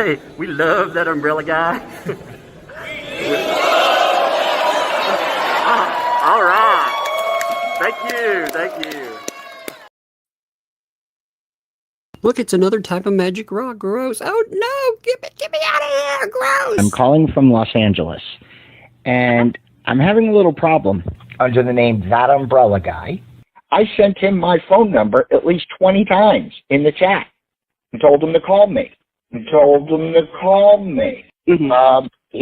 Hey, we love that umbrella guy. All right. Thank you. Look, it's another type of magic rock. Gross. Oh, no. Get me out of here. Gross. I'm calling from Los Angeles, and I'm having a little problem under the name ThATuMBRELLAgUy. I sent him my phone number at least 20 times in the chat and told him to call me. He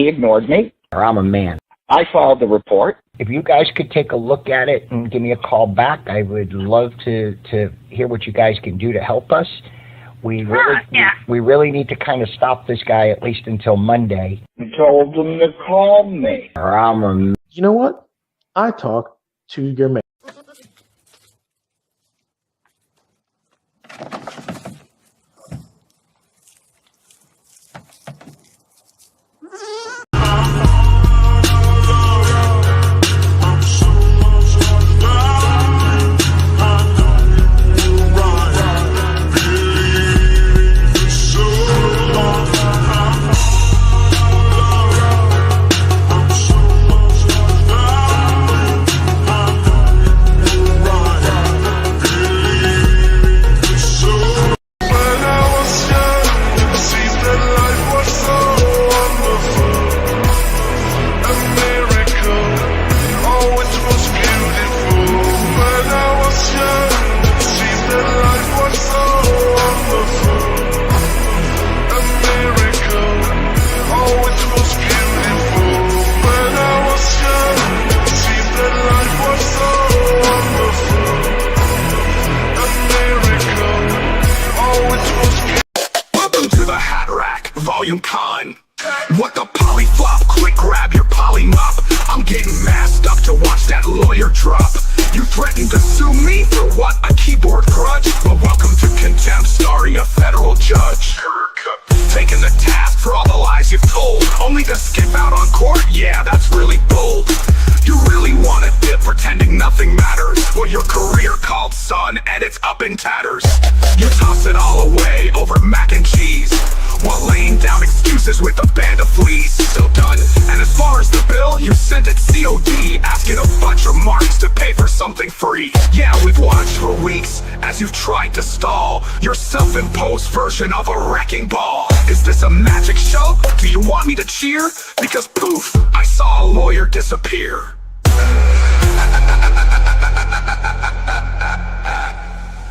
ignored me, or I'm a man. I filed the report. If you guys could take a look at it and give me a call back, I would love to hear what you guys can do to help us. We really need to kind of stop this guy at least until Monday. I told him to call me, or I'm a man. You know what? I talk to your man. Con. What the polyflop? Quick grab your poly mop. I'm getting masked up to watch that lawyer drop. You threatened to sue me for what? A keyboard grudge? Well, welcome to contempt, starring a federal judge. Taking the task for all the lies you've told, only to skip out on court? Yeah, that's really bold. You really want to dip pretending nothing matters? Well, your career called son, and it's up in tatters. You toss it all away over mac and cheese, while laying down excuses with a band of fleas. Still done. And as far as the bill, you sent it COD, asking a bunch of marks to pay for something free. Yeah, we've watched for weeks as you've tried to stall your self-imposed version of a wrecking ball. Is this a magic show? Do you want me to cheer? Because poof, I saw a lawyer disappear.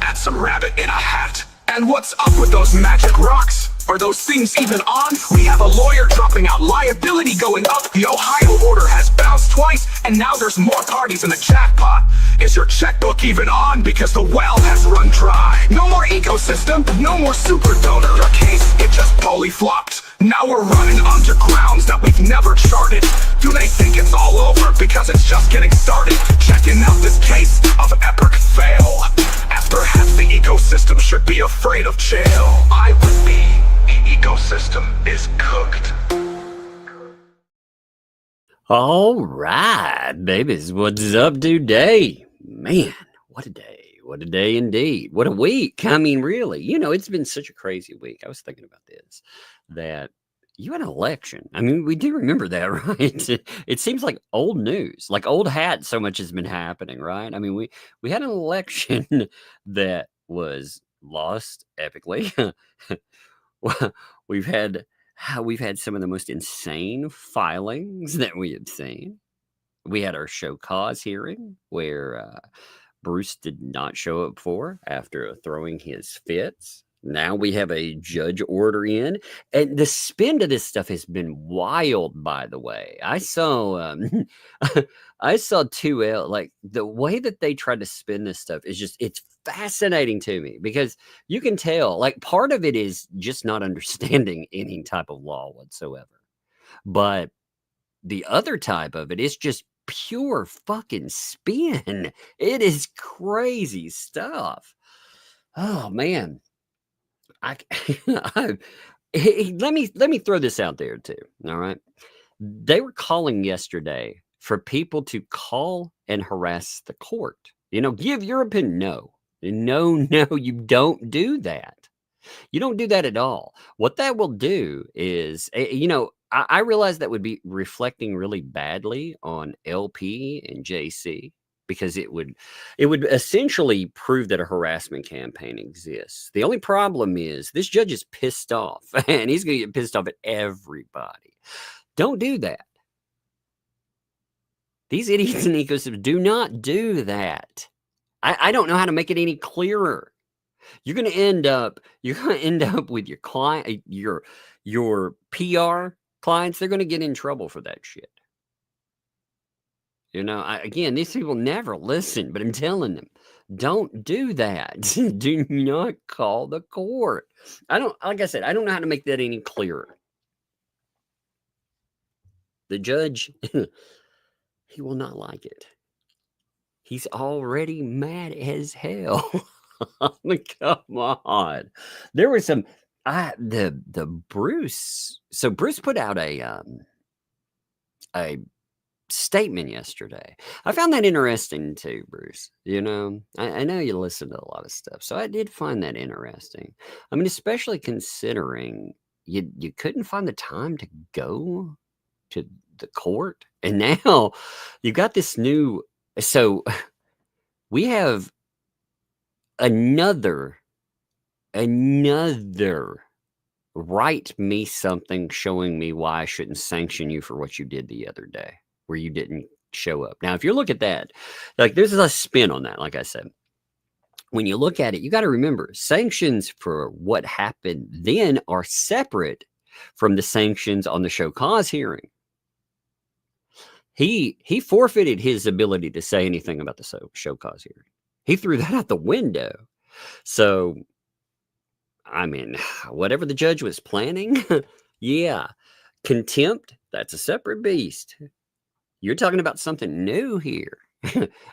Add some rabbit in a hat. And what's up with those magic rocks? Are those things even on? We have a lawyer dropping out, liability going up. The Ohio order has bounced twice, and now there's more parties in the jackpot. Is your checkbook even on? Because the well has run dry. No more ecosystem, no more super donor. Your case, it just polyflopped. Now we're running undergrounds that we've never charted. Do they think it's all over? Because it's just getting started. Checking out this case of epic fail. After half the ecosystem should be afraid of jail. I would be. The ecosystem is cooked. All right, babies. What's up today? Man, what a day. What a day indeed. What a week. I mean, really, it's been such a crazy week. I was thinking about this, that you had an election. I mean, we do remember that, right? It seems like old news, like old hat. So much has been happening, right? I mean, we had an election that was lost epically. We've had some of the most insane filings that we have seen. We had our show cause hearing where Bruce did not show up for after throwing his fits. Now we have a judge order in, and the spin to this stuff has been wild. By the way, I saw I saw 2L, like the way that they try to spin this stuff is it's fascinating to me, because you can tell, like, part of it is just not understanding any type of law whatsoever, but the other type of it is just pure fucking spin. It is crazy stuff. Oh man. Let me throw this out there too. All right. They were calling yesterday for people to call and harass the court. Give your opinion. No, you don't do that. You don't do that at all. What that will do is, I realize that would be reflecting really badly on LP and JC, because it would essentially prove that a harassment campaign exists. The only problem is this judge is pissed off, and he's going to get pissed off at everybody. Don't do that. These idiots in the ecosystem do not do that. I don't know how to make it any clearer. You're going to end up with your client, your PR clients. They're going to get in trouble for that shit. Again, these people never listen, but I'm telling them, don't do that. Do not call the court. Like I said, I don't know how to make that any clearer. The judge, he will not like it. He's already mad as hell. Come on. There was some the Bruce. So Bruce put out a statement yesterday. I found that interesting too, Bruce. I know you listen to a lot of stuff, so I did find that interesting. I mean, especially considering you couldn't find the time to go to the court, and now you've got this new. So we have another write me something showing me why I shouldn't sanction you for what you did the other day where you didn't show up. Now, if you look at that, like, there's a spin on that. Like I said, when you look at it, you got to remember sanctions for what happened then are separate from the sanctions on the show cause hearing. He forfeited his ability to say anything about the show cause hearing. He threw that out the window. So, I mean, whatever the judge was planning, yeah. Contempt, that's a separate beast. You're talking about something new here.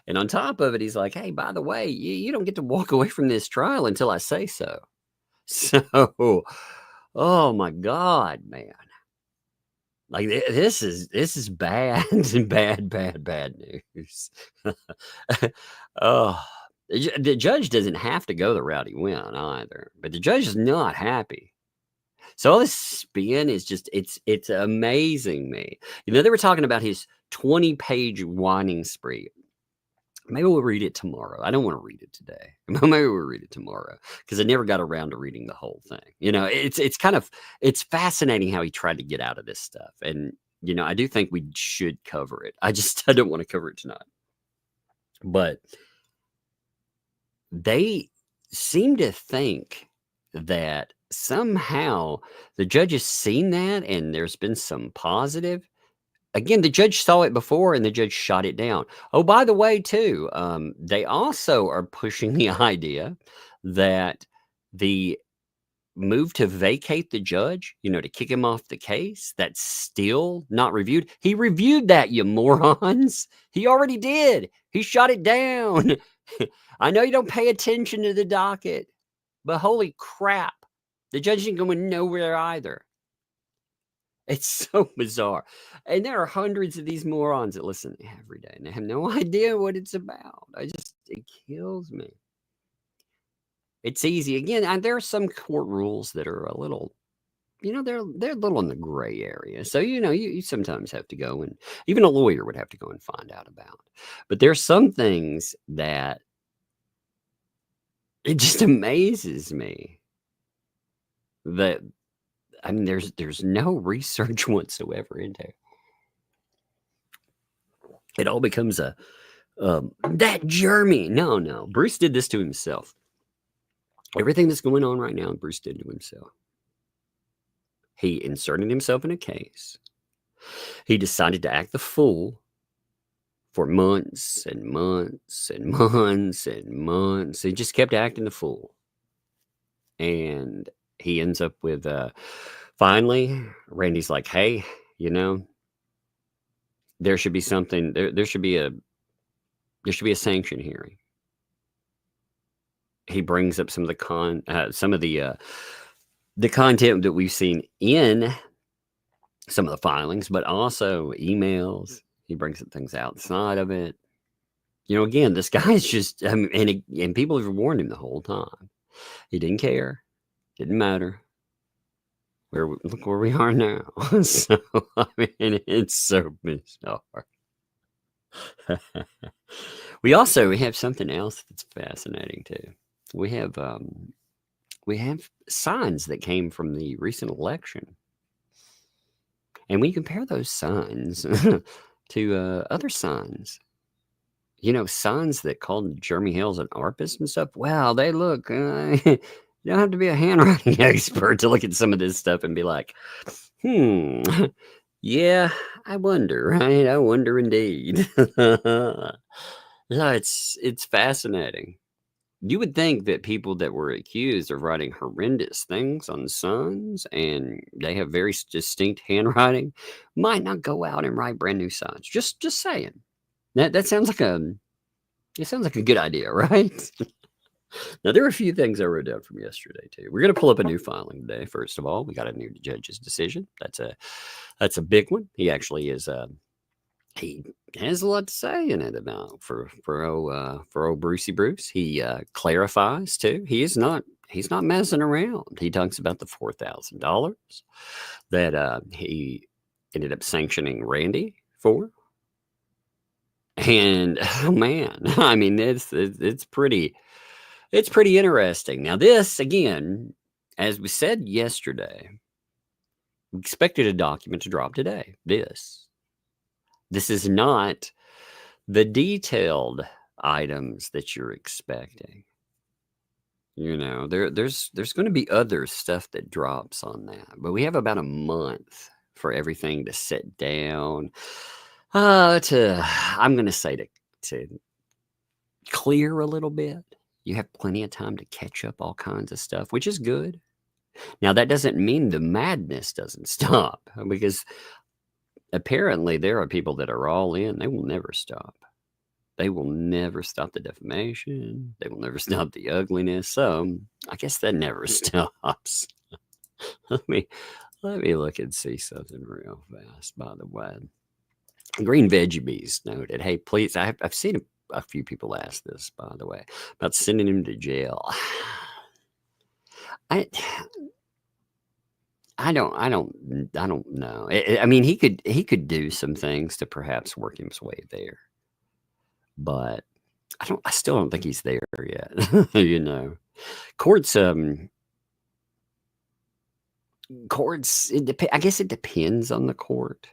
And on top of it, he's like, hey, by the way, you don't get to walk away from this trial until I say so. So, oh my God, man. Like, this is bad, bad news. Oh, the judge doesn't have to go the route he went either, but the judge is not happy. So all this spin is just, it's amazing me. They were talking about his 20-page whining spree. Maybe we'll read it tomorrow. I don't want to read it today. Maybe we'll read it tomorrow because I never got around to reading the whole thing. It's fascinating how he tried to get out of this stuff. And, I do think we should cover it. I don't want to cover it tonight. But they seem to think that somehow the judge has seen that and there's been some positive. Again, the judge saw it before and the judge shot it down. Oh, by the way, too, they also are pushing the idea that the move to vacate the judge, to kick him off the case, that's still not reviewed. He reviewed that, you morons. He already did. He shot it down. I know you don't pay attention to the docket, but holy crap, the judge ain't going nowhere either. It's so bizarre. And there are hundreds of these morons that listen every day, and they have no idea what it's about. It kills me. It's easy. Again, there are some court rules that are a little, they're a little in the gray area. So, you sometimes have to go, and even a lawyer would have to go and find out about. But there's some things that it just amazes me that, I mean, there's no research whatsoever into it. It all becomes that Jeremy. No. Bruce did this to himself. Everything that's going on right now, Bruce did to himself. He inserted himself in a case. He decided to act the fool for months and months and months and months. He just kept acting the fool. And he ends up with, finally, Randy's like, hey, there should be something, there should be a sanction hearing. He brings up some of the content that we've seen in some of the filings, but also emails. He brings up things outside of it. Again, this guy's just, and people have warned him the whole time. He didn't care. Didn't matter. Look where we are now. So, I mean, it's so bizarre. We have something else that's fascinating too. We have signs that came from the recent election, and we compare those signs to other signs. Signs that called Jeremy Hales an arpist and stuff. Wow, they look. You don't have to be a handwriting expert to look at some of this stuff and be like, yeah, I wonder, right? I wonder indeed. No, it's fascinating. You would think that people that were accused of writing horrendous things on signs and they have very distinct handwriting might not go out and write brand new signs. Just saying. That sounds like a good idea, right? Now, there are a few things I wrote down from yesterday too. We're going to pull up a new filing today. First of all, we got a new judge's decision. That's a big one. He actually is. He has a lot to say in it about for old Brucey Bruce. He clarifies too. He's not messing around. He talks about the $4,000 that he ended up sanctioning Randy for. And oh man, I mean it's pretty interesting. Now this again, as we said yesterday, we expected a document to drop today. This is not the detailed items that you're expecting. There's going to be other stuff that drops on that, but we have about a month for everything to sit down. I'm going to say to clear a little bit. You have plenty of time to catch up all kinds of stuff, which is good. Now, that doesn't mean the madness doesn't stop, because apparently there are people that are all in. They will never stop. They will never stop the defamation. They will never stop the ugliness. So I guess that never stops. Let me look and see something real fast, by the way. Green Veggie Bees noted, hey, please, I've seen a few people ask this, by the way, about sending him to jail. I don't know. I mean, he could do some things to perhaps work his way there, but I still don't think he's there yet. Courts, I guess it depends on the court.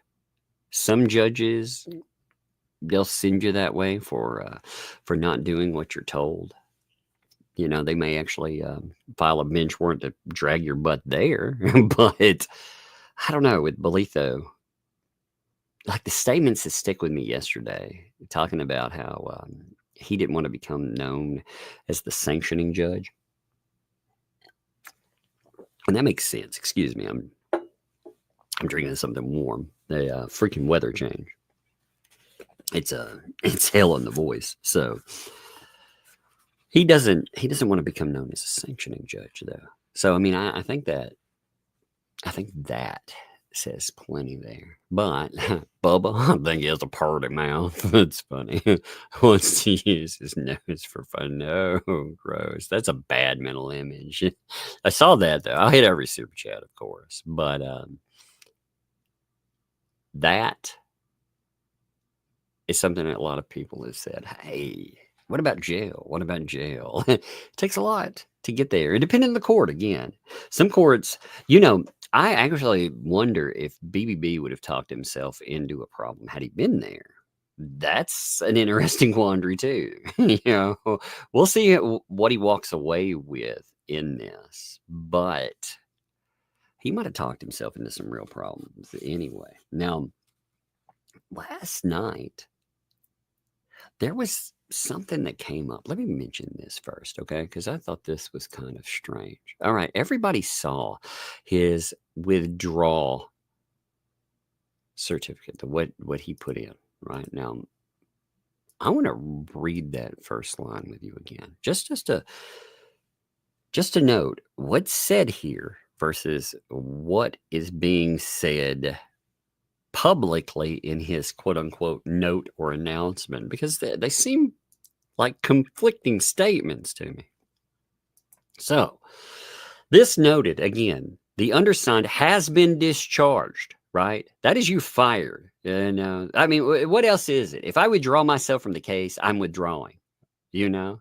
Some judges, they'll send you that way for not doing what you're told. They may actually file a bench warrant to drag your butt there. But I don't know, with Bolitho, like the statements that stick with me yesterday, talking about how he didn't want to become known as the sanctioning judge. And that makes sense. Excuse me, I'm drinking something warm. The freaking weather change. It's hell in the voice. So he doesn't want to become known as a sanctioning judge, though. So I mean, I think that says plenty there. But Bubba, I think he has a party mouth. That's funny. Wants to use his nose for fun. No, gross. That's a bad mental image. I saw that though. I hit every super chat, of course, but that is something that a lot of people have said. Hey, what about jail? What about jail? It takes a lot to get there. It depends on the court again. Some courts, I actually wonder if BBB would have talked himself into a problem had he been there. That's an interesting quandary too. We'll see what he walks away with in this, but he might have talked himself into some real problems anyway. Now, last night, there was something that came up. Let me mention this first, okay? Because I thought this was kind of strange. All right, everybody saw his withdrawal certificate, what he put in, right? Now, I want to read that first line with you again. Just to note what's said here versus what is being said publicly in his quote-unquote note or announcement, because they seem like conflicting statements to me. So This noted, again, the undersigned has been discharged, right? That is you fired. And I mean, what else is it? If I withdraw myself from the case, I'm withdrawing, you know?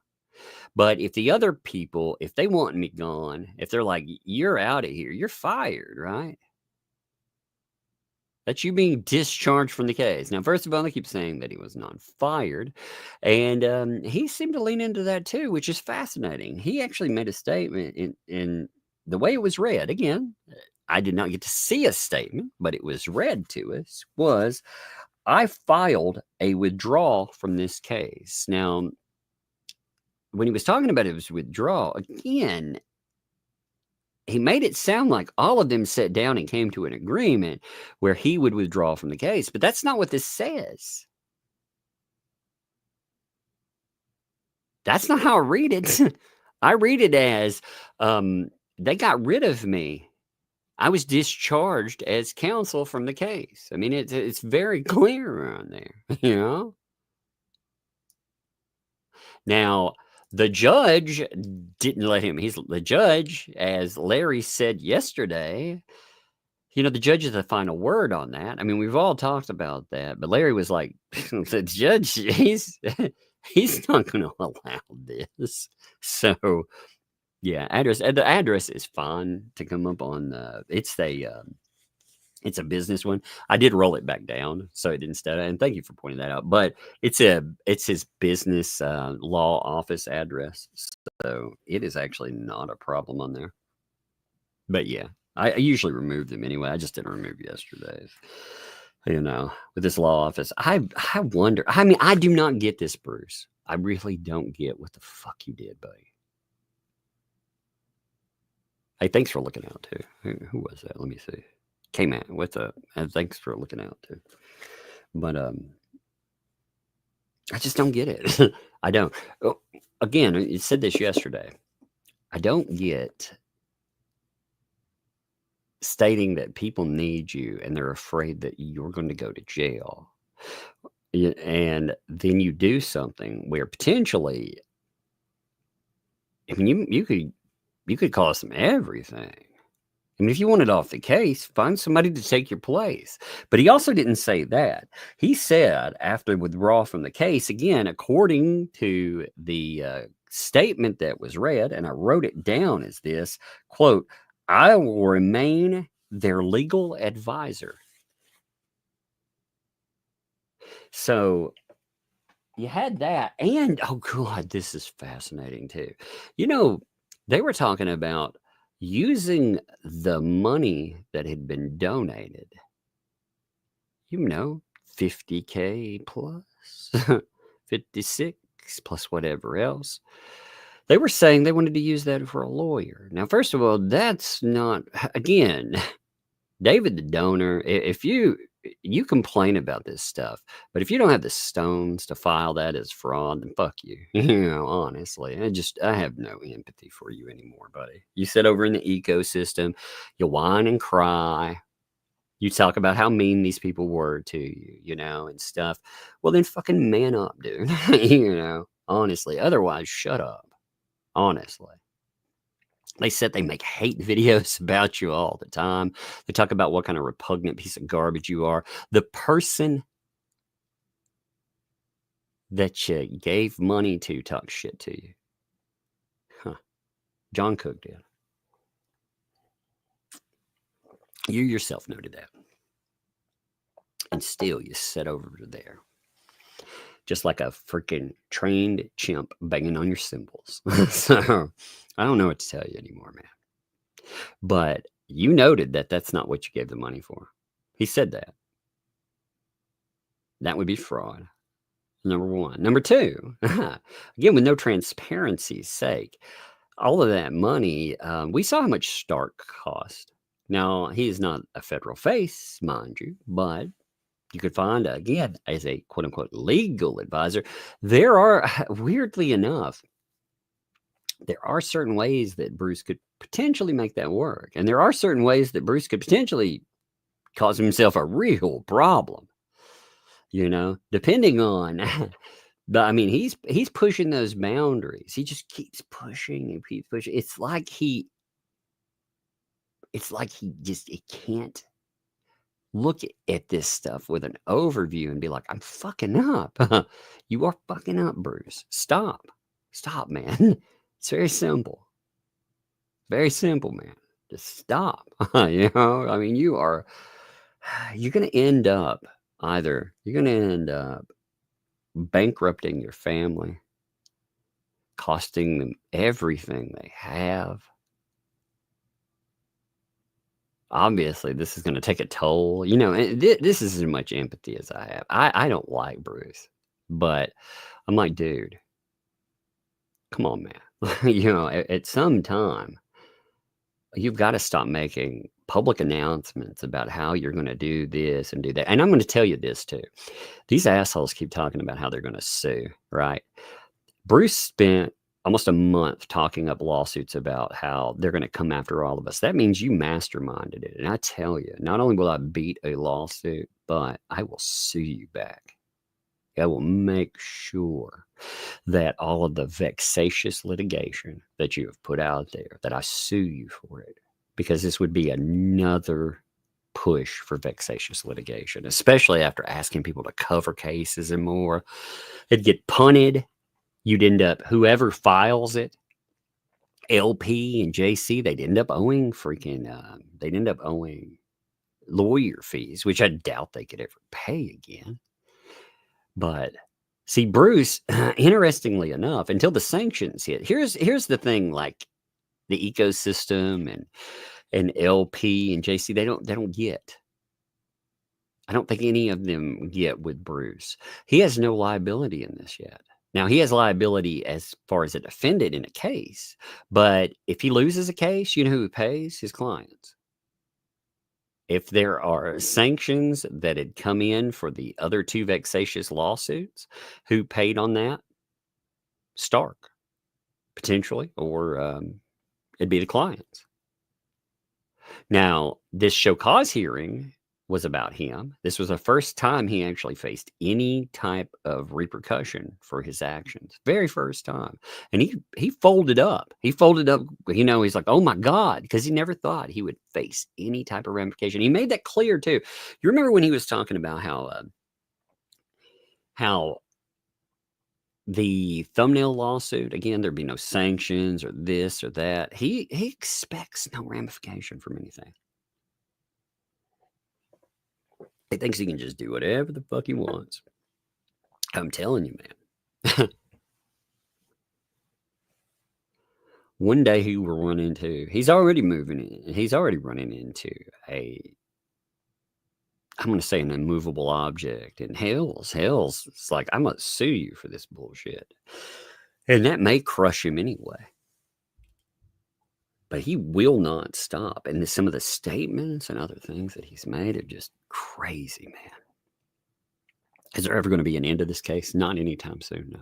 But if the other people, if they want me gone, if they're like, you're out of here, you're fired, right? That's you being discharged from the case. Now, first of all, they keep saying that he was not fired. And he seemed to lean into that too, which is fascinating. He actually made a statement in the way it was read. Again, I did not get to see a statement, but it was read to us, was, I filed a withdrawal from this case. Now, when he was talking about his withdrawal, again, he made it sound like all of them sat down and came to an agreement where he would withdraw from the case, but that's not what this says. That's not how I read it. I read it as they got rid of me. I was discharged as counsel from the case. I mean, it's very clear around there, you know? Now, the judge didn't let him. He's the judge, as Larry said yesterday. You know, the judge is the final word on that. I mean, we've all talked about that, but Larry was like, the judge, he's not going to allow this. So, yeah, the address is fine to come up on. It's a business one. I did roll it back down so it didn't stutter. And thank you for pointing that out. But it's his business law office address. So it is actually not a problem on there. But yeah, I usually remove them anyway. I just didn't remove yesterday's. You know, with this law office. I wonder. I mean, I do not get this, Bruce. I really don't get what the fuck you did, buddy. Hey, thanks for looking out too. Who was that? Let me see. K-Man, what's up? And thanks for looking out too. But I just don't get it. I don't. Oh, again, you said this yesterday. I don't get stating that people need you and they're afraid that you're going to go to jail. And then you do something where potentially, I mean, you could cost them everything. I mean, if you wanted off the case, find somebody to take your place. But he also didn't say that. He said, after withdrawal from the case, again, according to the statement that was read, and I wrote it down as this, quote, I will remain their legal advisor. So you had that. And, oh, God, this is fascinating, too. You know, they were talking about using the money that had been donated, you know, 50K plus, 56 plus whatever else. They were saying they wanted to use that for a lawyer. Now, first of all, that's not, again, David the donor, if you complain about this stuff, but if you don't have the stones to file that as fraud, then fuck you. You know, honestly, I have no empathy for you anymore, buddy. You sit over in the ecosystem, you whine and cry. You talk about how mean these people were to you, you know, and stuff. Well, then fucking man up, dude. You know, honestly. Otherwise, shut up. Honestly. They said they make hate videos about you all the time. They talk about what kind of repugnant piece of garbage you are. The person that you gave money to talk shit to you. Huh. John Cook did. You yourself noted that. And still you sit over there. Just like a freaking trained chimp banging on your cymbals. So I don't know what to tell you anymore, man. But you noted that that's not what you gave the money for. He said that. That would be fraud. Number one. Number two, again, with no transparency's sake, all of that money, we saw how much Stark cost. Now, he is not a federal face, mind you, but you could find, again, as a quote-unquote legal advisor, there are, weirdly enough, there are certain ways that Bruce could potentially make that work. And there are certain ways that Bruce could potentially cause himself a real problem, you know, depending on, but I mean, he's pushing those boundaries. He just keeps pushing and keeps pushing. It's like he it's like he can't look at this stuff with an overview and be like, I'm fucking up. You are fucking up, Bruce. Stop, man. It's very simple. Very simple, man. Just stop. You know, I mean, you're going to end up bankrupting your family, costing them everything they have. Obviously, this is going to take a toll. You know, this is as much empathy as I have. I don't like Bruce, but I'm like, dude, come on, man. You know, at some time, you've got to stop making public announcements about how you're going to do this and do that. And I'm going to tell you this too. These assholes keep talking about how they're going to sue, right? Bruce spent almost a month talking up lawsuits about how they're going to come after all of us. That means you masterminded it. And I tell you, not only will I beat a lawsuit, but I will sue you back. I will make sure that all of the vexatious litigation that you have put out there, that I sue you for it, because this would be another push for vexatious litigation, especially after asking people to cover cases and more. It'd get punted. You'd end up, whoever files it, LP and JC, they'd end up owing lawyer fees, which I doubt they could ever pay again. But see, Bruce, interestingly enough, until the sanctions hit, here's the thing, like the ecosystem and LP and JC, they don't get. I don't think any of them get with Bruce. He has no liability in this yet. Now, he has liability as far as a defendant in a case, but if he loses a case, you know who pays? His clients. If there are sanctions that had come in for the other two vexatious lawsuits, who paid on that? Stark, potentially, or it'd be the clients. Now, this show cause hearing was about him. This was the first time he actually faced any type of repercussion for his actions. Very first time. And he folded up. He folded up, you know, he's like, oh my God, because he never thought he would face any type of ramification. He made that clear too. You remember when he was talking about how the thumbnail lawsuit, again, there'd be no sanctions or this or that. He expects no ramification from anything. He thinks he can just do whatever the fuck he wants. I'm telling you, man. One day he will run into, he's already running into I'm going to say an immovable object. And Hale's it's like, I'm going to sue you for this bullshit. And that may crush him anyway. But he will not stop. And some of the statements and other things that he's made are just crazy, man. Is there ever going to be an end to this case? Not anytime soon, no.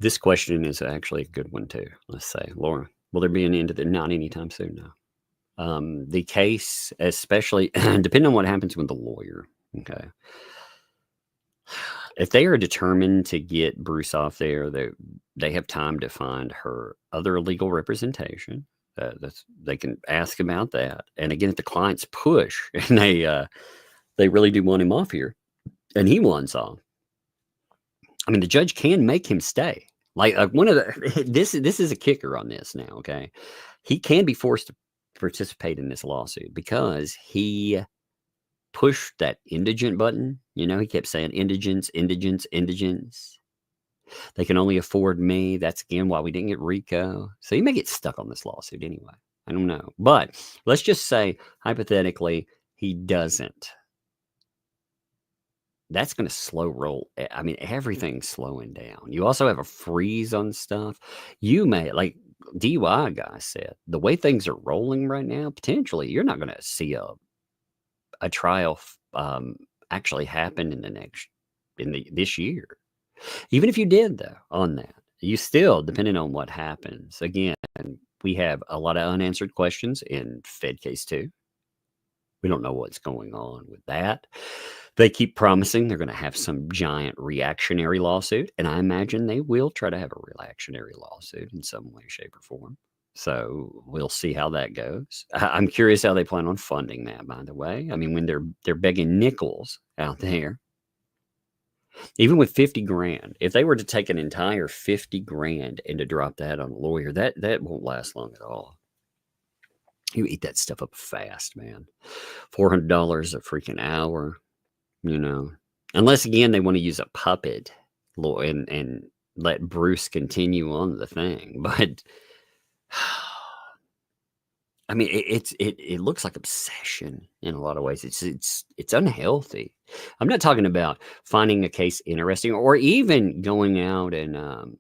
This question is actually a good one, too. Let's say, Laura, will there be an end to it? Not anytime soon, no. The case, especially, depending on what happens with the lawyer, okay? If they are determined to get Bruce off there, they have time to find her other legal representation. They can ask about that. And again, if the clients push and they really do want him off here, and he wants off, I mean, the judge can make him stay. Like one of the this is a kicker on this now. Okay, he can be forced to participate in this lawsuit because he pushed that indigent button. You know, he kept saying indigents. They can only afford me. That's again why we didn't get RICO. So he may get stuck on this lawsuit anyway. I don't know. But let's just say, hypothetically, he doesn't. That's going to slow roll. I mean, everything's slowing down. You also have a freeze on stuff. You may, like DUI guy said, the way things are rolling right now, potentially, you're not going to see a trial actually happen this year. Even if you did, though, on that, you still, depending on what happens, again, we have a lot of unanswered questions in Fed Case 2. We don't know what's going on with that. They keep promising they're going to have some giant reactionary lawsuit, and I imagine they will try to have a reactionary lawsuit in some way, shape, or form. So we'll see how that goes. I'm curious how they plan on funding that, by the way. I mean, when they're begging nickels out there, even with 50 grand, if they were to take an entire 50 grand and to drop that on a lawyer, that won't last long at all. You eat that stuff up fast, man. $400 a freaking hour, unless again they want to use a puppet and let Bruce continue on the thing. But I mean, it looks like obsession in a lot of ways. It's unhealthy. I'm not talking about finding a case interesting or even going out and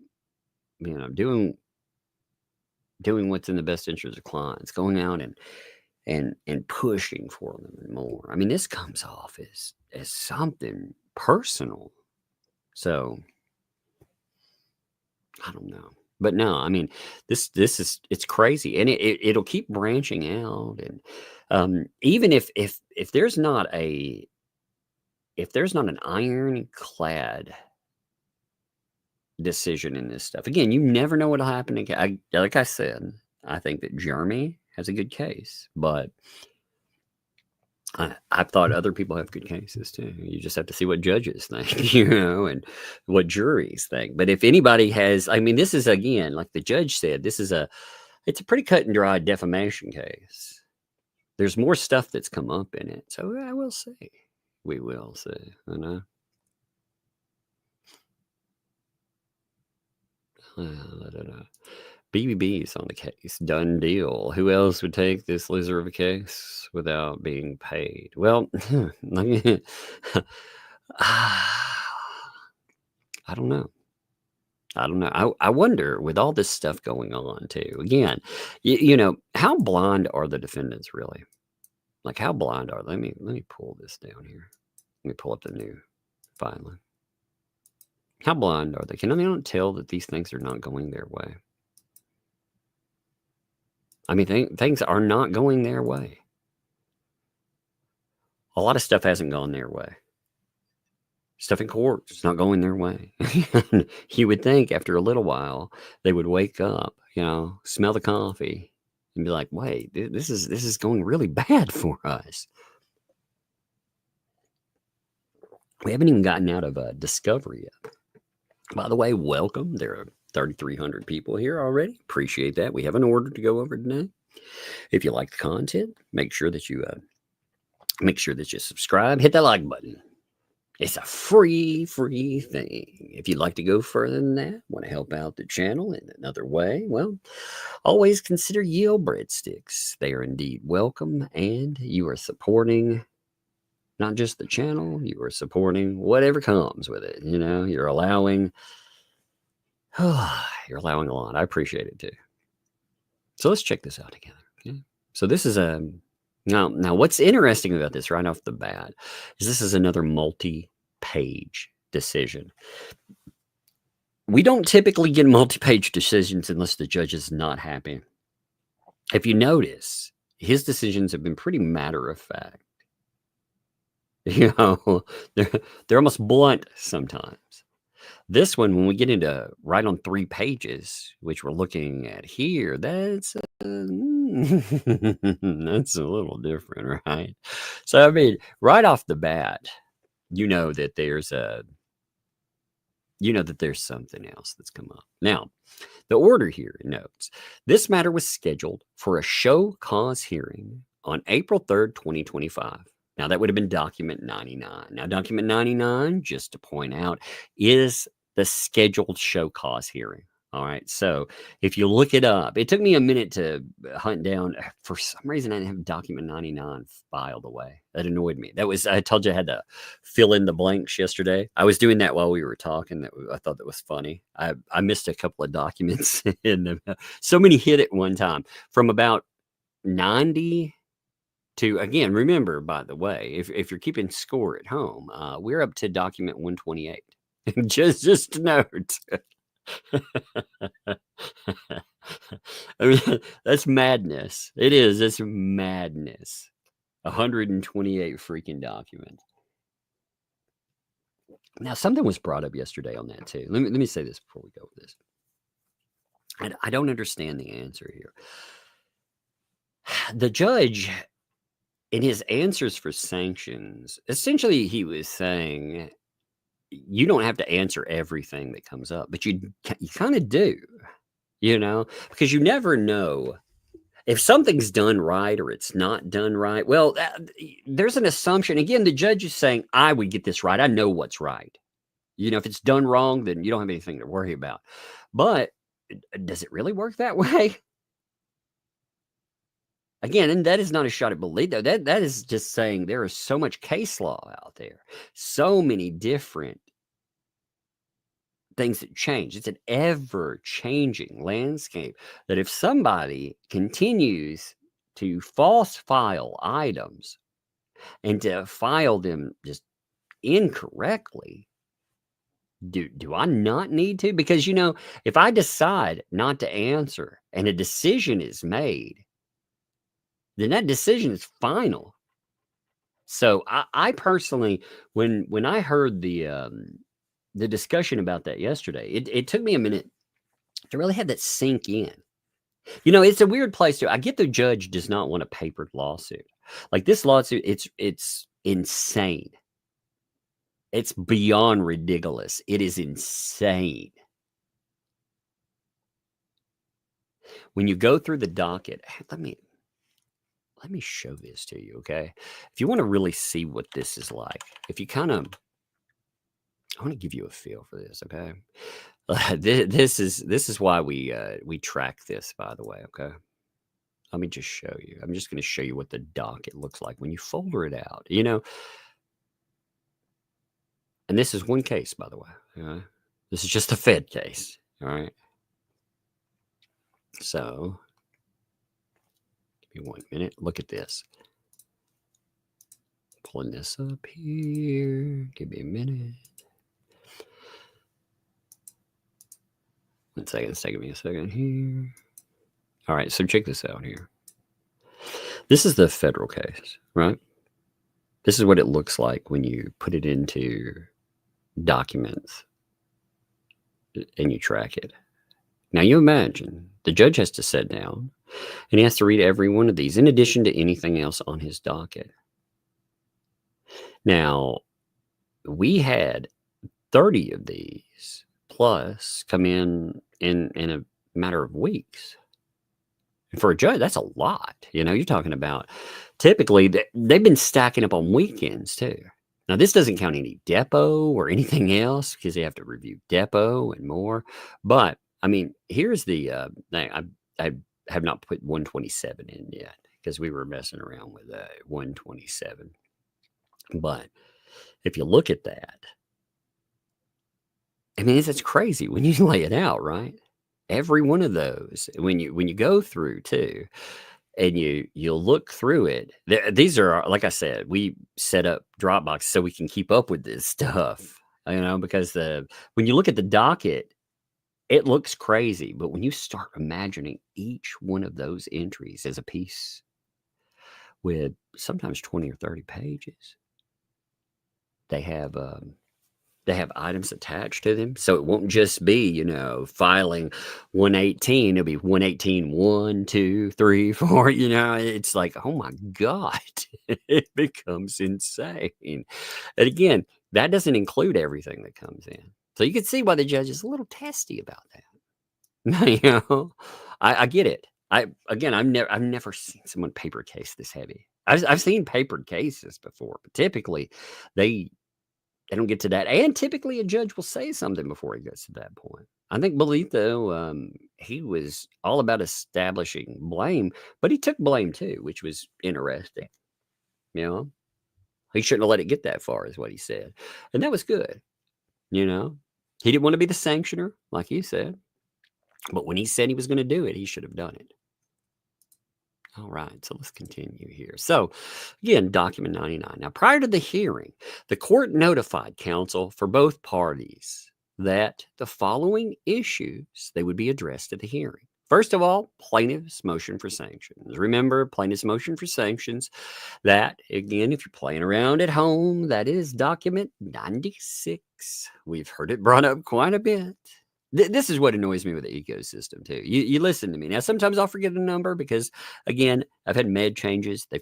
doing what's in the best interest of clients, going out and pushing for them more. I mean, this comes off as something personal. So I don't know. But no, I mean, this is it's crazy, and it'll keep branching out, and even if there's not an ironclad decision in this stuff, again, you never know what'll happen. Like I said, I think that Jeremy has a good case, but I thought other people have good cases too. You just have to see what judges think, and what juries think. But if anybody has, I mean, this is, again, like the judge said, it's a pretty cut and dry defamation case. There's more stuff that's come up in it. So I will see. We will see. I know. I don't know. BBB's on the case. Done deal. Who else would take this loser of a case without being paid? Well, I don't know. I wonder, with all this stuff going on too, again, how blind are the defendants really? Like, how blind are they? Let me pull this down here. Let me pull up the new filing. How blind are they? Can they not tell that these things are not going their way? I mean, things are not going their way. A lot of stuff hasn't gone their way. Stuff in court is not going their way. You would think after a little while they would wake up, smell the coffee, and be like, "Wait, this is going really bad for us." We haven't even gotten out of discovery yet. By the way, welcome. There are 3,300 people here already. Appreciate that. We have an order to go over today. If you like the content, make sure that you subscribe. Hit that like button. It's a free thing. If you'd like to go further than that, want to help out the channel in another way, well, always consider Yale breadsticks. They are indeed welcome, and you are supporting not just the channel, you are supporting whatever comes with it. You're allowing a lot. I appreciate it too. So let's check this out together. Okay. So this is now what's interesting about this right off the bat is this is another multi-page decision. We don't typically get multi-page decisions unless the judge is not happy. If you notice, his decisions have been pretty matter of fact. They're almost blunt sometimes. This one, when we get into right on 3 pages, which we're looking at here, that's that's a little different, right? So, I mean, right off the bat, that there's something else that's come up. Now, the order here notes, this matter was scheduled for a show cause hearing on April 3rd, 2025. Now, that would have been document 99. Now, document 99, just to point out, is the scheduled show cause hearing. All right. So if you look it up, it took me a minute to hunt down. For some reason, I didn't have document 99 filed away. That annoyed me. I told you I had to fill in the blanks yesterday. I was doing that while we were talking. I thought that was funny. I missed a couple of documents in them. So many hit at one time, from about 90 to, again, remember, by the way, if you're keeping score at home, we're up to document 128. just a note. I mean, that's madness. It is. It's madness. 128 freaking documents. Now, something was brought up yesterday on that too. Let me say this before we go with this. I don't understand the answer here. The judge, in his answers for sanctions, essentially he was saying, you don't have to answer everything that comes up, but you kind of do, because you never know if something's done right or it's not done right. Well, there's an assumption. Again, the judge is saying, I would get this right. I know what's right. If it's done wrong, then you don't have anything to worry about. But does it really work that way? Again, and that is not a shot at belief, though. That is just saying there is so much case law out there, so many different things that change. It's an ever-changing landscape that if somebody continues to false file items and to file them just incorrectly, do I not need to? Because, if I decide not to answer and a decision is made, then that decision is final. So I personally, when I heard the discussion about that yesterday, it took me a minute to really have that sink in. It's a weird place I get the judge does not want a papered lawsuit. Like this lawsuit, it's insane. It's beyond ridiculous. It is insane. When you go through the docket, let me show this to you, okay? If you want to really see what this is like, if you I want to give you a feel for this, okay? This is why we track this, by the way, okay? Let me just show you. I'm just going to show you what the docket looks like when you folder it out, And this is one case, by the way. This is just a Fed case, all right? So, give me 1 minute. Look at this. Pulling this up here. Give me a minute. 1 second. It's taking me a second here. All right, so check this out here. This is the federal case, right? This is what it looks like when you put it into documents and you track it. Now you imagine the judge has to sit down and he has to read every one of these in addition to anything else on his docket. Now, we had 30 of these plus come in a matter of weeks. And for a judge, that's a lot. You're talking about typically they've been stacking up on weekends too. Now, this doesn't count any depot or anything else because they have to review depot and more. But I mean, here's the thing. I have not put 127 in yet because we were messing around with 127. But if you look at that, I mean, it's crazy when you lay it out, right? Every one of those, when you go through too, and you'll look through it. These are, like I said, we set up Dropbox so we can keep up with this stuff, because when you look at the docket, it looks crazy. But when you start imagining each one of those entries as a piece with sometimes 20 or 30 pages, they have items attached to them. So it won't just be, filing 118. It'll be 118, 1, 2, 3, 4, it's like, oh my God, it becomes insane. And again, that doesn't include everything that comes in. So you can see why the judge is a little testy about that. I get it. I've never seen someone paper case this heavy. I've seen papered cases before, but typically they don't get to that. And typically a judge will say something before he gets to that point. I think Bolito, he was all about establishing blame, but he took blame too, which was interesting. He shouldn't have let it get that far is what he said. And that was good. He didn't want to be the sanctioner, like he said. But when he said he was going to do it, he should have done it. All right, so let's continue here. So, again, document 99. Now, prior to the hearing, the court notified counsel for both parties that the following issues, they would be addressed at the hearing. First of all, plaintiff's motion for sanctions. Remember, plaintiff's motion for sanctions. That, again, if you're playing around at home, that is document 96. We've heard it brought up quite a bit. This is what annoys me with the ecosystem too. You listen to me. Now, sometimes I'll forget a number because, again, I've had med changes. They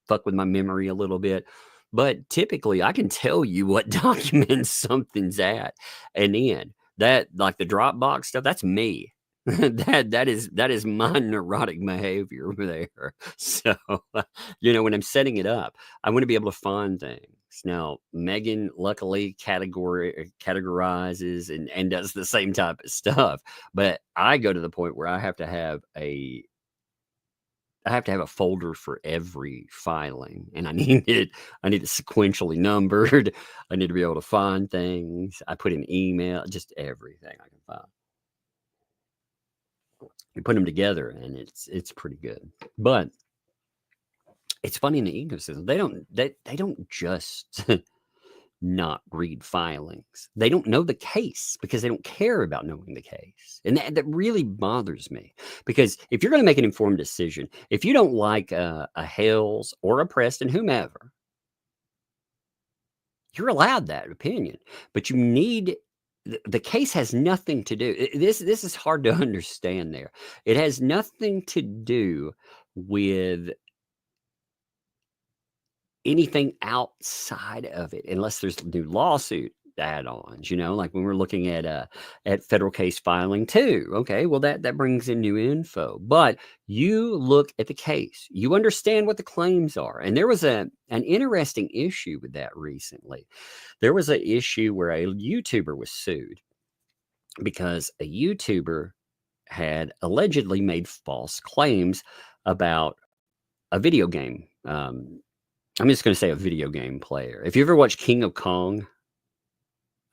fuck with my memory a little bit. But typically, I can tell you what document something's at. And then that, like the Dropbox stuff, that's me. that is my neurotic behavior over there. So, when I'm setting it up, I want to be able to find things. Now, Megan luckily categorizes and does the same type of stuff, but I go to the point where I have to have a folder for every filing, and I need it sequentially numbered. I need to be able to find things. I put in email, just everything I can find. You put them together, and it's pretty good. But it's funny in the ecosystem, they don't just not read filings. They don't know the case because they don't care about knowing the case. And that really bothers me, because if you're going to make an informed decision, if you don't like a Hales or a Preston, whomever, you're allowed that opinion, but you need, the case has nothing to do. This is hard to understand there. It has nothing to do with anything outside of it, unless there's new lawsuit add-ons, like when we're looking at federal case filing too. Okay, well that brings in new info, but you look at the case, you understand what the claims are. And there was an interesting issue with that recently. There was an issue where a YouTuber was sued because a YouTuber had allegedly made false claims about a video game. I'm just going to say a video game player. If you ever watched King of Kong,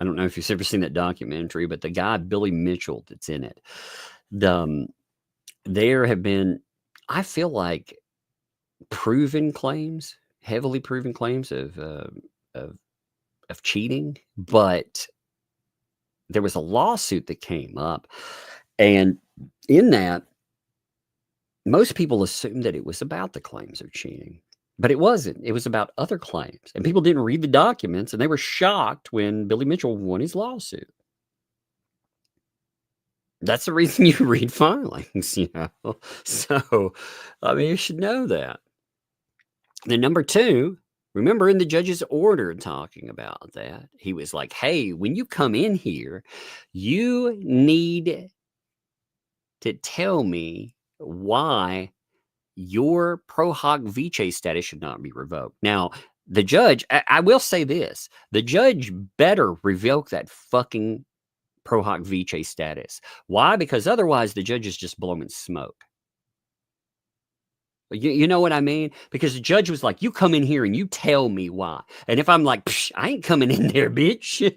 I don't know if you've ever seen that documentary, but the guy, Billy Mitchell, that's in it, there have been, I feel like, heavily proven claims of cheating, but there was a lawsuit that came up, and in that, most people assumed that it was about the claims of cheating. But it wasn't. It was about other claims. And people didn't read the documents, and they were shocked when Billy Mitchell won his lawsuit. That's the reason you read filings, So, you should know that. Then number two, remember in the judge's order talking about that, he was like, hey, when you come in here, you need to tell me why your pro hoc vice status should not be revoked. Now, the judge, I will say this, the judge better revoke that fucking pro hoc vice status. Why? Because otherwise the judge is just blowing smoke. You know what I mean? Because the judge was like, you come in here and you tell me why. And if I'm like, I ain't coming in there, bitch,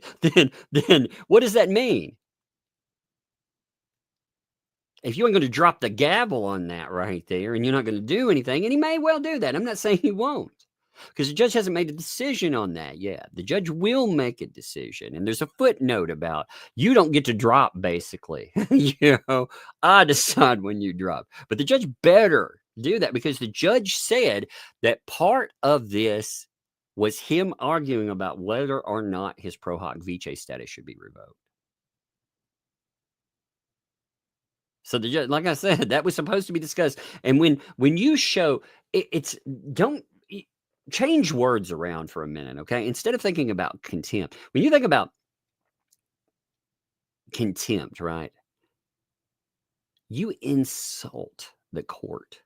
then what does that mean? If you ain't going to drop the gavel on that right there, and you're not going to do anything, and he may well do that. I'm not saying he won't, because the judge hasn't made a decision on that yet. The judge will make a decision, and there's a footnote about you don't get to drop, basically. I decide when you drop. But the judge better do that, because the judge said that part of this was him arguing about whether or not his pro hoc vice status should be revoked. So the judge, like I said, that was supposed to be discussed. And when you show don't change words around for a minute, okay? Instead of thinking about contempt, when you think about contempt, right? You insult the court.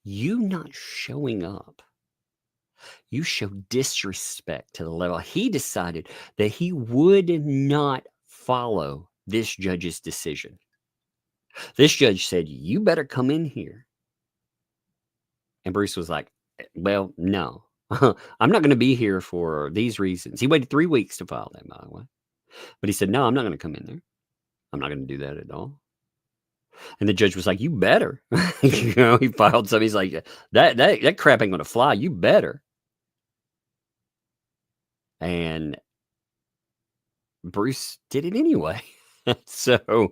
You not showing up. You show disrespect to the level. He decided that he would not follow this judge's decision. This judge said, you better come in here. And Bruce was like, well, no, I'm not going to be here for these reasons. He waited 3 weeks to file that, by the way. But he said, no, I'm not going to come in there. I'm not going to do that at all. And the judge was like, you better. He filed something. He's like, that crap ain't going to fly. You better. And Bruce did it anyway. So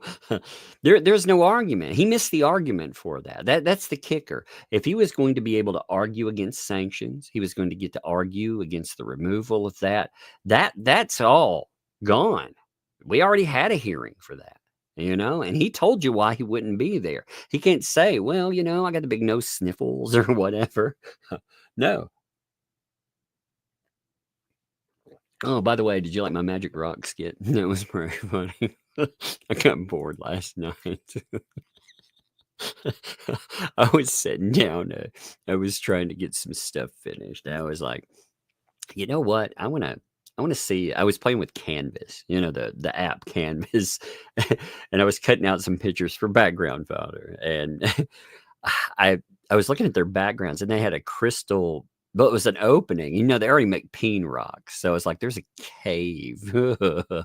there's no argument. He missed the argument for that. That's the kicker. If he was going to be able to argue against sanctions, he was going to get to argue against the removal of that. That's all gone. We already had a hearing for that, and he told you why he wouldn't be there. He can't say, well, I got the big nose sniffles or whatever. No. Oh, by the way, did you like my Magic Rock skit? That was pretty funny. I got bored last night. I was sitting down. I was trying to get some stuff finished. I was like, you know what? I want to see. I was playing with Canvas, the app Canvas, and I was cutting out some pictures for background fodder. And I was looking at their backgrounds, and they had a crystal. But it was an opening. They already make peen rocks. So it's like there's a cave. So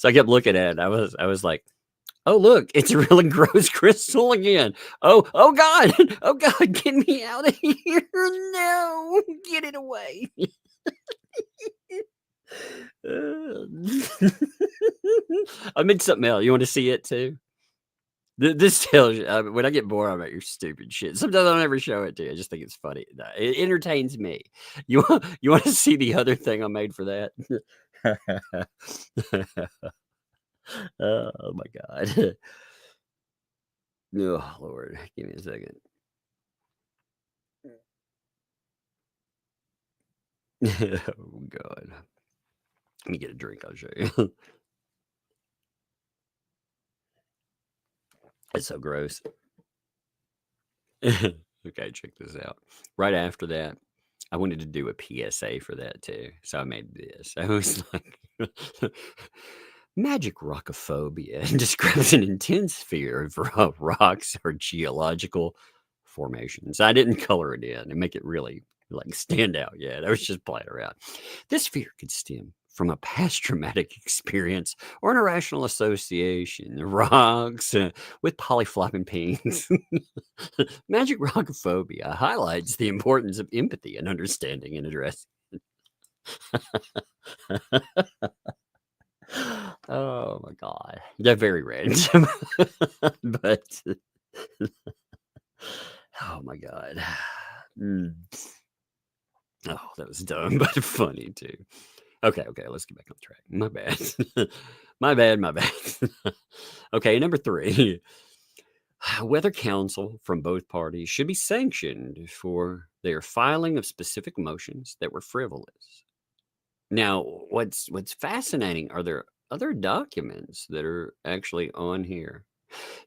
I kept looking at it. I was like, oh, look, it's a really gross crystal again. Oh God. Oh God, get me out of here. No, get it away. I made something else. You want to see it too? This tells you, when I get bored about your stupid shit. Sometimes I don't ever show it to you. I just think it's funny. It entertains me. You want to see the other thing I made for that? Oh my God. Oh Lord, give me a second. Oh God. Let me get a drink. I'll show you. It's so gross. Okay, check this out. Right after that, I wanted to do a PSA for that too. So I made this. I was like, magic rockophobia describes an intense fear of rocks or geological formations. I didn't color it in and make it really stand out yet. I was just playing around. This fear could stem from a past traumatic experience or an irrational association. Rocks with polyflopping peens. Magic rockophobia highlights the importance of empathy and understanding and addressing. Oh my God. They're very random. But oh my God. Oh, that was dumb, but funny too. Okay, let's get back on track. My bad. My bad. Okay, number 3. Whether counsel from both parties should be sanctioned for their filing of specific motions that were frivolous. Now, what's fascinating are there other documents that are actually on here.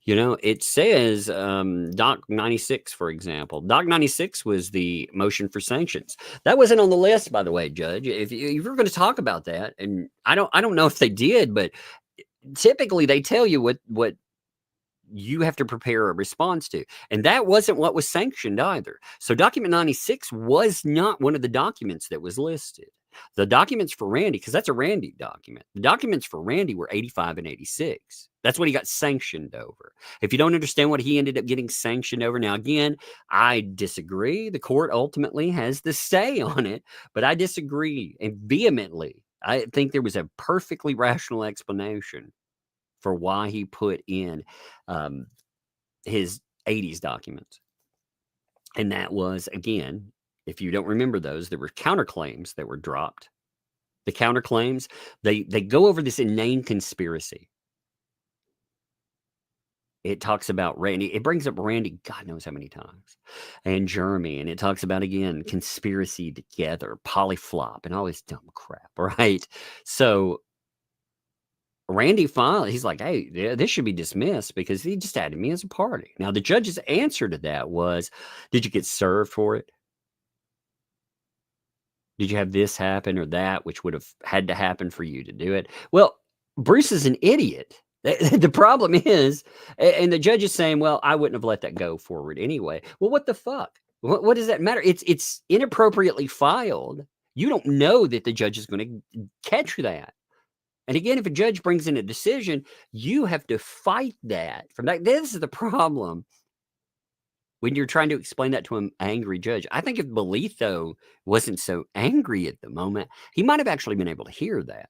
It says Doc 96, for example. Doc 96 was the motion for sanctions. That wasn't on the list, by the way, Judge. If you were going to talk about that, and I don't know if they did, but typically they tell you what you have to prepare a response to. And that wasn't what was sanctioned either. So document 96 was not one of the documents that was listed. The documents for Randy, because that's a Randy document. The documents for Randy were 85 and 86. That's what he got sanctioned over. If you don't understand what he ended up getting sanctioned over, now again, I disagree. The court ultimately has the say on it, but I disagree and vehemently. I think there was a perfectly rational explanation for why he put in his 80s documents. And that was, again, if you don't remember those, there were counterclaims that were dropped. The counterclaims, they go over this inane conspiracy. It talks about Randy. It brings up Randy, God knows how many times, and Jeremy. And it talks about, again, conspiracy together, polyflop, and all this dumb crap, right? So Randy finally, he's like, hey, this should be dismissed because he just added me as a party. Now, the judge's answer to that was, did you get served for it? Did you have this happen or that, which would have had to happen for you to do it? Well, Bruce is an idiot. The problem is, and the judge is saying, well, I wouldn't have let that go forward anyway. Well, what the fuck? What does that matter? It's inappropriately filed. You don't know that the judge is going to catch that. And again, if a judge brings in a decision, you have to fight that. From that, this is the problem when you're trying to explain that to an angry judge. I think if Bolitho wasn't so angry at the moment, he might have actually been able to hear that.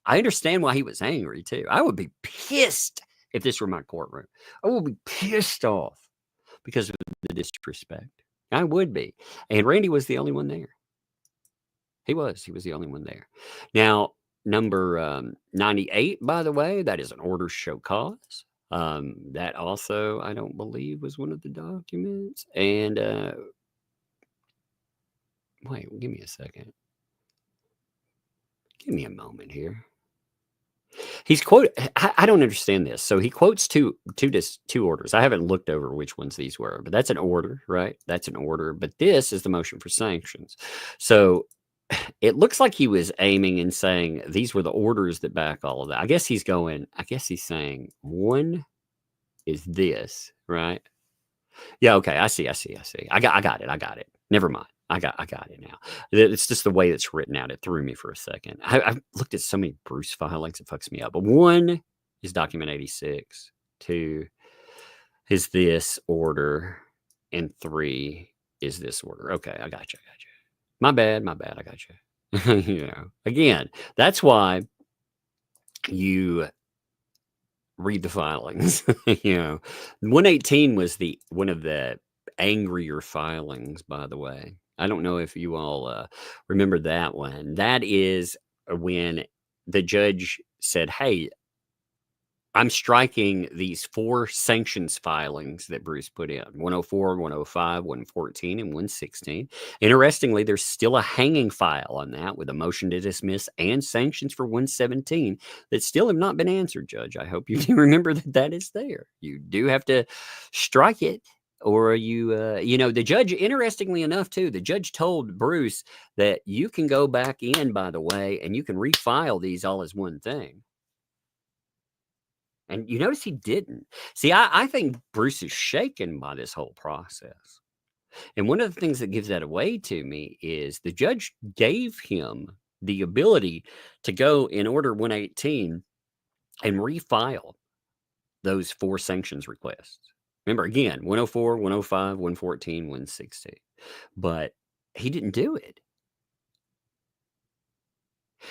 I understand why he was angry too. I would be pissed if this were my courtroom. I would be pissed off because of the disrespect. I would be. And Randy was the only one there. He was the only one there. Now, number 98, by the way, that is an order show cause. That also, I don't believe, was one of the documents. And wait, give me a second. Give me a moment here. He's quote. I don't understand this. So he quotes two orders. I haven't looked over which ones these were, but that's an order, right? That's an order. But this is the motion for sanctions. So it looks like he was aiming and saying these were the orders that back all of that. I guess he's saying one is this, right? Yeah. Okay. I see. I got it. Never mind. I got it now. It's just the way it's written out. It threw me for a second. I've looked at so many Bruce filings, it fucks me up. But one is document 86. 2 is this order. And 3 is this order. Okay, I got you. My bad. I got you. Again, that's why you read the filings. 118 was one of the angrier filings, by the way. I don't know if you all remember that one. That is when the judge said, hey, I'm striking these 4 sanctions filings that Bruce put in, 104, 105, 114, and 116. Interestingly, there's still a hanging file on that with a motion to dismiss and sanctions for 117 that still have not been answered, Judge. I hope you do remember that is there. You do have to strike it. Or the judge, interestingly enough, too, the judge told Bruce that you can go back in, by the way, and you can refile these all as one thing. And you notice he didn't. See, I think Bruce is shaken by this whole process. And one of the things that gives that away to me is the judge gave him the ability to go in order 118 and refile those 4 sanctions requests. Remember, again, 104, 105, 114, 116. But he didn't do it.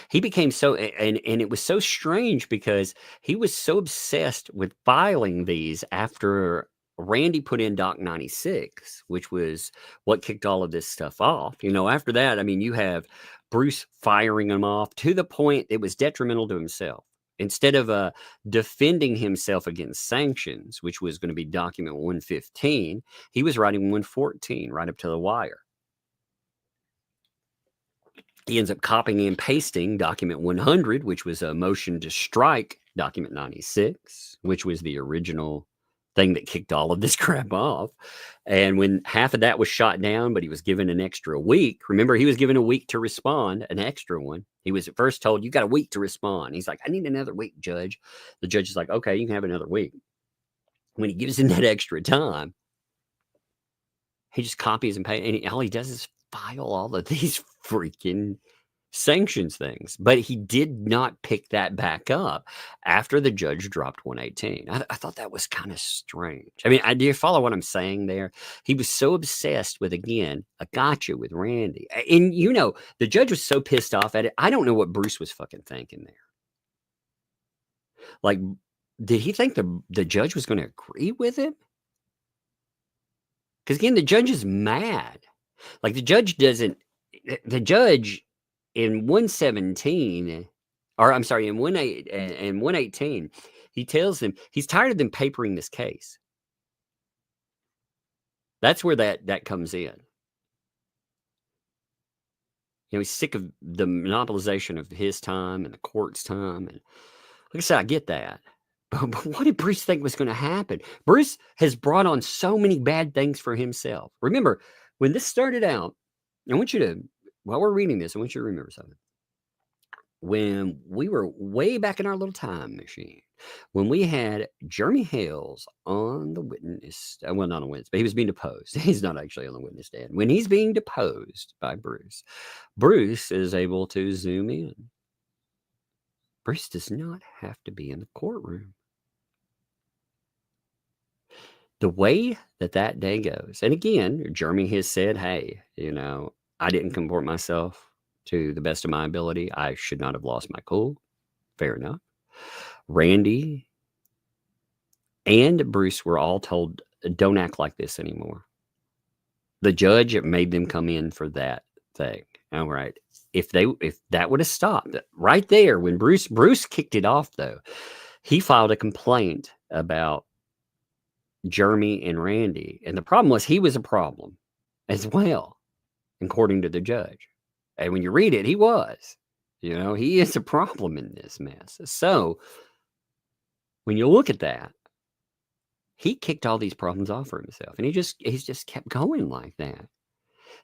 He became so, and it was so strange because he was so obsessed with filing these after Randy put in Doc 96, which was what kicked all of this stuff off. After that, I mean, you have Bruce firing them off to the point it was detrimental to himself. Instead of defending himself against sanctions, which was going to be document 115, he was writing 114 right up to the wire. He ends up copying and pasting document 100, which was a motion to strike document 96, which was the original thing that kicked all of this crap off. And when half of that was shot down, but he was given an extra week. Remember, he was given a week to respond, an extra one. He was at first told, you got a week to respond. He's like, I need another week, Judge. The judge is like, okay, you can have another week. When he gives him that extra time, he just copies and pastes. And all he does is file all of these freaking sanctions things. But he did not pick that back up after the judge dropped 118. I thought that was kind of strange. I mean, do you follow what I'm saying there? He was so obsessed with, again, a gotcha with Randy. And, the judge was so pissed off at it. I don't know what Bruce was fucking thinking there. Like, did he think the judge was going to agree with him? Because, again, the judge is mad. Like, the judge in 117, or I'm sorry, in 118, he tells them he's tired of them papering this case. That's where that comes in. He's sick of the monopolization of his time and the court's time. And like I said, I get that. But what did Bruce think was going to happen? Bruce has brought on so many bad things for himself. Remember, when this started out, I want you to, while we're reading this, I want you to remember something. When we were way back in our little time machine, when we had Jeremy Hales on the witness, well, not on witness, but he was being deposed. He's not actually on the witness stand. When he's being deposed by Bruce, Bruce is able to zoom in. Bruce does not have to be in the courtroom. The way that day goes, and again, Jeremy has said, hey, I didn't comport myself to the best of my ability. I should not have lost my cool. Fair enough. Randy and Bruce were all told, don't act like this anymore. The judge made them come in for that thing. All right. If that would have stopped right there when Bruce kicked it off, though, he filed a complaint about Jeremy and Randy. And the problem was he was a problem as well, according to the judge. And when you read it, he was. He is a problem in this mess. So when you look at that, he kicked all these problems off for himself. And he's just kept going like that.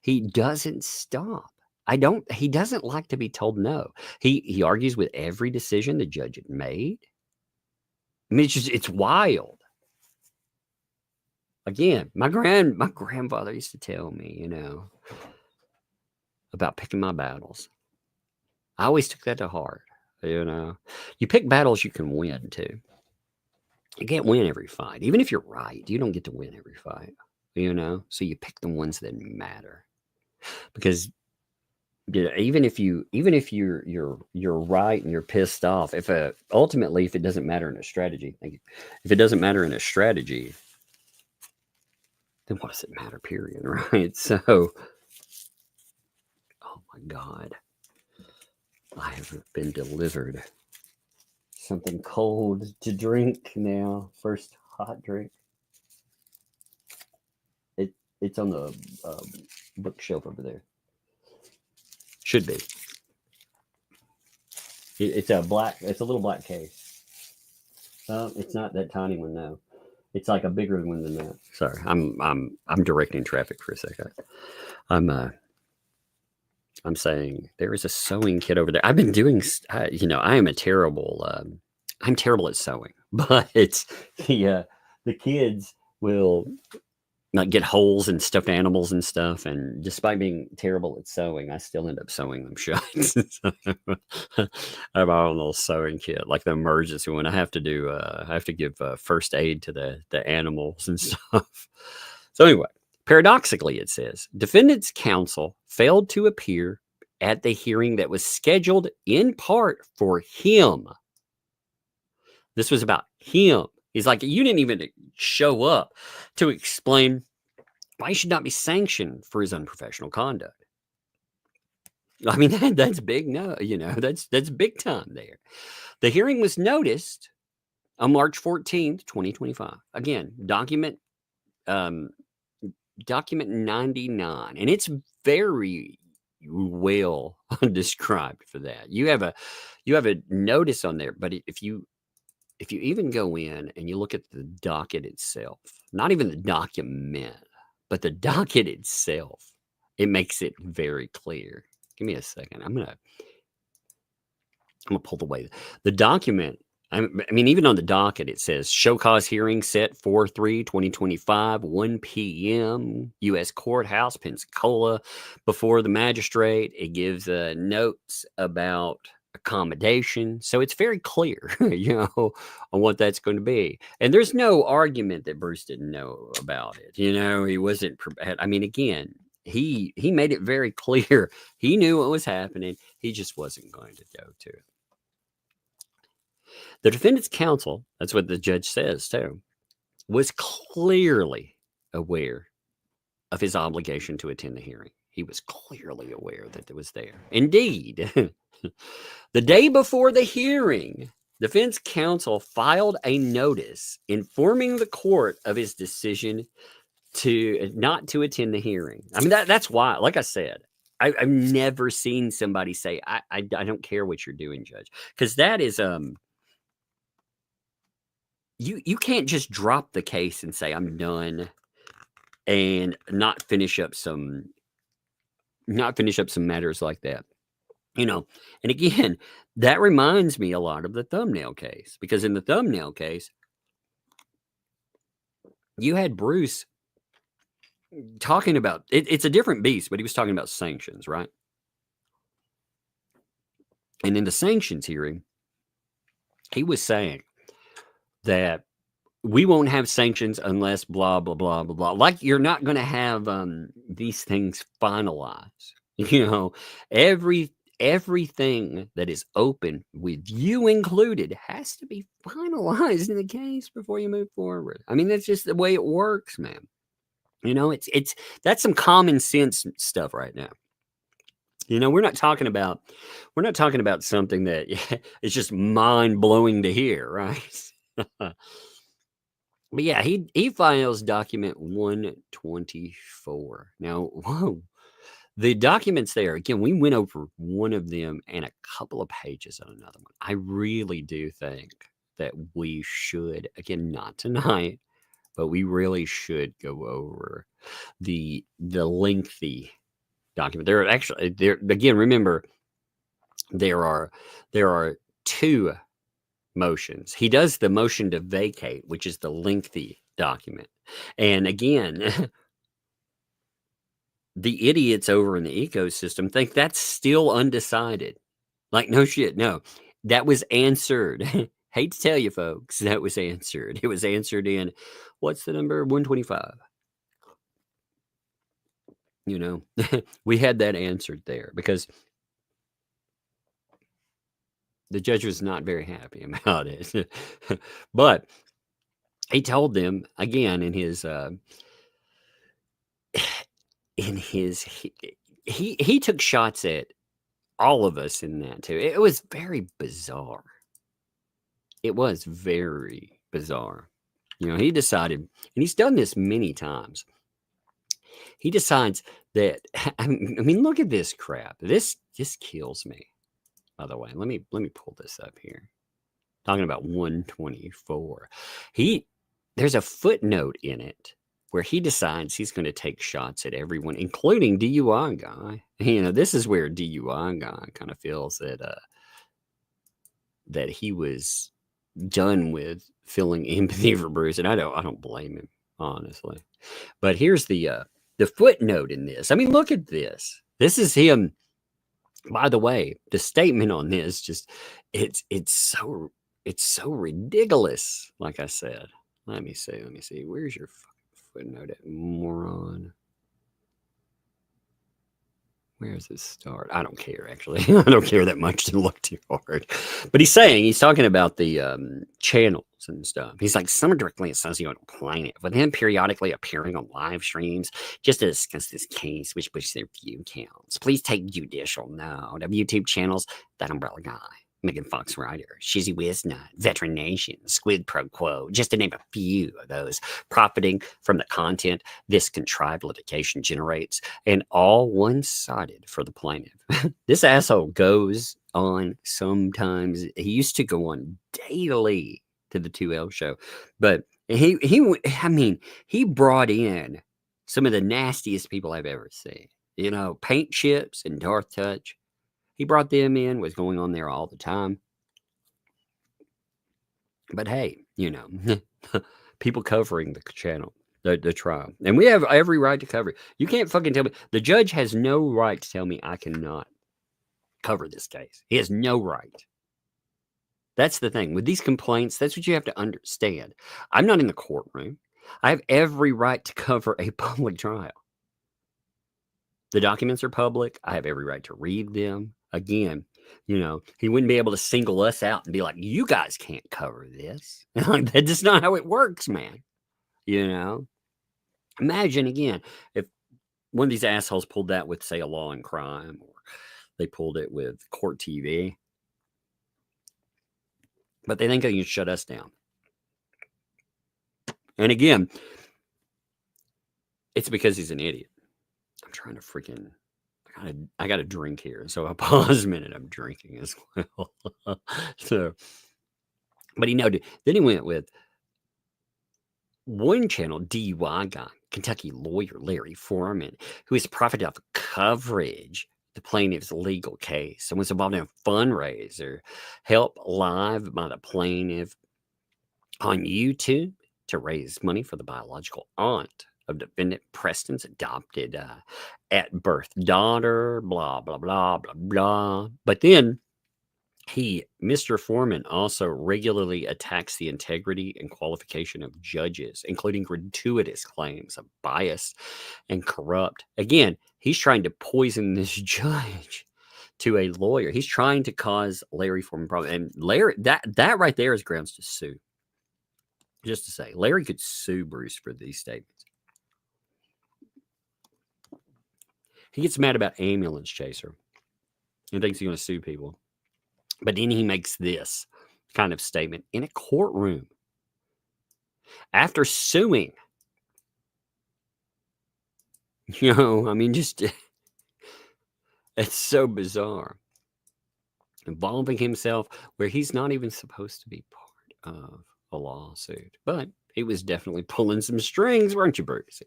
He doesn't stop. He doesn't like to be told no. He argues with every decision the judge had made. I mean, it's wild. Again, my grandfather used to tell me, about picking my battles. I always took that to heart. You pick battles you can win too. You can't win every fight. Even if you're right, you don't get to win every fight, so you pick the ones that matter. Because even if you're right and you're pissed off, ultimately if it doesn't matter in a strategy, if it doesn't matter in a strategy, then what does it matter, period, right? So, oh my God, I have been delivered something cold to drink now. First hot drink. It's on the bookshelf over there. Should be. It's a little black case. It's not that tiny one, no. It's like a bigger one than that. Sorry, I'm directing traffic for a second. I'm saying there is a sewing kit over there. I've been doing, I am I'm terrible at sewing, but the kids will not get holes and stuffed animals and stuff. And despite being terrible at sewing, I still end up sewing them shut. I have my own little sewing kit, like the emergency one. I have to give first aid to the animals and stuff. So anyway, paradoxically, it says defendant's counsel failed to appear at the hearing that was scheduled in part for him. This was about him. He's like, you didn't even show up to explain why he should not be sanctioned for his unprofessional conduct. I mean, that's big. No, that's big time there. The hearing was noticed on March 14th, 2025. Again, document 99, and it's very well described for that. You have a notice on there, but if you even go in and you look at the docket itself, not even the document, but the docket itself, it makes it very clear. Give me a second. I'm gonna pull the document. I mean, even on the docket, it says show cause hearing set 4/3/2025, 1 p.m. U.S. Courthouse, Pensacola, before the magistrate. It gives notes about accommodation. So it's very clear, on what that's going to be. And there's no argument that Bruce didn't know about it. He wasn't prepared. I mean, again, he made it very clear. He knew what was happening. He just wasn't going to go to it. The defendant's counsel, that's what the judge says too, was clearly aware of his obligation to attend the hearing. He was clearly aware that it was there. Indeed, the day before the hearing, defense counsel filed a notice informing the court of his decision to not to attend the hearing. I mean, that's why, like I said, I've never seen somebody say, I don't care what you're doing, judge. Because that is, you can't just drop the case and say, I'm done, and not finish up some matters like that. And again, that reminds me a lot of the thumbnail case, because in the thumbnail case, you had Bruce talking about it's a different beast, but he was talking about sanctions, right? And in the sanctions hearing, he was saying that we won't have sanctions unless blah, blah, blah, blah, blah. Like you're not going to have these things finalized. Everything that is open, with you included, has to be finalized in the case before you move forward. I mean, that's just the way it works, man. That's some common sense stuff right now. You know, we're not talking about something that is just mind blowing to hear, right? But yeah, he files document 124. Now, whoa, the documents there again. We went over one of them and a couple of pages on another one. I really do think that we should, again, not tonight, but we really should go over the lengthy document. There are actually there again. Remember, there are two motions. He does the motion to vacate, which is the lengthy document, and again, the idiots over in the ecosystem think that's still undecided. Like, no shit, no, that was answered. Hate to tell you, folks, that was answered. It was answered in what's the number 125. You know, we had that answered there because the judge was not very happy about it. But he told them again in his he took shots at all of us in that too. It was very bizarre. It was very bizarre. You know, he decided, and he's done this many times. He decides that I mean, look at this crap. This just kills me. By the way, let me pull this up here. Talking about 124. There's a footnote in it where he decides he's going to take shots at everyone, including DUI guy. You know, this is where DUI guy kind of feels that he was done with feeling empathy for Bruce, and I don't blame him, honestly. But here's the footnote in this. I mean, look at this. This is him. By the way, the statement on this just it's so ridiculous. Like I said, let me see. Where's your footnote at, moron? Where does it start? I don't care, actually. I don't care that much to look too hard. But he's talking about the channels and stuff. He's like, some are directly associated with plaintiff, with him periodically appearing on live streams just to discuss this case, which pushes their view counts. Please take judicial note of YouTube channels, That Umbrella Guy, Megan Fox Rider, Shizzy Wiznut, Veteran Nation, Squid Pro Quo, just to name a few of those, profiting from the content this contrived litigation generates, and all one-sided for the plaintiff. This asshole goes on sometimes. He used to go on daily to the 2L show, but he brought in some of the nastiest people I've ever seen. You know, Paint Chips and Darth Touch. He brought them in, was going on there all the time. But hey, you know, people covering the channel, the trial. And we have every right to cover it. You can't fucking tell me. The judge has no right to tell me I cannot cover this case. He has no right. That's the thing. With these complaints, that's what you have to understand. I'm not in the courtroom. I have every right to cover a public trial. The documents are public. I have every right to read them. Again, you know, he wouldn't be able to single us out and be like, you guys can't cover this. That's just not how it works, man. You know, imagine again, if one of these assholes pulled that with, say, a Law and Crime, or they pulled it with Court TV, but they think they can shut us down. And again, it's because he's an idiot. I'm trying to freaking... I got a drink here, so I pause a minute. I'm drinking as well. So, but then he went with one channel, DUI guy, Kentucky lawyer Larry Foreman, who has profited off coverage the plaintiff's legal case and was involved in a fundraiser help live by the plaintiff on YouTube to raise money for the biological aunt of defendant Preston's adopted at birth daughter, blah, blah, blah, blah, blah. But then Mr. Foreman also regularly attacks the integrity and qualification of judges, including gratuitous claims of bias and corrupt. Again, he's trying to poison this judge to a lawyer. He's trying to cause Larry Foreman problem. And Larry, that right there is grounds to sue. Just to say, Larry could sue Bruce for these statements. He gets mad about ambulance chaser. He thinks he's going to sue people. But then he makes this kind of statement in a courtroom after suing. You know, I mean, just it's so bizarre. Involving himself where he's not even supposed to be part of a lawsuit. But he was definitely pulling some strings, weren't you, Brucey?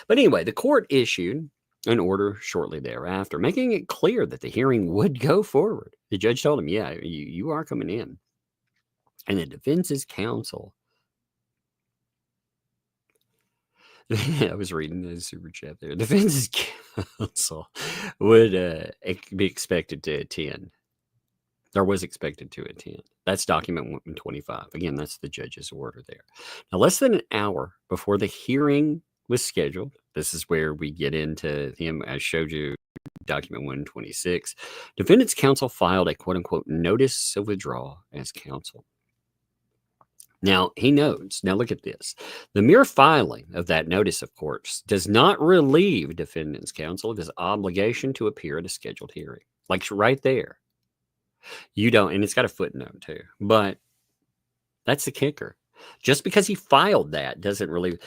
But anyway, the court issued an order shortly thereafter, making it clear that the hearing would go forward. The judge told him, yeah, you are coming in. And the defense's counsel, I was reading the super chat there. The defense's counsel would be expected to attend. There was expected to attend. That's document 125. Again, that's the judge's order there. Now, less than an hour before the hearing was scheduled, this is where we get into him. I showed you document 126. Defendant's counsel filed a quote-unquote notice of withdrawal as counsel. Now, he notes, now look at this. The mere filing of that notice, of course, does not relieve defendant's counsel of his obligation to appear at a scheduled hearing. Like right there. You don't, and it's got a footnote too, but that's the kicker. Just because he filed that doesn't really,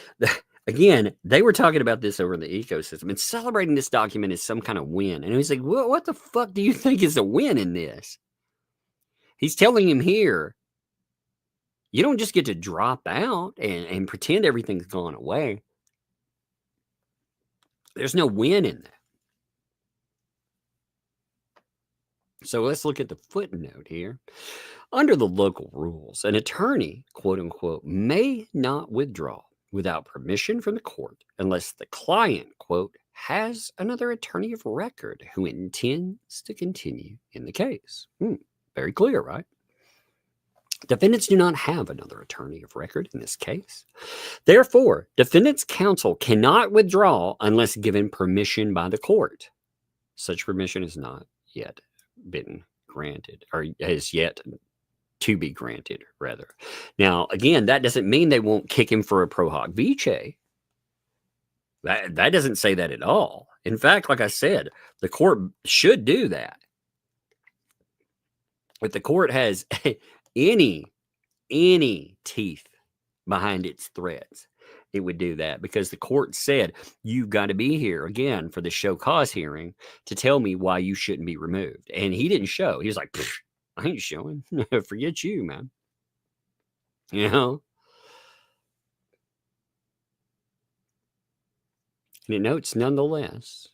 again, they were talking about this over in the ecosystem and celebrating this document as some kind of win. And he's like, what the fuck do you think is a win in this? He's telling him here, you don't just get to drop out and pretend everything's gone away. There's no win in that. So let's look at the footnote here. Under the local rules, an attorney, quote unquote, may not withdraw without permission from the court unless the client, quote, has another attorney of record who intends to continue in the case. Very clear, right? Defendants do not have another attorney of record in this case. Therefore, defendant's counsel cannot withdraw unless given permission by the court. Such permission has not yet been granted, or has yet to be granted, rather. Now, again, that doesn't mean they won't kick him for a pro hoc vice. That doesn't say that at all. In fact, like I said, the court should do that. If the court has any teeth behind its threats, it would do that, because the court said, you've got to be here again for the show cause hearing to tell me why you shouldn't be removed. And he didn't show. He was like, I ain't showing. Forget you, man. You know? And it notes, nonetheless,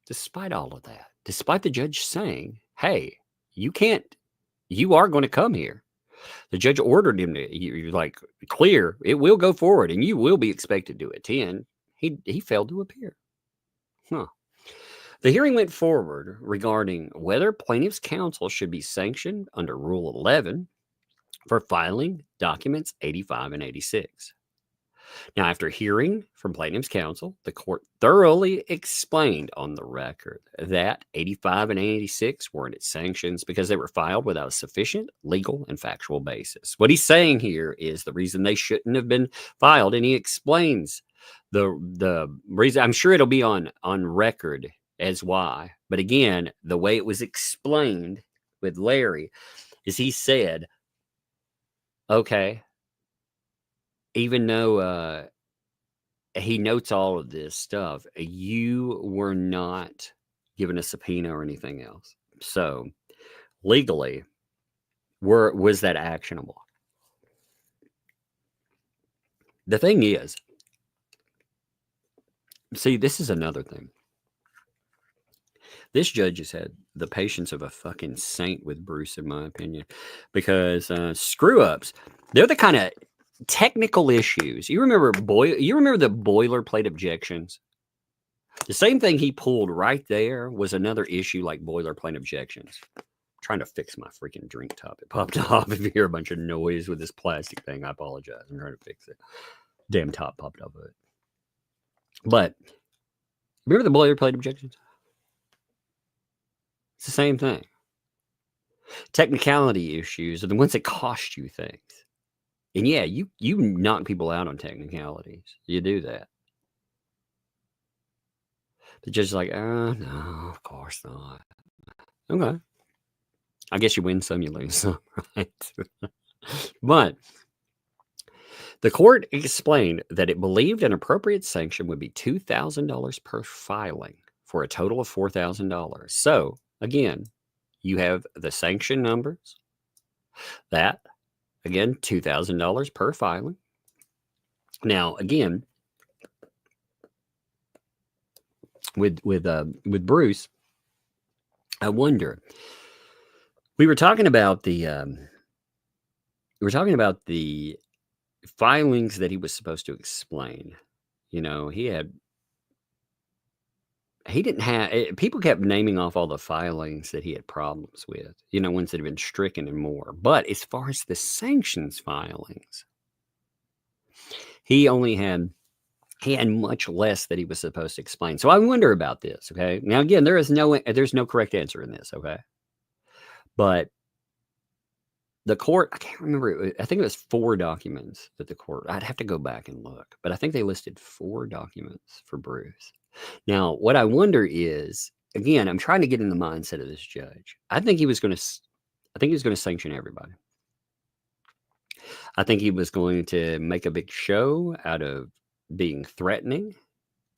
despite all of that, despite the judge saying, hey, you are going to come here. The judge ordered him to, you're like, clear, it will go forward and you will be expected to attend. He failed to appear. The hearing went forward regarding whether plaintiff's counsel should be sanctioned under Rule 11 for filing documents 85 and 86. Now, after hearing from plaintiff's counsel, the court thoroughly explained on the record that 85 and 86 weren't its sanctions because they were filed without a sufficient legal and factual basis. What he's saying here is the reason they shouldn't have been filed, and he explains the reason. I'm sure it'll be on record as why. But again, the way it was explained with Larry is he said, okay, even though he notes all of this stuff, you were not given a subpoena or anything else. So legally, was that actionable? The thing is, see, this is another thing. This judge has had the patience of a fucking saint with Bruce, in my opinion, because screw-ups, they're the kind of technical issues. You remember the boilerplate objections? The same thing he pulled right there was another issue like boilerplate objections. I'm trying to fix my freaking drink top. It popped off. If you hear a bunch of noise with this plastic thing, I apologize. I'm trying to fix it. Damn top popped off of it. But remember the boilerplate objections? It's the same thing. Technicality issues are the ones that cost you things. And yeah, you knock people out on technicalities. You do that. The judge is like, oh, no, of course not. Okay. I guess you win some, you lose some, right? But the court explained that it believed an appropriate sanction would be $2,000 per filing for a total of $4,000. So, again, you have the sanction numbers. That, again, $2,000 per filing. Now, again, with Bruce, I wonder. We were talking about the filings that he was supposed to explain. You know, he didn't have, people kept naming off all the filings that he had problems with, you know, ones that had been stricken and more. But as far as the sanctions filings, he had much less that he was supposed to explain. So I wonder about this. Okay. Now, again, there's no correct answer in this. Okay. But the court, I can't remember. I think it was 4 documents that the court, I'd have to go back and look, but I think they listed 4 documents for Bruce. Now, what I wonder is, again, I'm trying to get in the mindset of this judge. I think he was going to sanction everybody. I think he was going to make a big show out of being threatening,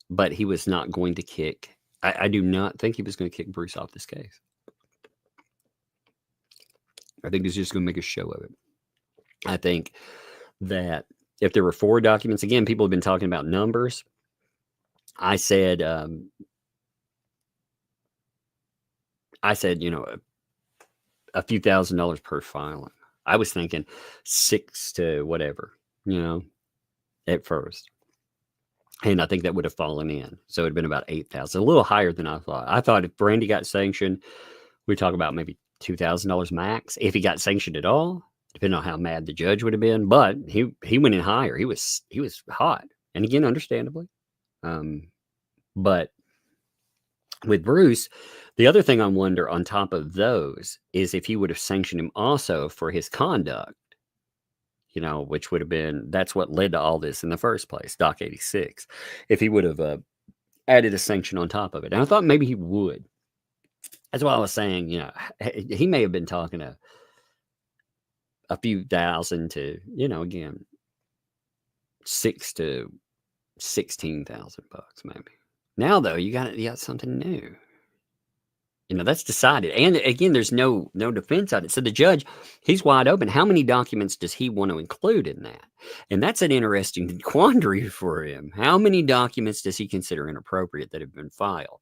but he was not going to kick. I do not think he was going to kick Bruce off this case. I think he's just going to make a show of it. I think that if there were 4 documents, again, people have been talking about numbers. I said, you know, a few $1,000s per filing. I was thinking 6 to whatever, you know, at first. And I think that would have fallen in. So it'd been about 8,000, a little higher than I thought. I thought if Brandy got sanctioned, we'd talk about maybe $2,000 max. If he got sanctioned at all, depending on how mad the judge would have been. But he went in higher. He was hot. And again, understandably. But with Bruce, the other thing I wonder on top of those is if he would have sanctioned him also for his conduct, you know, which would have been, that's what led to all this in the first place, Doc 86. If he would have added a sanction on top of it. And I thought maybe he would. That's why I was saying, you know, he may have been talking a few thousand to, you know, again, 6 to 16,000 bucks maybe. Now though, you got something new. You know, that's decided. And again, there's no defense on it. So the judge, he's wide open. How many documents does he want to include in that? And that's an interesting quandary for him. How many documents does he consider inappropriate that have been filed?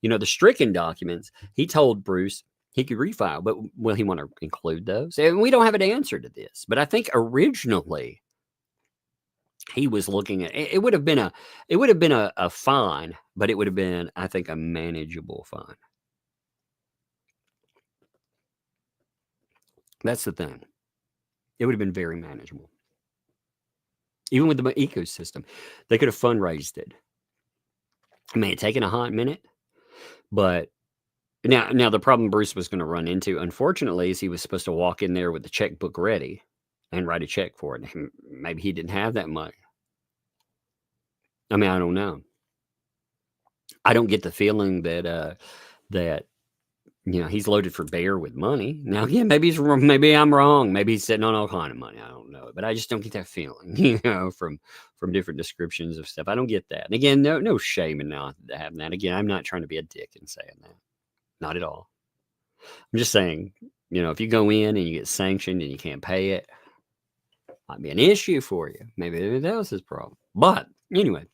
You know, the stricken documents, he told Bruce he could refile, but will he want to include those? And we don't have an answer to this. But I think originally he was looking at it would have been a fine, but it would have been, I think, a manageable fine. That's the thing. It would have been very manageable. Even with the ecosystem, they could have fundraised it. It may have taken a hot minute, but now the problem Bruce was going to run into, unfortunately, is he was supposed to walk in there with the checkbook ready and write a check for it. Maybe he didn't have that money. I mean, I don't know. I don't get the feeling that you know, he's loaded for bear with money. Now, again, maybe I'm wrong. Maybe he's sitting on all kind of money. I don't know. But I just don't get that feeling, you know, from different descriptions of stuff. I don't get that. And again, no shame in not having that. Again, I'm not trying to be a dick in saying that. Not at all. I'm just saying, you know, if you go in and you get sanctioned and you can't pay it, might be an issue for you. Maybe that was his problem. But anyway.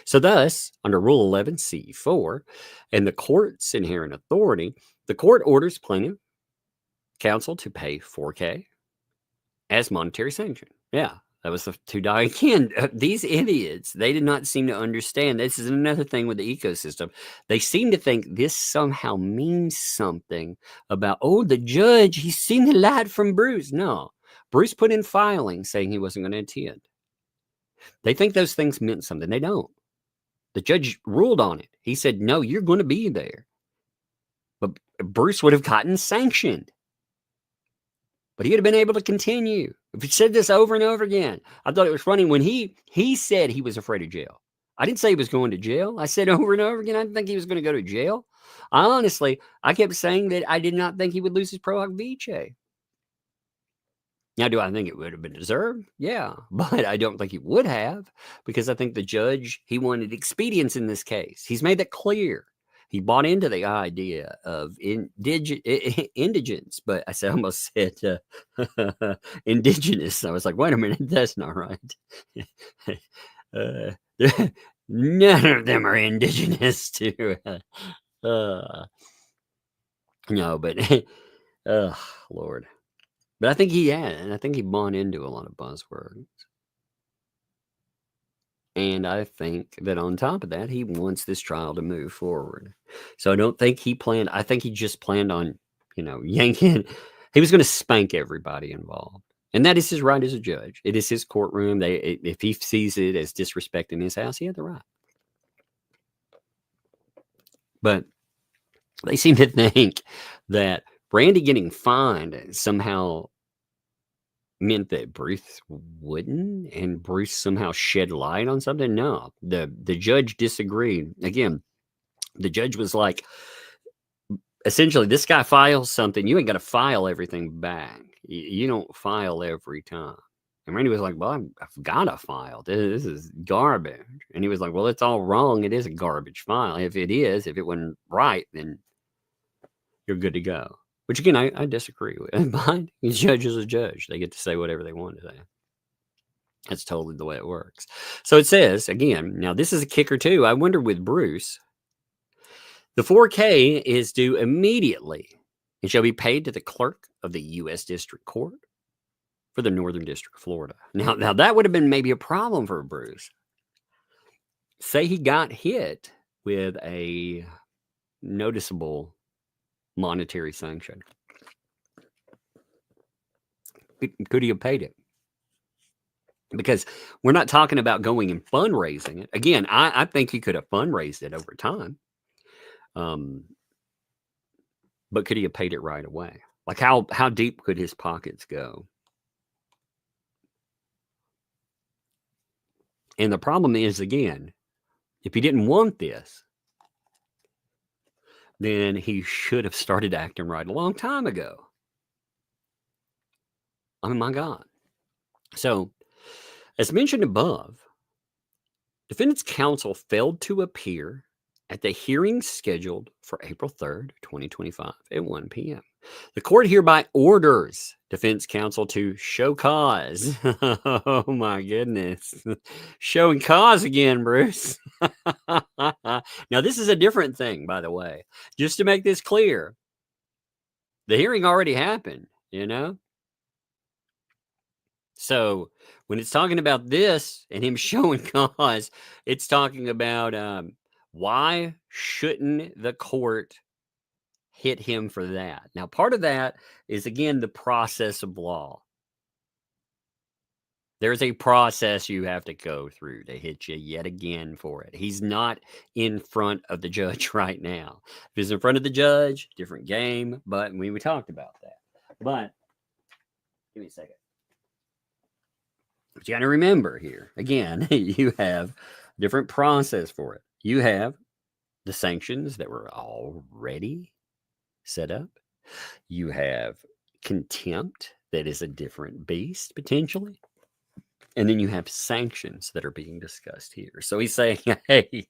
So thus, under Rule 11C4 and the court's inherent authority, the court orders plaintiff counsel to pay $4,000 as monetary sanction. Yeah, that was the $2. Again, these idiots, they did not seem to understand. This is another thing with the ecosystem. They seem to think this somehow means something about, oh, the judge, he's seen the light from Bruce. No, Bruce put in filings saying he wasn't going to attend. They think those things meant something. They don't. The judge ruled on it. He said, no, you're going to be there. But Bruce would have gotten sanctioned. But he would have been able to continue. If he said this over and over again, I thought it was funny when he said he was afraid of jail. I didn't say he was going to jail. I said over and over again, I didn't think he was going to go to jail. I kept saying that I did not think he would lose his pro hoc vice. Now, do I think it would have been deserved? Yeah, but I don't think he would have, because I think the judge, he wanted expedience in this case. He's made that clear. He bought into the idea of indigence, but I almost said indigenous. I was like, wait a minute, that's not right. None of them are indigenous to. No, but Lord. But I think he had, and I think he bought into a lot of buzzwords. And I think that on top of that, he wants this trial to move forward. So I don't think he planned, I think he just planned on, yanking. He was going to spank everybody involved. And that is his right as a judge. It is his courtroom. If he sees it as disrespecting his house, he had the right. But they seem to think that Randy getting fined somehow meant that Bruce wouldn't, and Bruce somehow shed light on something. No, the judge disagreed. Again, the judge was like, essentially, this guy files something, you ain't got to file everything back. You don't file every time. And Randy was like, well, I've got to file. This is garbage. And he was like, well, it's all wrong. It is a garbage file. If it wasn't right, then you're good to go. Which, again, I disagree with. But the judge is a judge. They get to say whatever they want to say. That's totally the way it works. So it says, again, now this is a kicker too. I wonder with Bruce, the $4K is due immediately and shall be paid to the clerk of the U.S. District Court for the Northern District of Florida. Now that would have been maybe a problem for Bruce. Say he got hit with a noticeable monetary sanction. Could he have paid it? Because we're not talking about going and fundraising it. Again, I think he could have fundraised it over time. But could he have paid it right away? Like how deep could his pockets go? And the problem is, again, if he didn't want this, then he should have started acting right a long time ago. I mean, my God. So, as mentioned above, defendant's counsel failed to appear at the hearing scheduled for April 3rd, 2025 at 1 p.m. The court hereby orders defense counsel to show cause. Oh, my goodness. Showing cause again, Bruce. Now, this is a different thing, by the way. Just to make this clear, the hearing already happened, So when it's talking about this and him showing cause, it's talking about why shouldn't the court hit him for that? Now, part of that is, again, the process of law. There's a process you have to go through to hit you yet again for it. He's not in front of the judge right now. If he's in front of the judge, different game, but we talked about that. But give me a second. But you got to remember here, again, you have a different process for it. You have the sanctions that were already set up. You have contempt that is a different beast, potentially. And then you have sanctions that are being discussed here. So he's saying, hey,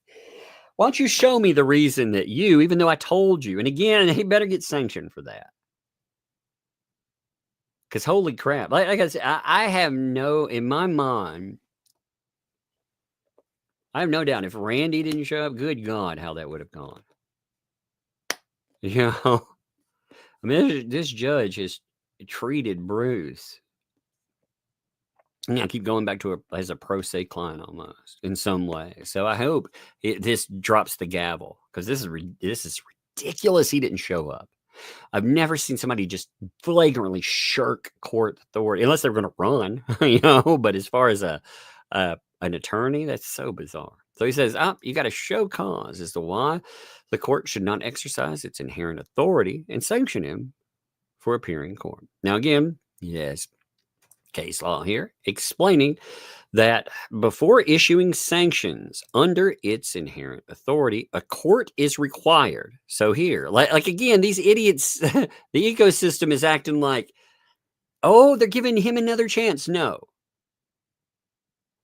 why don't you show me the reason that even though I told you, and again, he better get sanctioned for that. Because holy crap, like I said, I have in my mind, I have no doubt if Randy didn't show up, good God, how that would have gone. I mean, this judge has treated Bruce. I keep going back to as a pro se client almost in some way. So I hope this drops the gavel, because this is ridiculous. He didn't show up. I've never seen somebody just flagrantly shirk court authority, unless they're going to run, But as far as an attorney, that's so bizarre. So he says, you got to show cause as to why the court should not exercise its inherent authority and sanction him for appearing in court. Now, again, yes, case law here explaining that before issuing sanctions under its inherent authority, a court is required. So here, like again, these idiots, the ecosystem is acting like, oh, they're giving him another chance. No.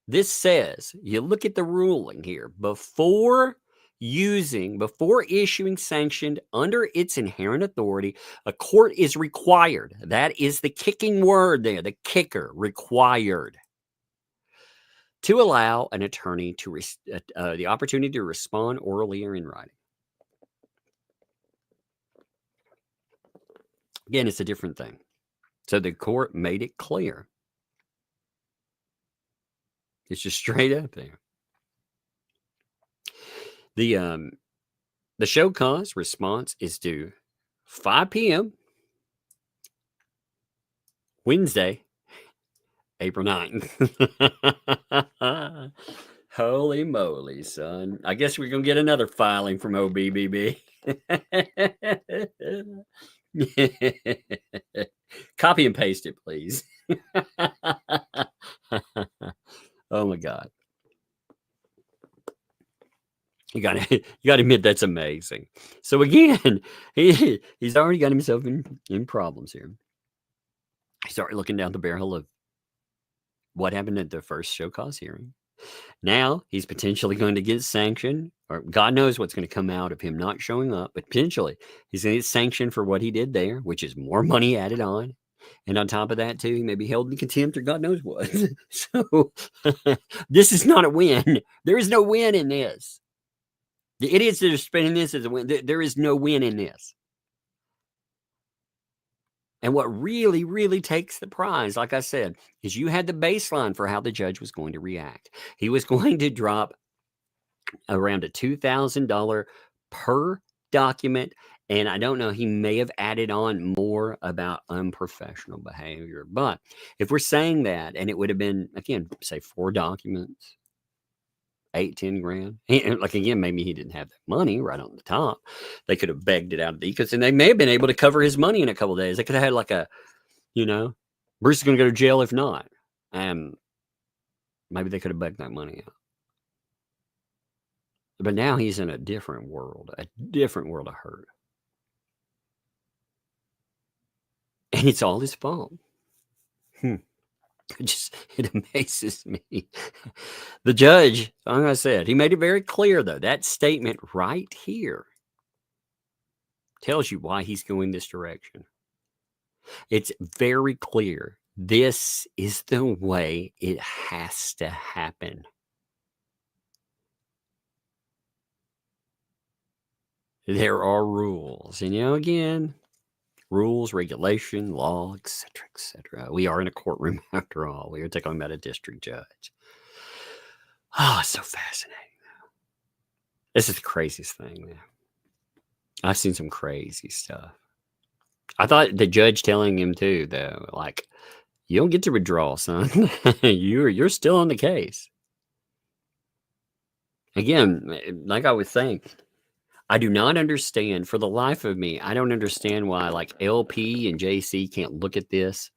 This says, you look at the ruling here, before issuing sanction under its inherent authority, a court is required. That is the kicking word there, the kicker, required, to allow an attorney to the opportunity to respond orally or in writing. Again, it's a different thing. So the court made it clear. It's just straight up there. The show cause response is due 5 p.m. Wednesday, April 9th. Holy moly, son. I guess we're going to get another filing from OBBB. Copy and paste it, please. Oh my God. You got to admit that's amazing. So again, he's already got himself in problems here. He started looking down the barrel of what happened at the first show cause hearing. Now he's potentially going to get sanctioned, or God knows what's going to come out of him not showing up, but potentially he's going to get sanctioned for what he did there, which is more money added on. And on top of that, too, he may be held in contempt or God knows what. So this is not a win. There is no win in this. The idiots that are spending this as a win, there is no win in this. And what really, really takes the prize, like I said, is you had the baseline for how the judge was going to react. He was going to drop around a $2,000 per document. And I don't know, he may have added on more about unprofessional behavior. But if we're saying that, and it would have been, again, say 4 documents, 8-10 grand. Like, again, maybe he didn't have that money right on the top. They could have begged it out of the ecosystem, and they may have been able to cover his money in a couple of days. They could have had like a, Bruce is going to go to jail if not. Maybe they could have begged that money out. But now he's in a different world of hurt. And it's all his fault. It amazes me. The judge, like I said, he made it very clear, though. That statement right here tells you why he's going this direction. It's very clear. This is the way it has to happen. There are rules. And, again, rules, regulation, law, etc., etc. We are in a courtroom after all. We are talking about a district judge. Oh, it's so fascinating. This is the craziest thing, man. I've seen some crazy stuff. I thought the judge telling him too, though, like, you don't get to withdraw, son. You're still on the case. Again, like I was saying, I do not understand, for the life of me, I don't understand why, like, LP and JC can't look at this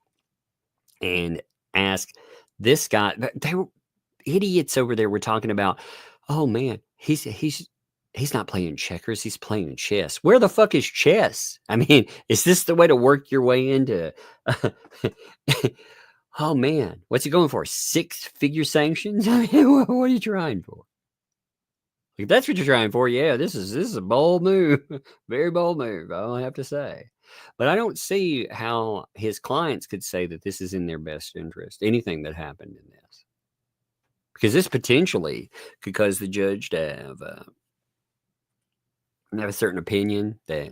and ask this guy. They were idiots over there. We're talking about, oh man, he's not playing checkers. He's playing chess. Where the fuck is chess? I mean, is this the way to work your way into? Oh man, what's he going for? 6-figure sanctions? I mean, what are you trying for? If that's what you're trying for, yeah, this is a bold move. Very bold move, I'll have to say. But I don't see how his clients could say that this is in their best interest, anything that happened in this. Because this potentially could cause the judge to have a certain opinion that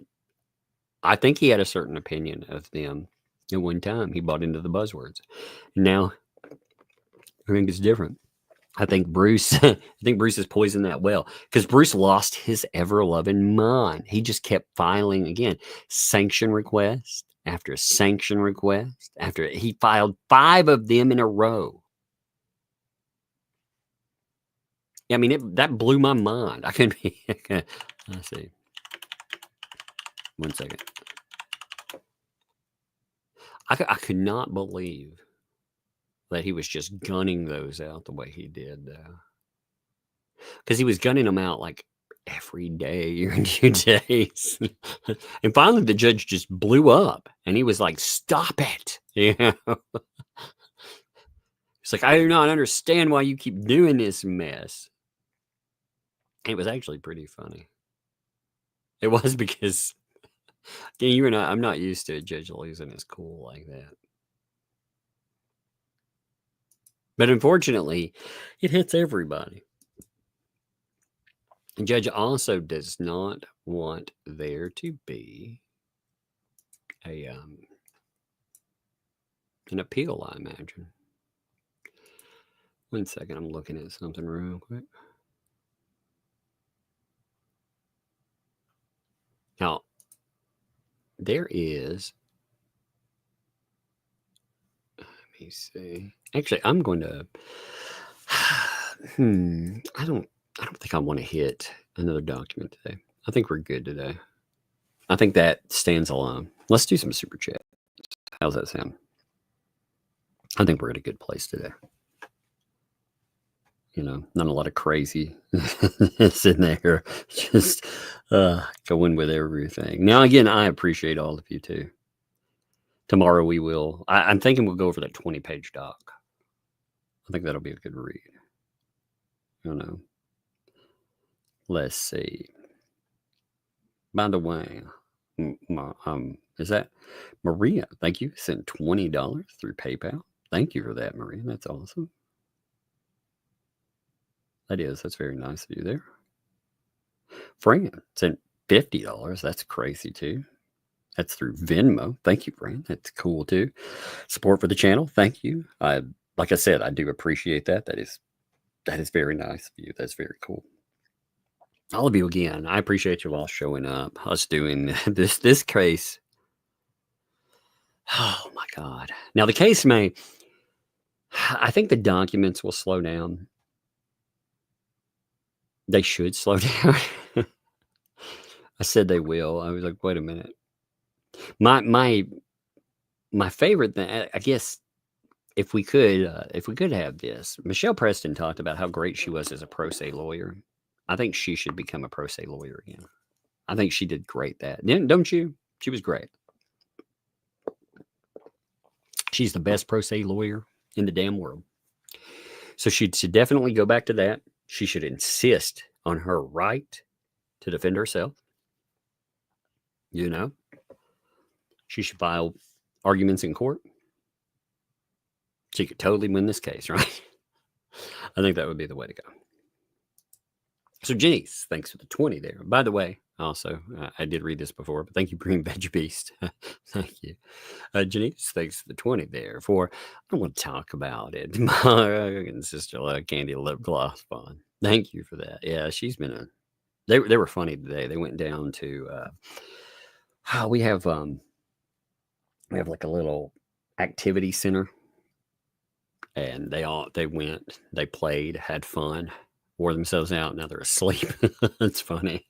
I think he had a certain opinion of them at one time. He bought into the buzzwords. Now, I think it's different. I think Bruce has poisoned that well, because Bruce lost his ever-loving mind. He just kept filing, again, sanction request after sanction request after he filed 5 of them in a row. Yeah, I mean, that blew my mind. Let's see. One second. I could not believe that he was just gunning those out the way he did. Because he was gunning them out like every day or 2 days. And finally, the judge just blew up and he was like, stop it. Yeah. It's like, I do not understand why you keep doing this mess. It was actually pretty funny. It was because I'm not used to a judge losing his cool like that. But unfortunately, it hits everybody. The judge also does not want there to be an appeal, I imagine. 1 second, I'm looking at something real quick. Now, there is, let me see. Actually, I'm going to, I don't think I want to hit another document today. I think we're good today. I think that stands alone. Let's do some super chat. How's that sound? I think we're in a good place today. You know, not a lot of crazy in there. Just going with everything. Now, again, I appreciate all of you too. Tomorrow we will. I'm thinking we'll go over that 20-page doc. I think that'll be a good read. You know. Let's see. By the way, is that Maria? Thank you. Sent $20 through PayPal. Thank you for that, Maria. That's awesome. That's very nice of you there. Fran sent $50. That's crazy too. That's through Venmo. Thank you, Fran. That's cool too. Support for the channel. Thank you. Like I said, I do appreciate that. That is very nice of you. That's very cool. All of you again. I appreciate you all showing up. Us doing this case. Oh my God. Now the case I think the documents will slow down. They should slow down. I said they will. I was like, wait a minute. My favorite thing, I guess, if we could have this. Michelle Preston talked about how great she was as a pro se lawyer. I think she should become a pro se lawyer again. I think she did great don't you? She was great. She's the best pro se lawyer in the damn world. So she should definitely go back to that. She should insist on her right to defend herself. You know, she should file arguments in court. She could totally win this case, right? I think that would be the way to go. So, Janice, thanks for the 20 there. By the way, also, I did read this before, but thank you, Green Veg Beast. Thank you. Janice, thanks for the 20 there. I want to talk about it. My sister Candy Lip Gloss Fun. Thank you for that. Yeah, she's been they were funny today. They went down to we have like a little activity center, and they went, they played, had fun, wore themselves out. Now they're asleep. It's funny.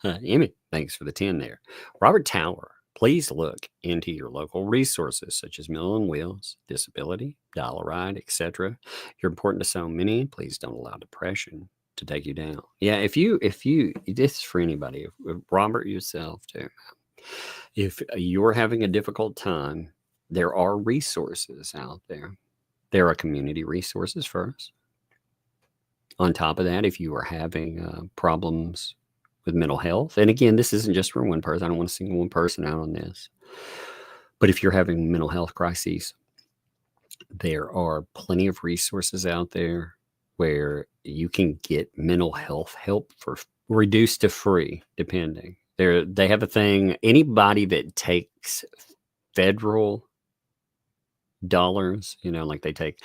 Emmy, thanks for the 10 there. Robert Tower, please look into your local resources such as Mill and Wheels, Disability, Dollar Ride, etc. You're important to so many. Please don't allow depression to take you down. Yeah, if you this is for anybody, Robert yourself too. If you're having a difficult time, there are resources out there. There are community resources first. On top of that, if you are having problems with mental health, and again, this isn't just for one person. I don't want to single one person out on this. But if you're having mental health crises, there are plenty of resources out there where you can get mental health help for reduced to free, depending. They have a thing, anybody that takes federal dollars, like they take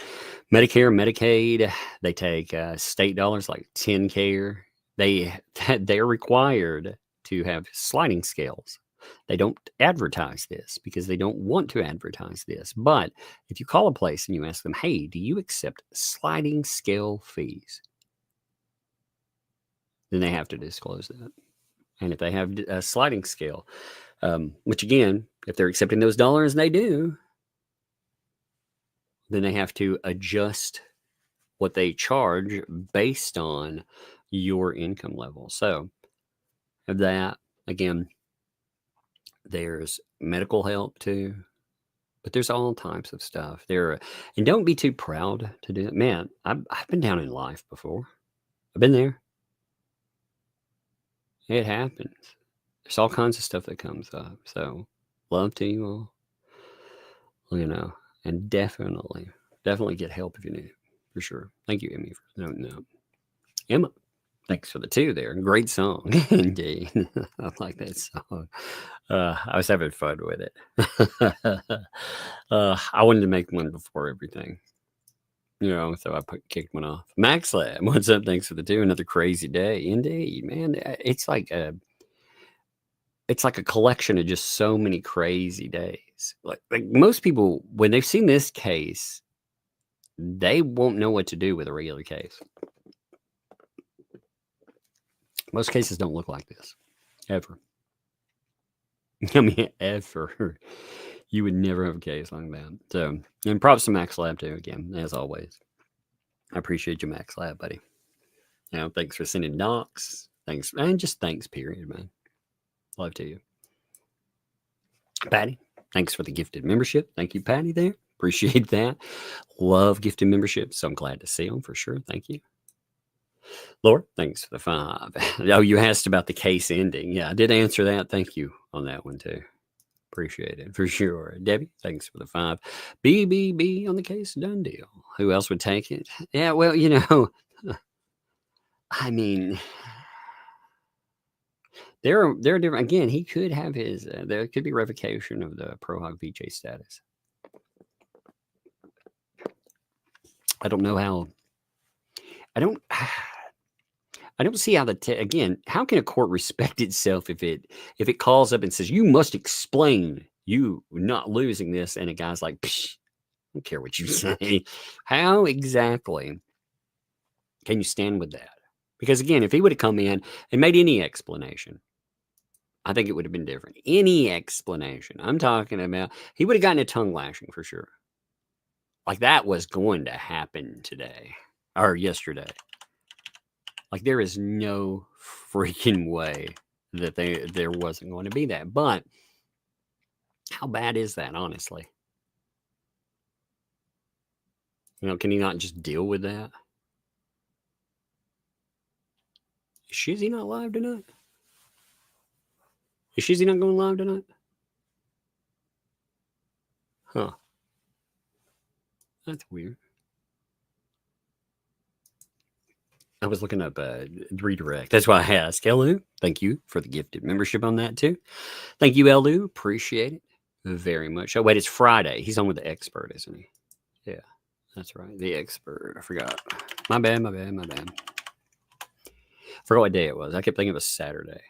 Medicare, Medicaid, they take state dollars like TennCare, they're required to have sliding scales. They don't advertise this because they don't want to advertise this. But if you call a place and you ask them, hey, do you accept sliding scale fees? Then they have to disclose that. And if they have a sliding scale, which again, if they're accepting those dollars, and they do, then they have to adjust what they charge based on your income level. So that, again, there's medical help too, but there's all types of stuff there. And don't be too proud to do it. Man, I've been down in life before. I've been there. It happens. There's all kinds of stuff that comes up. So love to you all, and definitely get help if you need it, for sure. Thank you, Emmy, for noting that. Emma, thanks for the 2 there. Great song. Indeed. I like that song. I was having fun with it. I wanted to make one before everything, so I kicked one off. Max Lab, what's up? Thanks for the 2. Another crazy day. Indeed, man. It's like a collection of just so many crazy days. Like most people, when they've seen this case, they won't know what to do with a regular case. Most cases don't look like this, ever. I mean, ever. You would never have a case like that. So, and props to Max Lab too, again, as always. I appreciate you, Max Lab, buddy. Thanks for sending docs. Thanks, and just thanks, period, man. Love to you. Patty, thanks for the gifted membership. Thank you, Patty, there. Appreciate that. Love gifted membership, so I'm glad to see them for sure. Thank you. Laura, thanks for the 5. Oh, you asked about the case ending. Yeah, I did answer that. Thank you on that one too. Appreciate it for sure. Debbie, thanks for the 5. BBB on the case, done deal. Who else would take it? Yeah, well, I mean, there are different. Again, he could have his. There could be revocation of the Pro Hog VJ status. I don't know how. I don't see how again, how can a court respect itself if it calls up and says, you must explain you not losing this, and a guy's like, psh, I don't care what you say. How exactly can you stand with that? Because again, if he would have come in and made any explanation, I think it would have been different. Any explanation. I'm talking about, he would have gotten a tongue lashing for sure. Like that was going to happen today or yesterday. Like there is no freaking way that there wasn't going to be that. But how bad is that, honestly? Can he not just deal with that? Is Shizzy not live tonight? Is Shizzy not going live tonight? Huh. That's weird. I was looking up redirect. That's why I asked. Elu, thank you for the gifted membership on that too. Thank you, Elu. Appreciate it very much. Oh, wait, it's Friday. He's on with the expert, isn't he? Yeah, that's right. The expert. I forgot. My bad. Forgot what day it was. I kept thinking it was Saturday.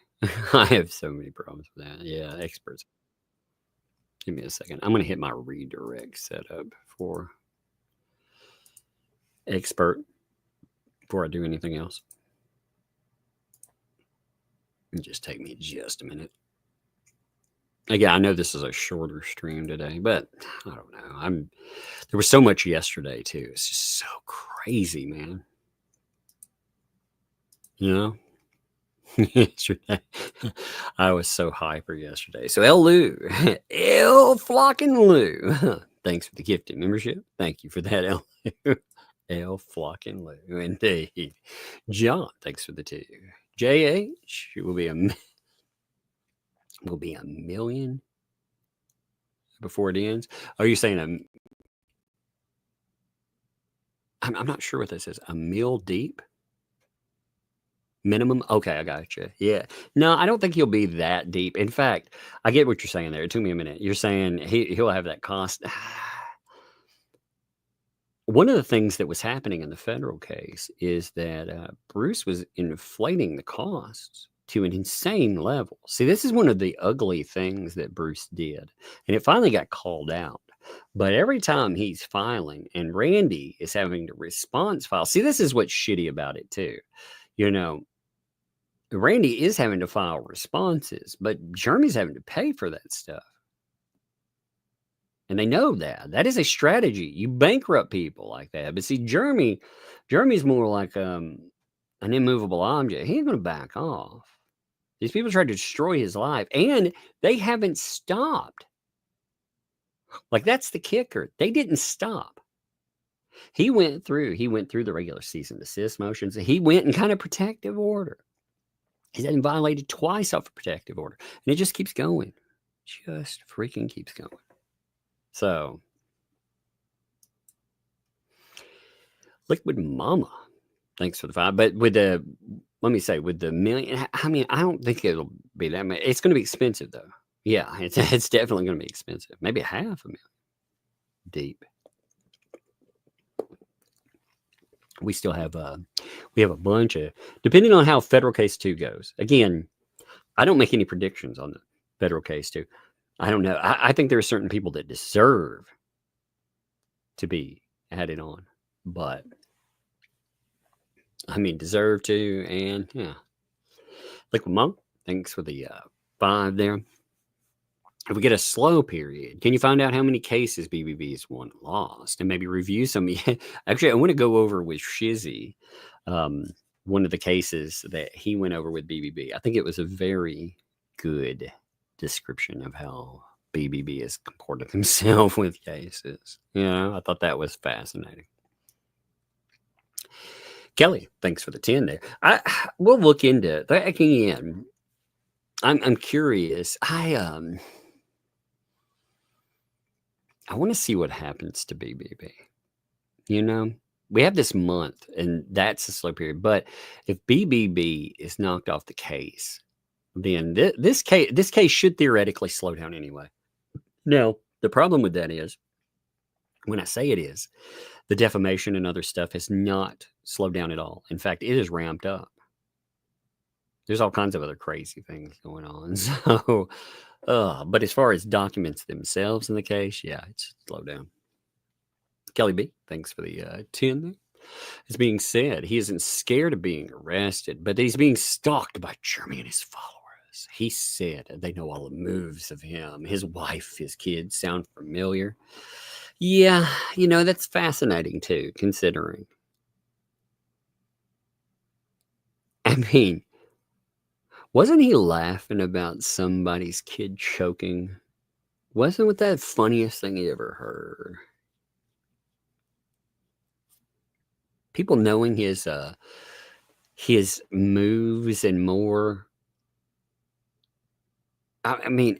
I have so many problems with that. Yeah, experts. Give me a second. I'm going to hit my redirect setup for expert before I do anything else. It'll just take me just a minute. Again, I know this is a shorter stream today, but I don't know. There was so much yesterday too. It's just so crazy, man. Yesterday, I was so hyper yesterday. So L Flockin' Lou. Thanks for the gifted membership. Thank you for that, L. L Flockin' Lou. Indeed. John, thanks for the 2. JH will be a million before it ends. Are you saying I'm not sure what this is. A mil deep? Minimum? Okay, I got you. Yeah. No, I don't think he'll be that deep. In fact, I get what you're saying there. It took me a minute. You're saying he'll have that cost. One of the things that was happening in the federal case is that Bruce was inflating the costs to an insane level. See, this is one of the ugly things that Bruce did, and it finally got called out. But every time he's filing and Randy is having to response file, see, this is what's shitty about it too. Randy is having to file responses, but Jeremy's having to pay for that stuff. And they know that. That is a strategy. You bankrupt people like that. But see, Jeremy's more like an immovable object. He ain't going to back off. These people tried to destroy his life, and they haven't stopped. Like, that's the kicker. They didn't stop. He went through the regular cease and desist motions. He went in kind of protective order. He's been violated twice off a protective order. And it just keeps going. Just freaking keeps going. So, Liquid Mama, thanks for the 5. But with the, let me say, with the million, I mean, I don't think it'll be that much. It's going to be expensive, though. Yeah, it's definitely going to be expensive. Maybe $500,000 deep. We still have we have a bunch of, depending on how federal case 2 goes. Again, I don't make any predictions on the federal case 2. I don't know. I think there are certain people that deserve to be added on, but I mean, deserve to, and yeah. Liquid Monk, thanks for the 5 there. If we get a slow period, can you find out how many cases BBB's won and lost, and maybe review some? Actually, I want to go over with Shizzy one of the cases that he went over with BBB. I think it was a very good description of how BBB has comported himself with cases. You know, I thought that was fascinating. Kelly, thanks for the 10 there. We'll look into that again. I'm curious. I want to see what happens to BBB. You know, we have this month, and that's a slow period. But if BBB is knocked off the case, then this case should theoretically slow down anyway. Now, the problem with that is, when I say it is, the defamation and other stuff has not slowed down at all. In fact, it is ramped up. There's all kinds of other crazy things going on. So, but as far as documents themselves in the case, yeah, it's slowed down. Kelly B, thanks for the 10 there. It's being said he isn't scared of being arrested, but he's being stalked by Jeremy and his followers. He said they know all the moves of him. His wife, his kids sound familiar. Yeah, you know, that's fascinating too, considering. I mean, wasn't he laughing about somebody's kid choking? Wasn't that the funniest thing he ever heard? People knowing his moves and more. I mean,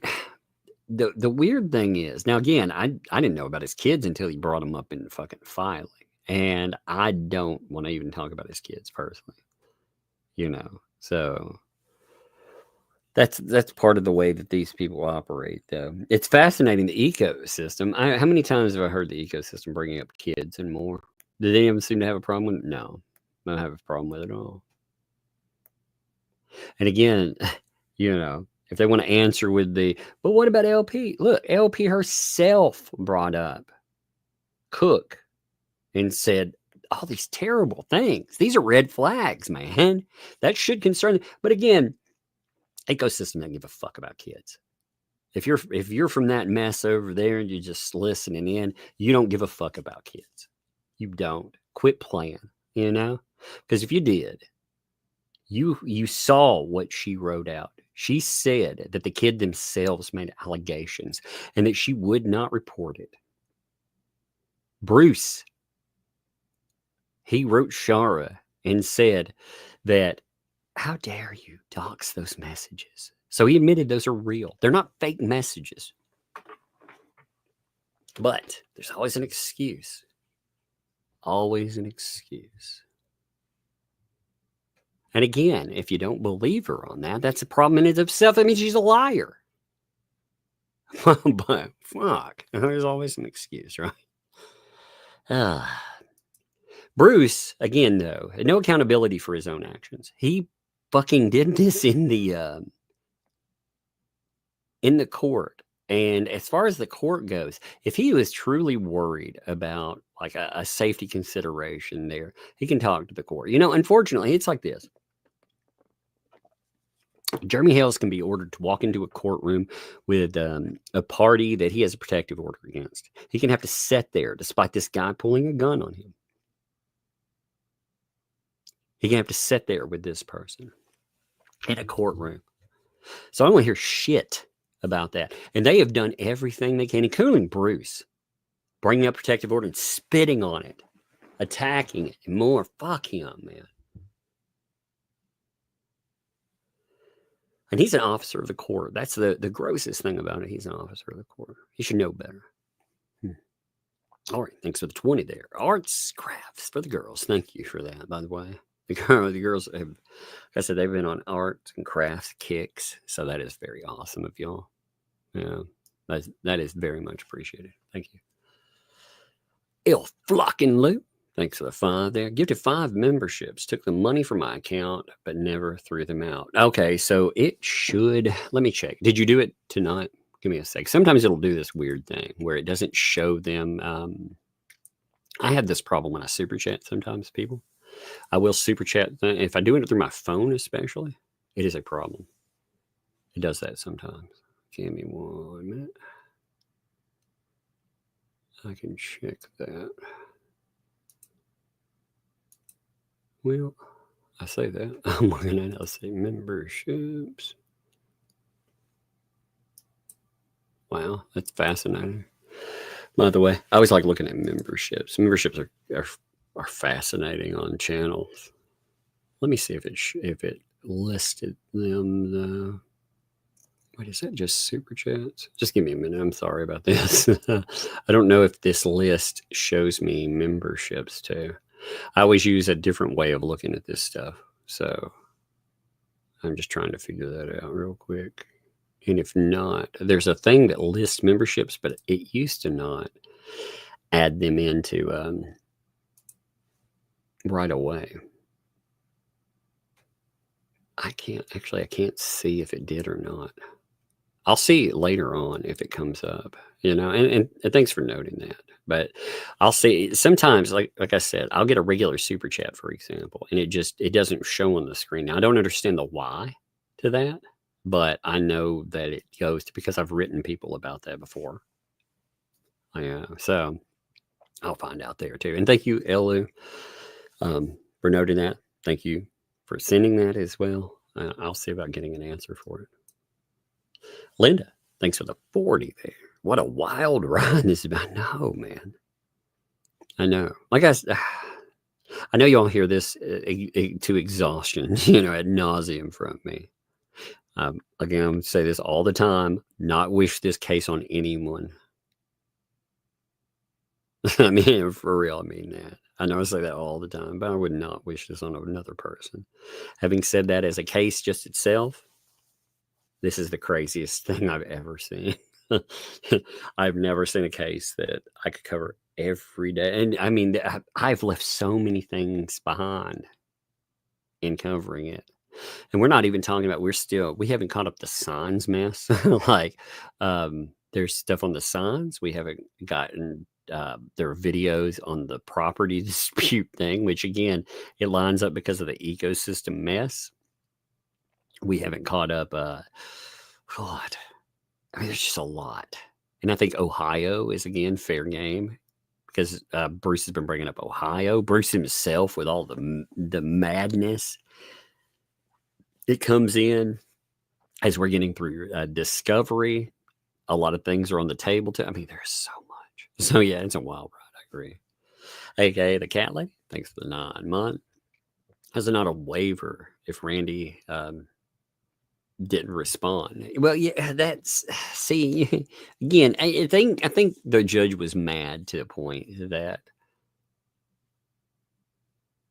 the weird thing is, now again, I didn't know about his kids until he brought them up in fucking filing, and I don't want to even talk about his kids personally. You know, so that's part of the way that these people operate, though. It's fascinating, the ecosystem. How many times have I heard the ecosystem bringing up kids and more? Do they even seem to have a problem with it? No, I don't have a problem with it at all. And again, you know, if they want to answer with but what about LP? Look, LP herself brought up Cook and said all these terrible things. These are red flags, man. That should concern them. But again, ecosystem doesn't give a fuck about kids. If you're from that mess over there and you're just listening in, you don't give a fuck about kids. You don't. Quit playing, you know? Because if you did, you saw what she wrote out. She said that the kid themselves made allegations and that she would not report it. Bruce, he wrote Shara and said that, how dare you dox those messages? So he admitted those are real. They're not fake messages. But there's always an excuse. Always an excuse. And again, if you don't believe her on that, that's a problem in and of itself. That means she's a liar. But fuck, there's always an excuse, right? Bruce, again, though, had no accountability for his own actions. He fucking did this in the court. And as far as the court goes, if he was truly worried about like a safety consideration there, he can talk to the court. You know, unfortunately, it's like this. Jeremy Hales can be ordered to walk into a courtroom with a party that he has a protective order against. He can have to sit there despite this guy pulling a gun on him. He can have to sit there with this person in a courtroom. So I don't want to hear shit about that. And they have done everything they can, including Bruce, bringing up protective order and spitting on it, attacking it, and more. Fuck him, man. And he's an officer of the court. That's the grossest thing about it. He's an officer of the court. He should know better. All right. Thanks for the 20 there. Arts, crafts for the girls. Thank you for that, by the way. The girls have, like I said, they've been on arts and crafts kicks. So that is very awesome of y'all. Yeah. That is very much appreciated. Thank you. Il Flocking Loop. Thanks for the 5 there. Gifted 5 memberships. Took the money from my account, but never threw them out. Okay, so it should. Let me check. Did you do it tonight? Give me a sec. Sometimes it'll do this weird thing where it doesn't show them. I have this problem when I super chat sometimes, people. I will super chat. If I do it through my phone, especially, it is a problem. It does that sometimes. Give me 1 minute. I can check that. Well, I say that. I'm looking at it. I'll say memberships. Wow, that's fascinating. By the way, I always like looking at memberships. Memberships are fascinating on channels. Let me see if it listed them. Though. Wait, is that just super chats? Just give me a minute. I'm sorry about this. I don't know if this list shows me memberships too. I always use a different way of looking at this stuff. So I'm just trying to figure that out real quick. And if not, there's a thing that lists memberships, but it used to not add them into right away. I can't see if it did or not. I'll see it later on if it comes up, and thanks for noting that. But I'll see sometimes, like I said, I'll get a regular super chat, for example, and it doesn't show on the screen. Now, I don't understand the why to that, but I know that it goes to, because I've written people about that before. So I'll find out there too. And thank you, Elu, for noting that. Thank you for sending that as well. I'll see about getting an answer for it. Linda, thanks for the 40 there. What a wild ride this is about. No, man. I know. I know y'all hear this to exhaustion, ad nauseum from me. Again, I'm going to say this all the time. Not wish this case on anyone. I mean, for real, I mean that. I know I say that all the time, but I would not wish this on another person. Having said that, as a case just itself, this is the craziest thing I've ever seen. I've never seen a case that I could cover every day. And I mean, I've left so many things behind in covering it. And we're not even talking about, we haven't caught up the signs mess. There's stuff on the signs. We haven't gotten, there are videos on the property dispute thing, which again, it lines up because of the ecosystem mess. We haven't caught up, God. I mean, there's just a lot. And I think Ohio is, again, fair game because Bruce has been bringing up Ohio. Bruce himself with all the madness. It comes in as we're getting through discovery. A lot of things are on the table too. I mean, there's so much. So yeah, it's a wild ride. I agree. AKA the cat lady. Thanks for the 9 month. Has it not a waiver if Randy didn't respond? Well, yeah, see again. I think the judge was mad to the point that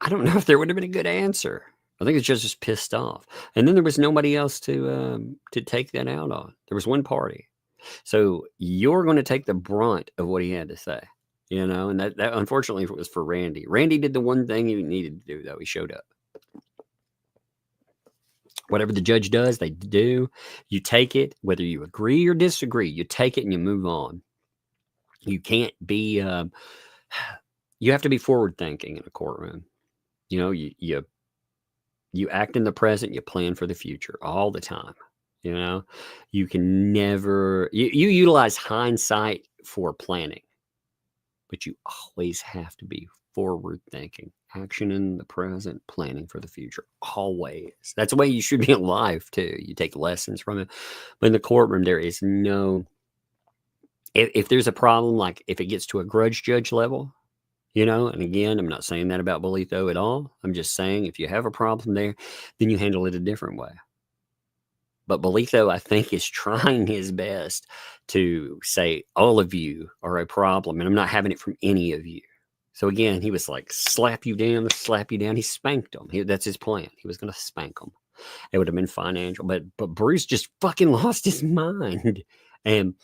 I don't know if there would have been a good answer. I think the judge was pissed off, and then there was nobody else to take that out on. There was one party, so you're going to take the brunt of what he had to say, and that unfortunately was for Randy. Randy did the one thing he needed to do, though. He showed up. Whatever the judge does, they do. You take it, whether you agree or disagree. You take it and you move on. You can't be. You have to be forward thinking in a courtroom. You You act in the present, you plan for the future all the time. You know, you can never, you utilize hindsight for planning, but you always have to be forward thinking, action in the present, planning for the future. Always. That's the way you should be in life too. You take lessons from it. But in the courtroom, there is no, if there's a problem, like if it gets to a grudge judge level, you know, and again, I'm not saying that about Bolito at all. I'm just saying if you have a problem there, then you handle it a different way. But Bolito, I think, is trying his best to say all of you are a problem, and I'm not having it from any of you. So again, he was like, slap you down, slap you down. He spanked them. That's his plan. He was going to spank them. It would have been financial, but Bruce just fucking lost his mind. And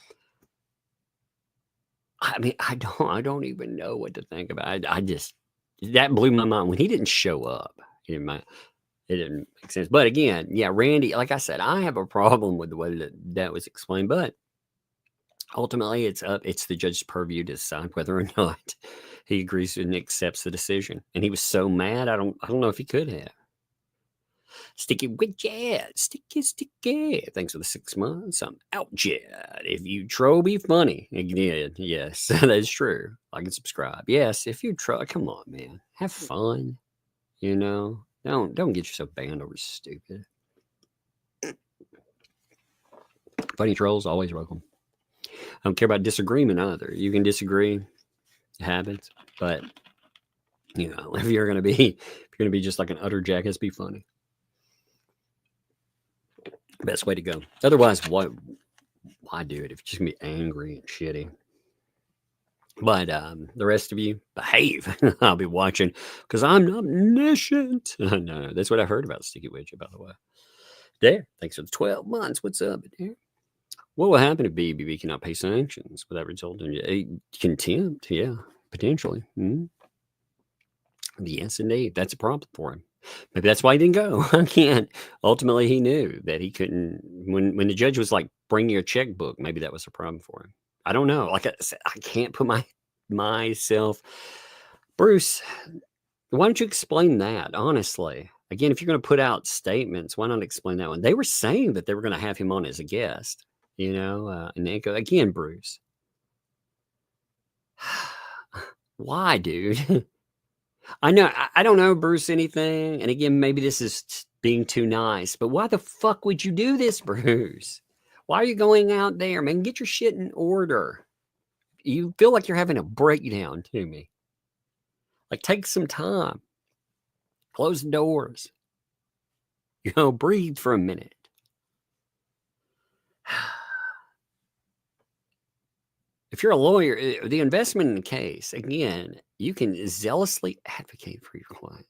I mean, I don't even know what to think about. I just, that blew my mind when he didn't show up. It didn't make sense. But again, yeah, Randy, like I said, I have a problem with the way that was explained, but ultimately it's the judge's purview to decide whether or not he agrees and accepts the decision. And he was so mad, I don't know if he could have. Sticky widget, sticky. Thanks for the 6 months. I'm out, Jed. If you troll, be funny. Again, yes, that is true. Like and subscribe. Yes, if you troll, come on, man. Have fun. You know? Don't get yourself banned over stupid. Funny trolls, always welcome. I don't care about disagreement either. You can disagree. It happens. But you know, if you're gonna be just like an utter jackass, be funny. Best way to go. Otherwise, why do it if you're just gonna be angry and shitty? But the rest of you, behave. I'll be watching because I'm omniscient. No, that's what I heard about Sticky Widget, by the way. There, thanks for the 12 months. What's up, there? What will happen if BBB cannot pay sanctions without resulting in contempt? Yeah, potentially. Yes, indeed. That's a problem for him. Maybe that's why he didn't go. I can't. Ultimately, he knew that he couldn't. When the judge was like, bring your checkbook, maybe that was a problem for him. I don't know. Like I said, I can't put myself. Bruce, why don't you explain that, honestly? Again, if you're going to put out statements, why not explain that one? They were saying that they were going to have him on as a guest, you know, and then go, again, Bruce. Why, dude? I know, I don't know, Bruce, anything. And again, maybe this is being too nice, but why the fuck would you do this, Bruce? Why are you going out there, man? Get your shit in order. You feel like you're having a breakdown to me. Like, take some time. Close the doors. You know, breathe for a minute. If you're a lawyer, the investment in the case, again, you can zealously advocate for your clients.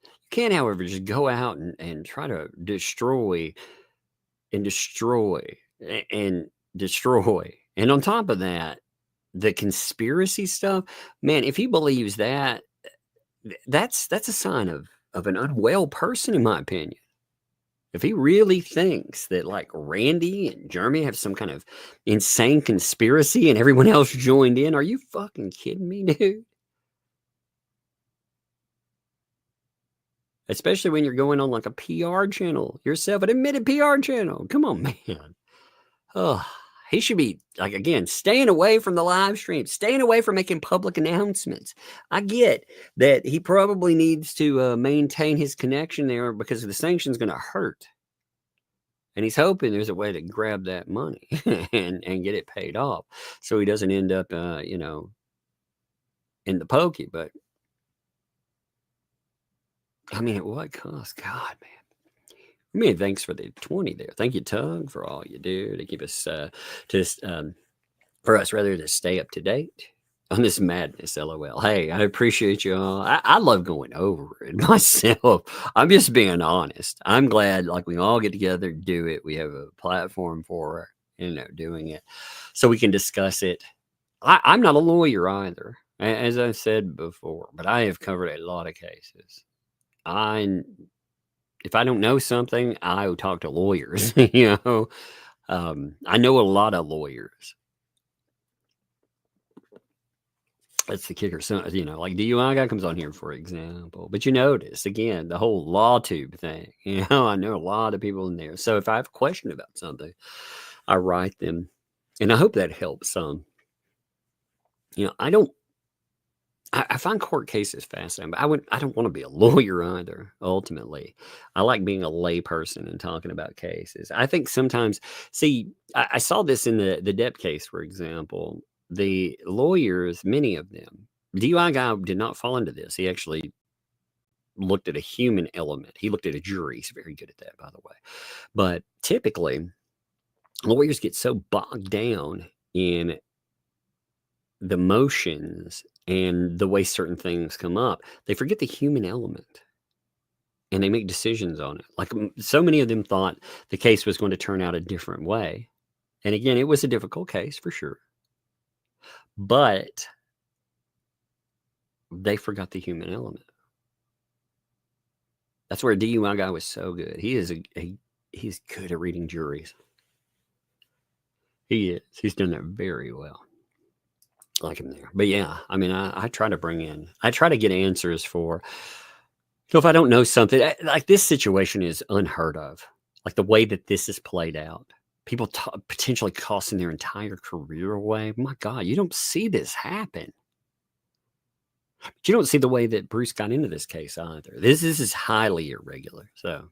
You can't, however, just go out and try to destroy. And on top of that, the conspiracy stuff, man, if he believes that, that's a sign of an unwell person, in my opinion. If he really thinks that like Randy and Jeremy have some kind of insane conspiracy and everyone else joined in, are you fucking kidding me, dude? Especially when you're going on like a PR channel yourself, an admitted PR channel. Come on, man. Oh, he should be, like, again, staying away from the live stream, staying away from making public announcements. I get that he probably needs to maintain his connection there because the sanction's going to hurt. And he's hoping there's a way to grab that money and get it paid off so he doesn't end up, you know, in the pokey. But I mean, at what cost? God, man. I mean, thanks for the 20 there. Thank you, Tug, for all you do to keep us, for us rather to stay up to date on this madness. LOL. Hey, I appreciate you all. I love going over it myself. I'm just being honest. I'm glad, like, we all get together, do it. We have a platform for, you know, doing it so we can discuss it. I'm not a lawyer either, as I said before, but I have covered a lot of cases. If I don't know something, I will talk to lawyers. You know, I know a lot of lawyers. That's the kicker. So, you know, like DUI guy comes on here, for example. But you notice, again, the whole law tube thing. You know, I know a lot of people in there. So if I have a question about something, I write them. And I hope that helps some. You know, I find court cases fascinating, but I don't want to be a lawyer either, ultimately. I like being a lay person and talking about cases. I think sometimes, see, I saw this in the Depp case, for example. The lawyers, many of them, DUI guy did not fall into this. He actually looked at a human element. He looked at a jury. He's very good at that, by the way. But typically, lawyers get so bogged down in the motions and the way certain things come up, they forget the human element and they make decisions on it. Like so many of them thought the case was going to turn out a different way. And again, it was a difficult case for sure. But they forgot the human element. That's where a DUI guy was so good. He is he's good at reading juries. He is. He's done that very well. Like him there. But yeah, I mean, I try to get answers for, so if I don't know something, like this situation is unheard of. Like the way that this is played out, people potentially costing their entire career away. My God, you don't see this happen. But you don't see the way that Bruce got into this case either. This is highly irregular. So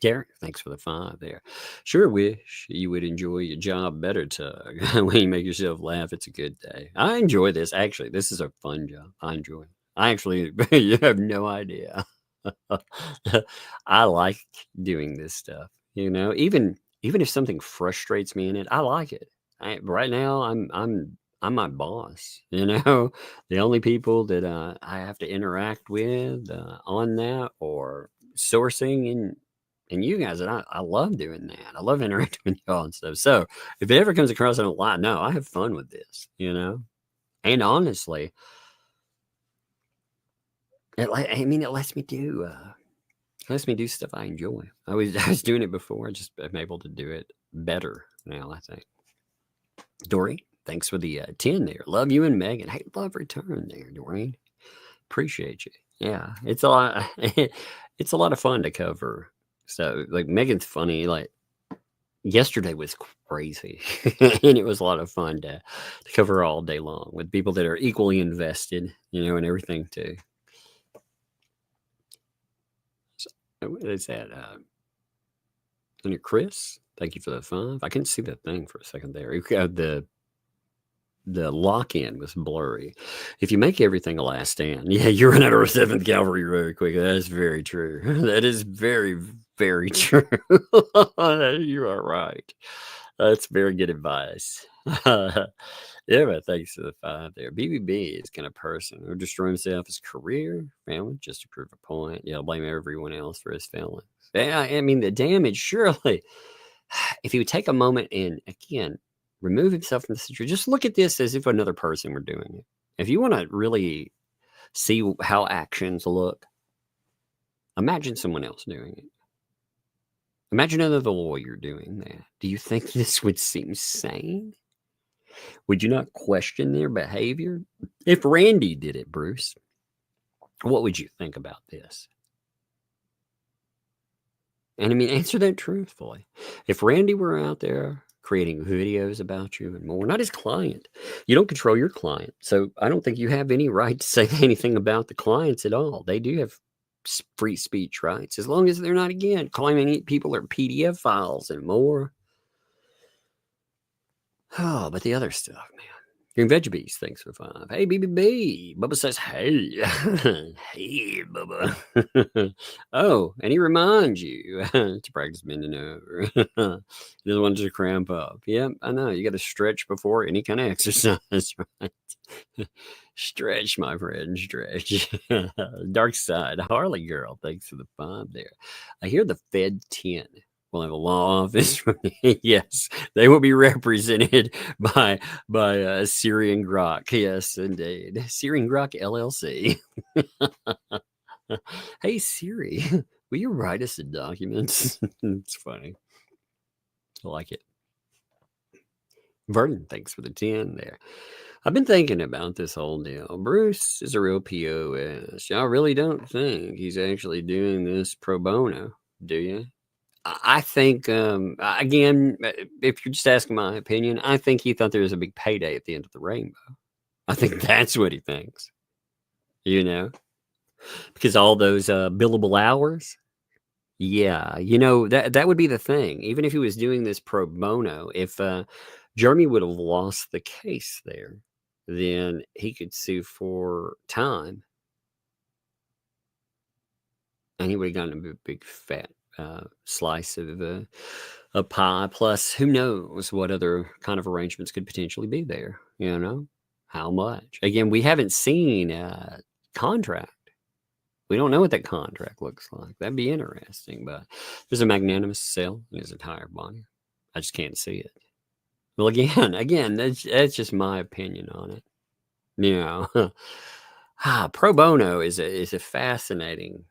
Derek, thanks for the 5 there. Sure wish you would enjoy your job better, Tug. When you make yourself laugh, it's a good day. I enjoy this. Actually, this is a fun job. I enjoy it. I actually, you have no idea. I like doing this stuff. You know, even if something frustrates me in it, I like it. Right now, I'm my boss. You know, the only people that I have to interact with on that or sourcing and you guys, and I love doing that. I love interacting with y'all and stuff. So if it ever comes across, I don't lie. No, I have fun with this, you know? And honestly, it lets me do stuff I enjoy. I was doing it before. I'm able to do it better now, I think. Dory, thanks for the 10 there. Love you and Megan. Hey, love return there, Doreen. Appreciate you. Yeah, it's a lot. It's a lot of fun to cover. So, like, Megan's funny. Like, yesterday was crazy, and it was a lot of fun to cover all day long with people that are equally invested, you know, and everything too. So, what is that? And your Chris, thank you for the 5. I couldn't see that thing for a second there. The lock-in was blurry. If you make everything a last stand, yeah, you run out of 7th Cavalry really quick. That is very true. That is very, very true. You are right. That's very good advice. Yeah, but thanks for the 5 there. BBB is kind of person who destroy himself, his career, family, just to prove a point. Yeah, blame everyone else for his feelings. Yeah, I mean, the damage, surely. If he would take a moment and, again, remove himself from the situation, just look at this as if another person were doing it. If you want to really see how actions look, imagine someone else doing it. Imagine another lawyer doing that. Do you think this would seem sane? Would you not question their behavior? If Randy did it, Bruce, what would you think about this? And I mean, answer that truthfully. If Randy were out there creating videos about you and more, not his client, you don't control your client. So I don't think you have any right to say anything about the clients at all. They do have free speech rights, as long as they're not, again, claiming people are PDF files and more. Oh, but the other stuff, man. Green Veggies, thanks for 5. Hey, BBB. Bubba says, hey. Hey, Bubba. Oh, and he reminds you to practice bending over. He doesn't want you to cramp up. Yep, I know. You got to stretch before any kind of exercise, right? Stretch, my friend, stretch. Dark Side. Harley Girl, thanks for the 5 there. I hear the Fed 10 will have a law office. Yes, they will be represented by Syrian Grok. Yes, indeed. Syrian Grok LLC. Hey, Siri, will you write us the documents? It's funny. I like it. Vernon, thanks for the 10 there. I've been thinking about this whole deal. Bruce is a real POS. Y'all really don't think he's actually doing this pro bono, do you? I think, again, if you're just asking my opinion, I think he thought there was a big payday at the end of the rainbow. I think that's what he thinks, you know, because all those billable hours. Yeah, that would be the thing. Even if he was doing this pro bono, if Jeremy would have lost the case there, then he could sue for time, and he would have gotten a big fat slice of a pie. Plus, who knows what other kind of arrangements could potentially be there? How much? Again, we haven't seen a contract. We don't know what that contract looks like. That'd be interesting, but there's a magnanimous sale in his entire body. I just can't see it. Well, again, that's just my opinion on it. Pro bono is a fascinating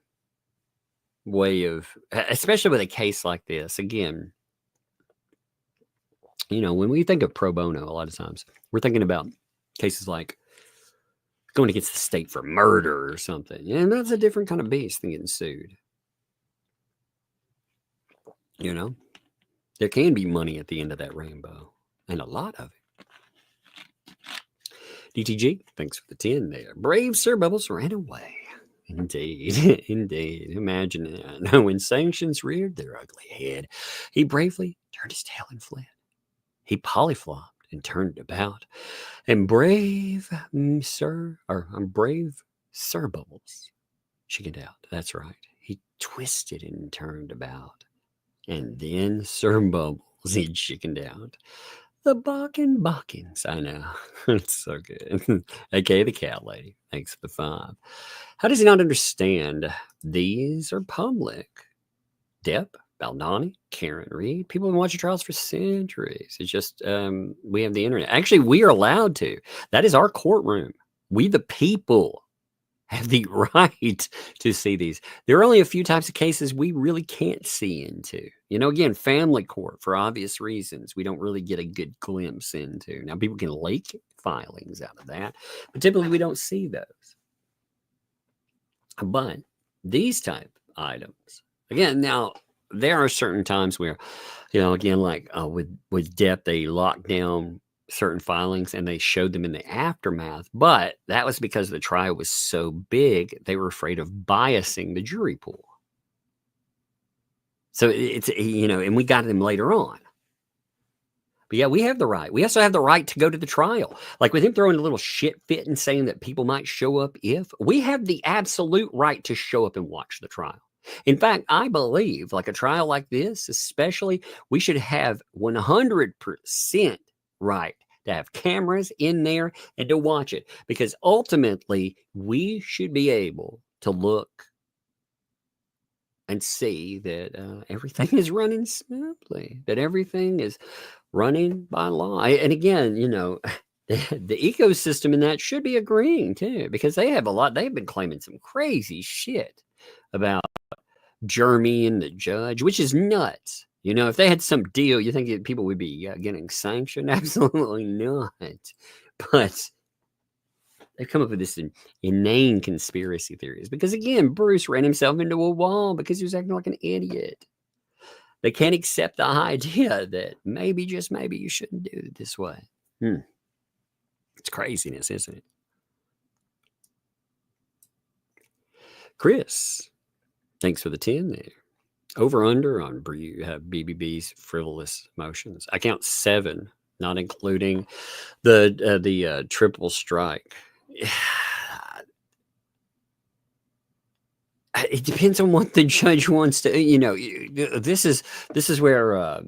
way of, especially with a case like this. Again, when we think of pro bono, a lot of times we're thinking about cases like going against the state for murder or something. And that's a different kind of beast than getting sued. There can be money at the end of that rainbow, and a lot of it. DTG, thanks for the 10 there. Brave Sir Bubbles ran away. Indeed, indeed. Imagine that. When Sanctions reared their ugly head, he bravely turned his tail and fled. He polyflopped and turned about, and brave Sir Bubbles chickened out. That's right. He twisted and turned about, and then Sir Bubbles, he chickened out. The Buckins, I know. It's so good. AKA the cat lady. Thanks for the 5. How does he not understand? These are public. Depp, Baldani, Karen Reed. People have been watching trials for centuries. It's just we have the internet. Actually, we are allowed to. That is our courtroom. We, the people, have the right to see these. There are only a few types of cases we really can't see into. Again, family court, for obvious reasons, we don't really get a good glimpse into. Now, people can leak filings out of that, but typically we don't see those. But these type items, again, now, there are certain times where, again, like with Depp, they locked down certain filings and they showed them in the aftermath. But that was because the trial was so big, they were afraid of biasing the jury pool. So it's, and we got them later on. But yeah, we have the right. We also have the right to go to the trial. Like with him throwing a little shit fit and saying that people might show up we have the absolute right to show up and watch the trial. In fact, I believe like a trial like this, especially, we should have 100% right to have cameras in there and to watch it, because ultimately we should be able to look and see that everything is running smoothly, that everything is running by law. And again, the ecosystem in that should be agreeing too, because they've been claiming some crazy shit about Jeremy and the judge, which is nuts. If they had some deal, you think people would be getting sanctioned? Absolutely not. But they've come up with this inane conspiracy theories because, again, Bruce ran himself into a wall because he was acting like an idiot. They can't accept the idea that maybe, just maybe, you shouldn't do it this way. It's craziness, isn't it? Chris, thanks for the 10 there. Over under on BBB's frivolous motions. I count 7, not including the triple strike. It depends on what the judge wants to. This is where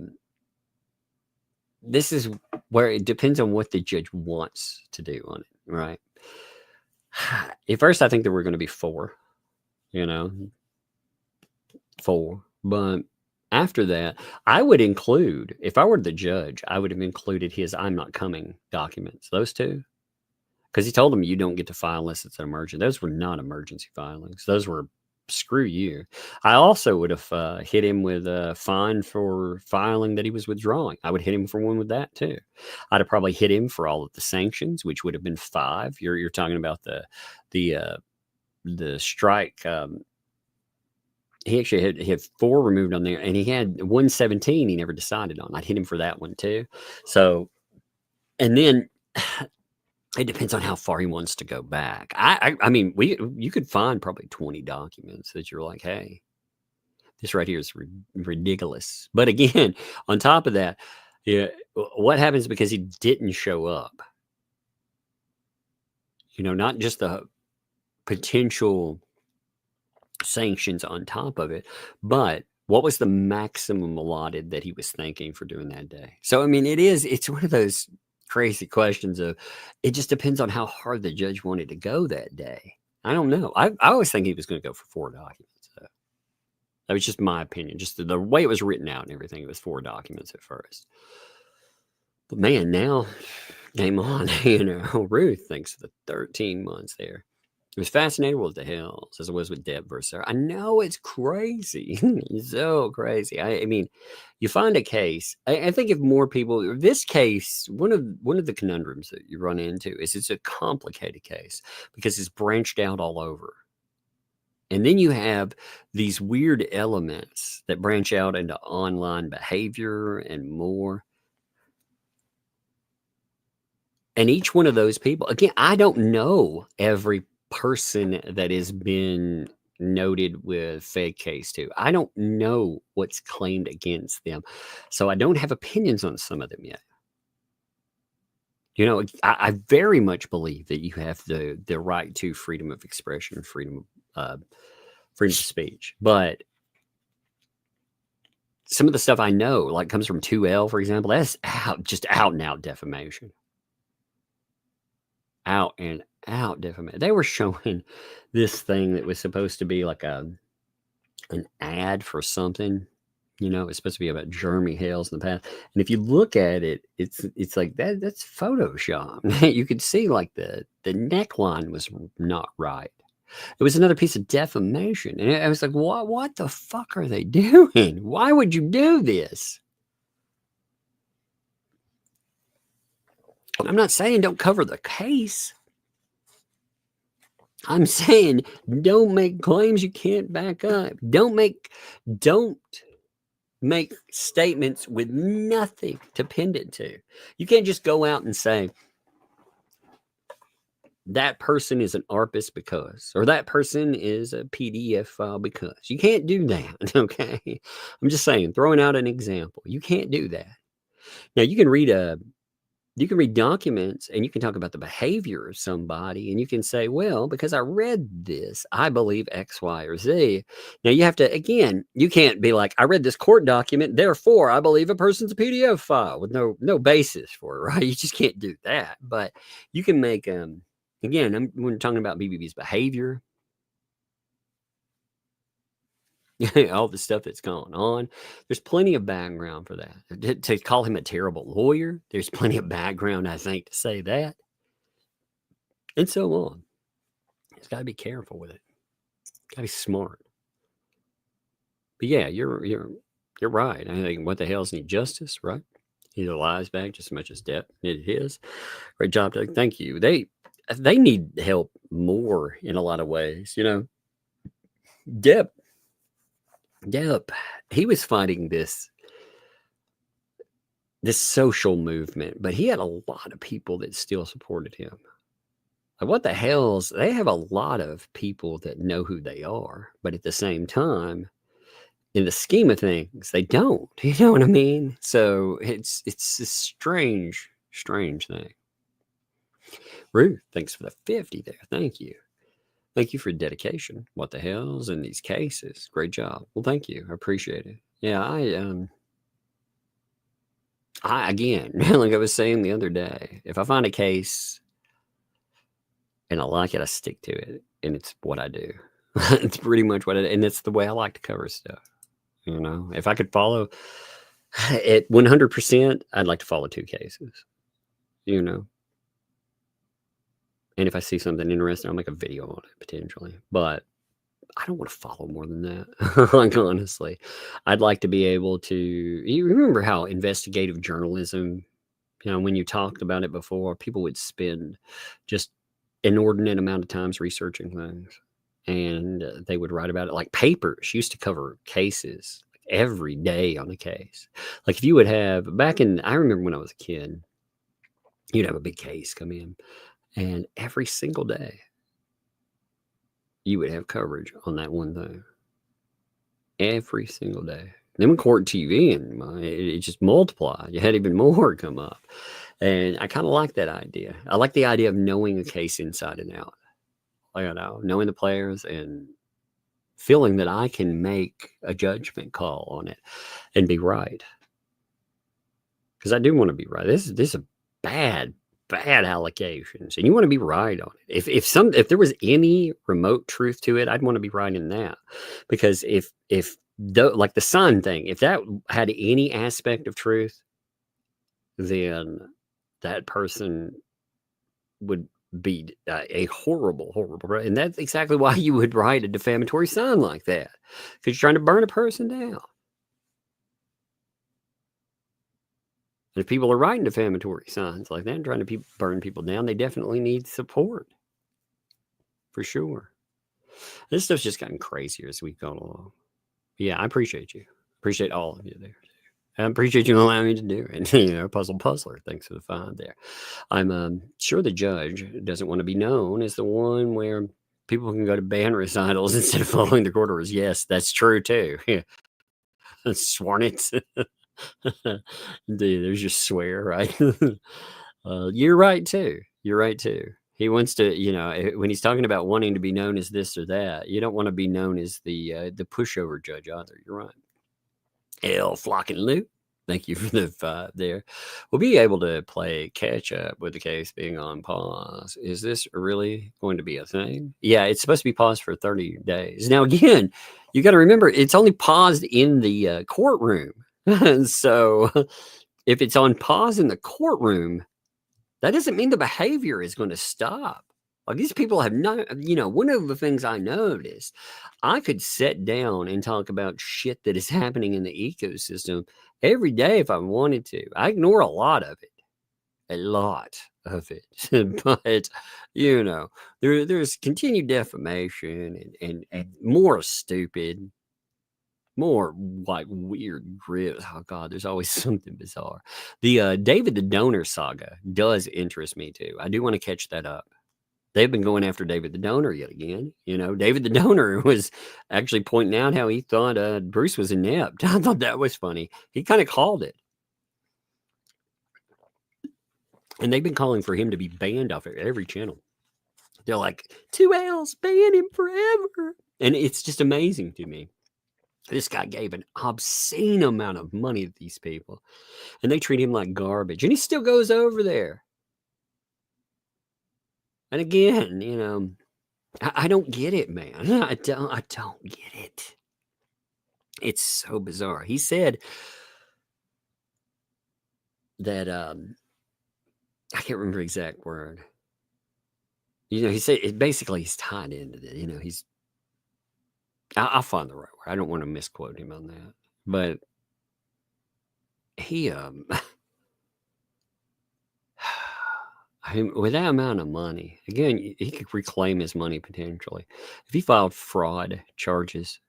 it depends on what the judge wants to do on it, right? At first, I think there were going to be 4. 4. But after that, I would include, if I were the judge, I would have included his "I'm not coming" documents. Those 2. Because he told them you don't get to file unless it's an emergency. Those were not emergency filings. Those were screw you. I also would have hit him with a fine for filing that he was withdrawing. I would hit him for one with that too. I'd have probably hit him for all of the sanctions, which would have been 5. You're talking about the strike. He actually had 4 removed on there, and he had 117 he never decided on. I'd hit him for that one too. So, and then it depends on how far he wants to go back. I mean, you could find probably 20 documents that you're like, hey, this right here is ridiculous. But again, on top of that, yeah, what happens because he didn't show up? Not just the potential sanctions on top of it, but what was the maximum allotted that he was thinking for doing that day? So, I mean, it's one of those crazy questions of, it just depends on how hard the judge wanted to go that day. I don't know. I always think he was going to go for 4 documents. So that was just my opinion. Just the way it was written out and everything, it was 4 documents at first. But man, now, game on. Ruth thinks of the 13 months there. It was fascinating with the Hales as it was with Deb versus Sarah. I know it's crazy. It's so crazy. I mean, you find a case. I think if more people, this case, one of the conundrums that you run into is it's a complicated case because it's branched out all over. And then you have these weird elements that branch out into online behavior and more. And each one of those people, again, I don't know every person that has been noted with fake case too. I don't know what's claimed against them. So I don't have opinions on some of them yet. I very much believe that you have the right to freedom of expression, freedom of speech. But some of the stuff I know, like comes from 2L, for example, that's just out and out defamation. Out and out defamation. They were showing this thing that was supposed to be like an ad for something. It's supposed to be about Jeremy Hales in the past. And if you look at it, it's like that's Photoshop. You could see like the neckline was not right. It was another piece of defamation. And I was like, what the fuck are they doing? Why would you do this? I'm not saying don't cover the case. I'm saying don't make claims you can't back up. Don't make statements with nothing to pin it to. You can't just go out and say that person is an ARPIS because, or that person is a PDF file because. You can't do that, okay? I'm just saying, throwing out an example. You can't do that. Now, you can read documents and you can talk about the behavior of somebody and you can say, well, because I read this, I believe X, Y, or Z. Now you have to, again, you can't be like, I read this court document, therefore I believe a person's a PDF file with no basis for it, right? You just can't do that. But you can make, again, we're talking about BBB's behavior, all the stuff that's going on. There's plenty of background for that. To call him a terrible lawyer, there's plenty of background, I think, to say that. And so on. He's got to be careful with it. Got to be smart. But yeah, you're right. I think what the hell's need justice, right? He lies back just as much as Depp did his. Great job, Doug. Thank you. They need help more in a lot of ways. Depp, he was fighting this social movement, but he had a lot of people that still supported him. Like, what the hell's, they have a lot of people that know who they are, but at the same time, in the scheme of things, they don't. You know what I mean? So it's a strange thing. Ruth, thanks for the 50 there. Thank you. Thank you for dedication. What the hell's in these cases? Great job. Well, thank you. I appreciate it. Yeah, I again, like I was saying the other day, if I find a case and I like it, I stick to it. And it's what I do. It's pretty much what I do. And it's the way I like to cover stuff. If I could follow at 100%, I'd like to follow 2 cases, And if I see something interesting, I'll make a video on it potentially. But I don't want to follow more than that. Like, honestly, I'd like to be able to. You remember how investigative journalism, when you talked about it before, people would spend just inordinate amount of times researching things, and they would write about it. Like papers used to cover cases every day on a case. Like if you would have I remember when I was a kid, you'd have a big case come in, and every single day you would have coverage on that one thing. Every single day. Then when court TV and it just multiplied. You had even more come up. And I kind of like that idea. I like the idea of knowing a case inside and out. Knowing the players and feeling that I can make a judgment call on it and be right. Because I do want to be right. This is a bad allegations, and you want to be right on it. If there was any remote truth to it, I'd want to be right in that. Because if like the sun thing, if that had any aspect of truth, then that person would be a horrible, and that's exactly why you would write a defamatory sign like that, because you're trying to burn a person down. And if people are writing defamatory signs like that and trying to burn people down, they definitely need support. For sure. This stuff's just gotten crazier as we've gone along. Yeah, I appreciate you. Appreciate all of you there. I appreciate you allowing me to do it. Puzzler, thanks for the find there. I'm sure the judge doesn't want to be known as the one where people can go to band recitals instead of following the court orders. Yes, that's true too. Yeah. Smartt. Dude, there's your swear, right? You're right too. He wants to, when he's talking about wanting to be known as this or that, you don't want to be known as the pushover judge either. You're right. Hale, Flock and Lou, thank you for the 5 there. We'll be able to play catch up with the case being on pause. Is this really going to be a thing? Yeah, it's supposed to be paused for 30 days. Now, again, you got to remember, it's only paused in the courtroom. So if it's on pause in the courtroom, that doesn't mean the behavior is going to stop. Like these people have not, one of the things I noticed, I could sit down and talk about shit that is happening in the ecosystem every day if I wanted to. I ignore a lot of it. But, there's continued defamation and more stupid, more like weird grips. Oh God, there's always something bizarre. The David the Donor saga does interest me too. I do want to catch that up. They've been going after David the Donor yet again. David the Donor was actually pointing out how he thought Bruce was inept. I thought that was funny. He kind of called it. And they've been calling for him to be banned off of every channel. They're like, 2Ls, ban him forever. And it's just amazing to me. This guy gave an obscene amount of money to these people, and they treat him like garbage, and he still goes over there. And again, I don't get it, man. I don't get it. It's so bizarre. He said that I can't remember the exact word. He said basically he's tied into it. I'll find the right word. I don't want to misquote him on that. But he, with that amount of money, again, he could reclaim his money potentially. If he filed fraud charges,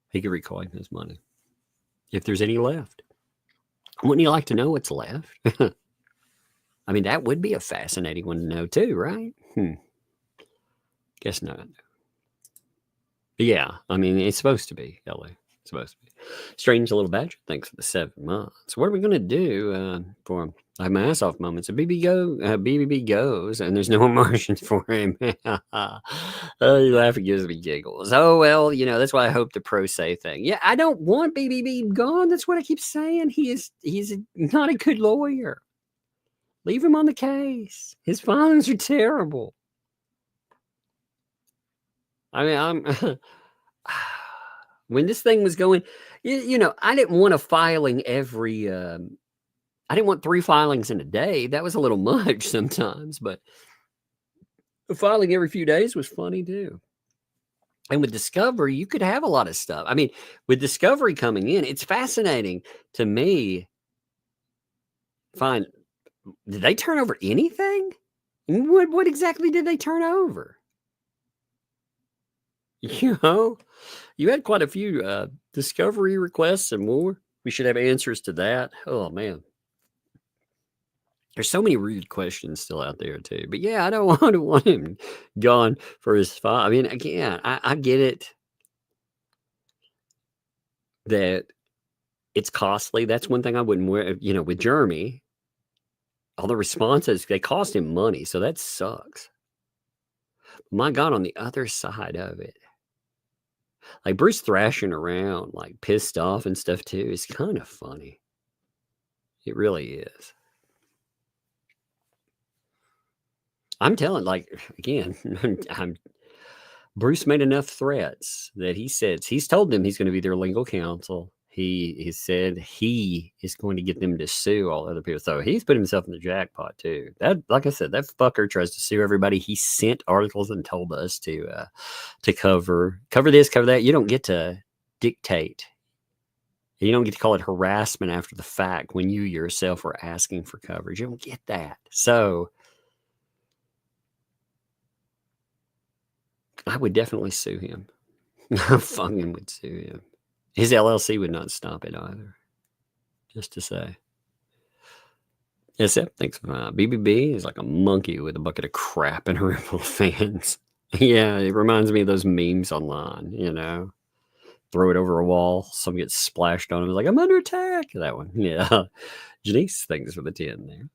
he could reclaim his money. If there's any left. Wouldn't you like to know what's left? I mean, that would be a fascinating one to know too, right? Guess not. But yeah, I mean, it's supposed to be, LA. It's supposed to be. Strange Little Badger, thanks for the 7 months. What are we going to do for I have my ass off moments? BBB goes, and there's no emotions for him. You laugh, it gives me giggles. Oh, well, that's why I hope the pro se thing. Yeah, I don't want BBB gone. That's what I keep saying. He's not a good lawyer. Leave him on the case. His filings are terrible. I mean, when this thing was going, I didn't want a filing every, I didn't want 3 filings in a day. That was a little much sometimes, but the filing every few days was funny too. And with Discovery, you could have a lot of stuff. I mean, with Discovery coming in, it's fascinating to me. Fine. Did they turn over anything? What exactly did they turn over? You know, you had quite a few Discovery requests and more. We should have answers to that. Oh, man. There's so many rude questions still out there, too. But yeah, I don't want him gone for his file. I mean, again, I get it that it's costly. That's one thing I wouldn't wear, with Jeremy. All the responses, they cost him money. So that sucks. My God, on the other side of it, like Bruce thrashing around, like pissed off and stuff too, is kind of funny. It really is. I'm telling, like, again, Bruce made enough threats that he's told them he's going to be their legal counsel. He said he is going to get them to sue all other people. So he's put himself in the jackpot too. That, like I said, that fucker tries to sue everybody. He sent articles and told us to cover this, cover that. You don't get to dictate. You don't get to call it harassment after the fact when you yourself are asking for coverage. You don't get that. So I would definitely sue him. I fucking would sue him. His LLC would not stop it either. Just to say. Yes, thanks. BBB is like a monkey with a bucket of crap and a ripple of fans. Yeah, it reminds me of those memes online, Throw it over a wall, someone gets splashed on him. It's like, I'm under attack. That one. Yeah. Janice, thanks for the 10 there.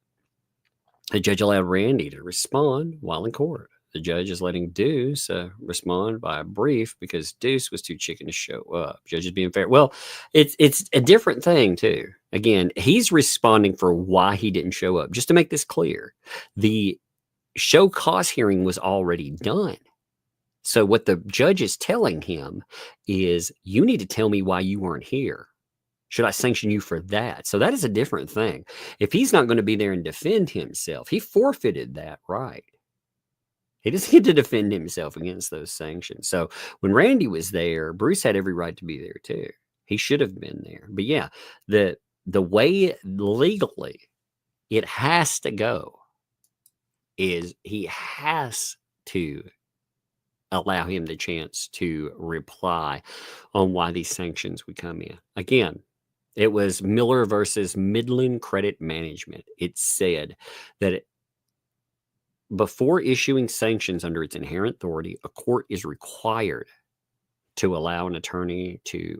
The judge allowed Randy to respond while in court. The judge is letting Deuce respond by a brief because Deuce was too chicken to show up. Judge is being fair. Well, it's a different thing, too. Again, he's responding for why he didn't show up. Just to make this clear, the show cause hearing was already done. So what the judge is telling him is, you need to tell me why you weren't here. Should I sanction you for that? So that is a different thing. If he's not going to be there and defend himself, he forfeited that right. He doesn't get to defend himself against those sanctions. So when Randy was there, Bruce had every right to be there too. He should have been there. But yeah, the way legally it has to go is he has to allow him the chance to reply on why these sanctions would come in. Again, it was Miller versus Midland Credit Management. It said that before issuing sanctions under its inherent authority, a court is required to allow an attorney to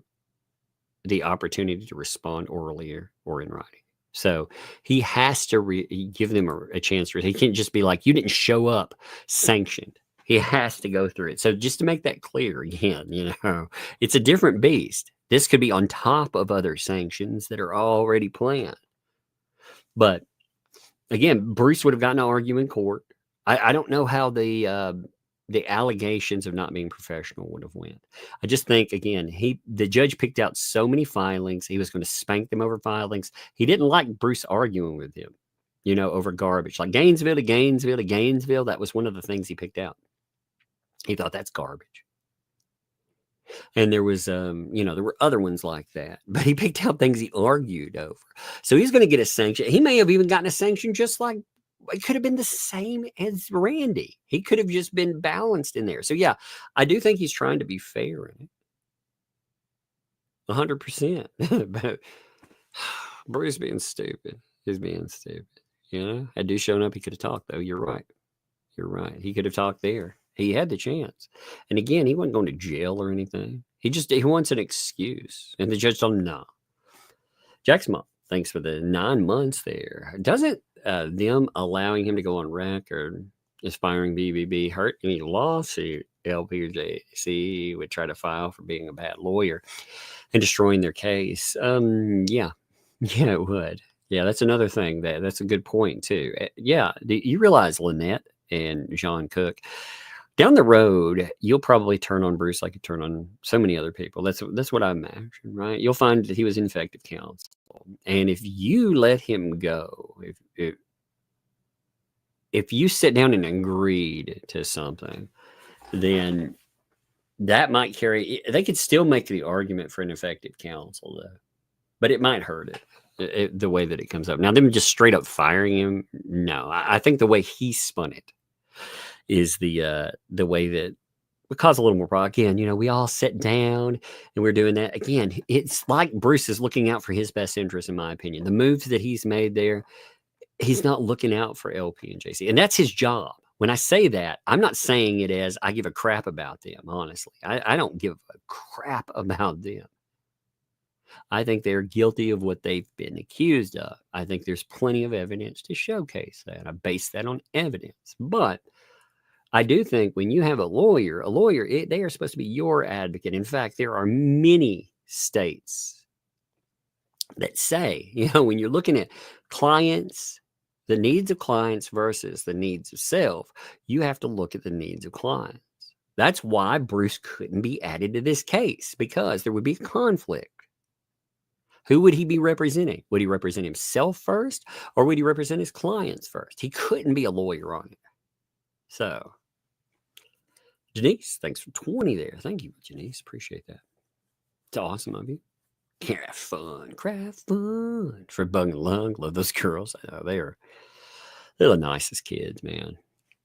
the opportunity to respond orally or in writing. So he has to give them a chance. He can't just be like, you didn't show up, sanctioned. He has to go through it. So just to make that clear again, it's a different beast. This could be on top of other sanctions that are already planned. But again, Bruce would have gotten to argue in court. I don't know how the allegations of not being professional would have went. I just think, again, the judge picked out so many filings. He was going to spank them over filings. He didn't like Bruce arguing with him, over garbage. Like Gainesville to Gainesville to Gainesville. That was one of the things he picked out. He thought that's garbage. And there was, there were other ones like that. But he picked out things he argued over. So he's going to get a sanction. He may have even gotten a sanction just like, it could have been the same as Randy. He could have just been balanced in there. So yeah, I do think he's trying to be fair in it. 100%. But Bruce being stupid. He's being stupid. Had Deuce shown up, he could have talked, though. You're right. He could have talked there. He had the chance. And again, he wasn't going to jail or anything. He wants an excuse. And the judge told him, no. Jack's mom, thanks for the 9 months there. Doesn't them allowing him to go on record as firing BBB hurt any lawsuit LP or JC would try to file for being a bad lawyer and destroying their case? Yeah, it would. Yeah, that's another thing. That's a good point, too. Yeah, you realize, Lynette and John Cook, down the road, you'll probably turn on Bruce like you turn on so many other people. That's what I imagine, right? You'll find that he was ineffective counsel. And if you let him go, if you sit down and agreed to something, then that might carry. They could still make the argument for ineffective counsel, though, but it might hurt it the way that it comes up. Now, them just straight up firing him, no. I think the way he spun it is the way that would cause a little more problem. Again, you know, we all sit down and we're doing that. Again, it's like Bruce is looking out for his best interest, in my opinion. The moves that he's made there, he's not looking out for LP and JC. And that's his job. When I say that, I'm not saying it as I give a crap about them, honestly. I don't give a crap about them. I think they're guilty of what they've been accused of. I think there's plenty of evidence to showcase that. I base that on evidence. But I do think when you have a lawyer, they are supposed to be your advocate. In fact, there are many states that say, you know, when you're looking at clients, the needs of clients versus the needs of self, you have to look at the needs of clients. That's why Bruce couldn't be added to this case, because there would be a conflict. Who would he be representing? Would he represent himself first, or would he represent his clients first? He couldn't be a lawyer on it. So, Janice, thanks for 20 there. Thank you, Janice. Appreciate that. It's awesome of you. Craft fun. For Bug and Lung. Love those girls. They're the nicest kids, man.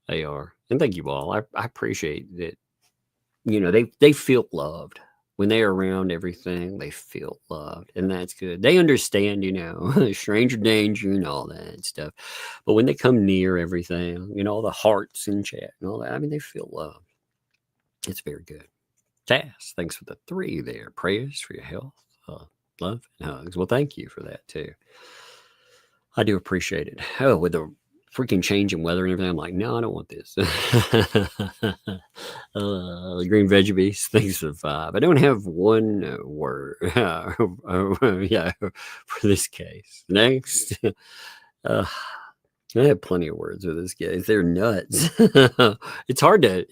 They are. And thank you all. I appreciate that. You know, they feel loved. When they're around everything, they feel loved. And that's good. They understand, you know, stranger danger and all that stuff. But when they come near everything, you know, all the hearts in chat and all that, I mean, they feel loved. It's very good. Tass, thanks for the 3 there. Prayers for your health, love, and hugs. Well, thank you for that, too. I do appreciate it. Oh, with the freaking changing weather and everything, I'm like, no, I don't want this. Green veggie beast, thanks for 5. I don't have one word yeah, for this case. Next. I have plenty of words for this case. They're nuts. It's hard to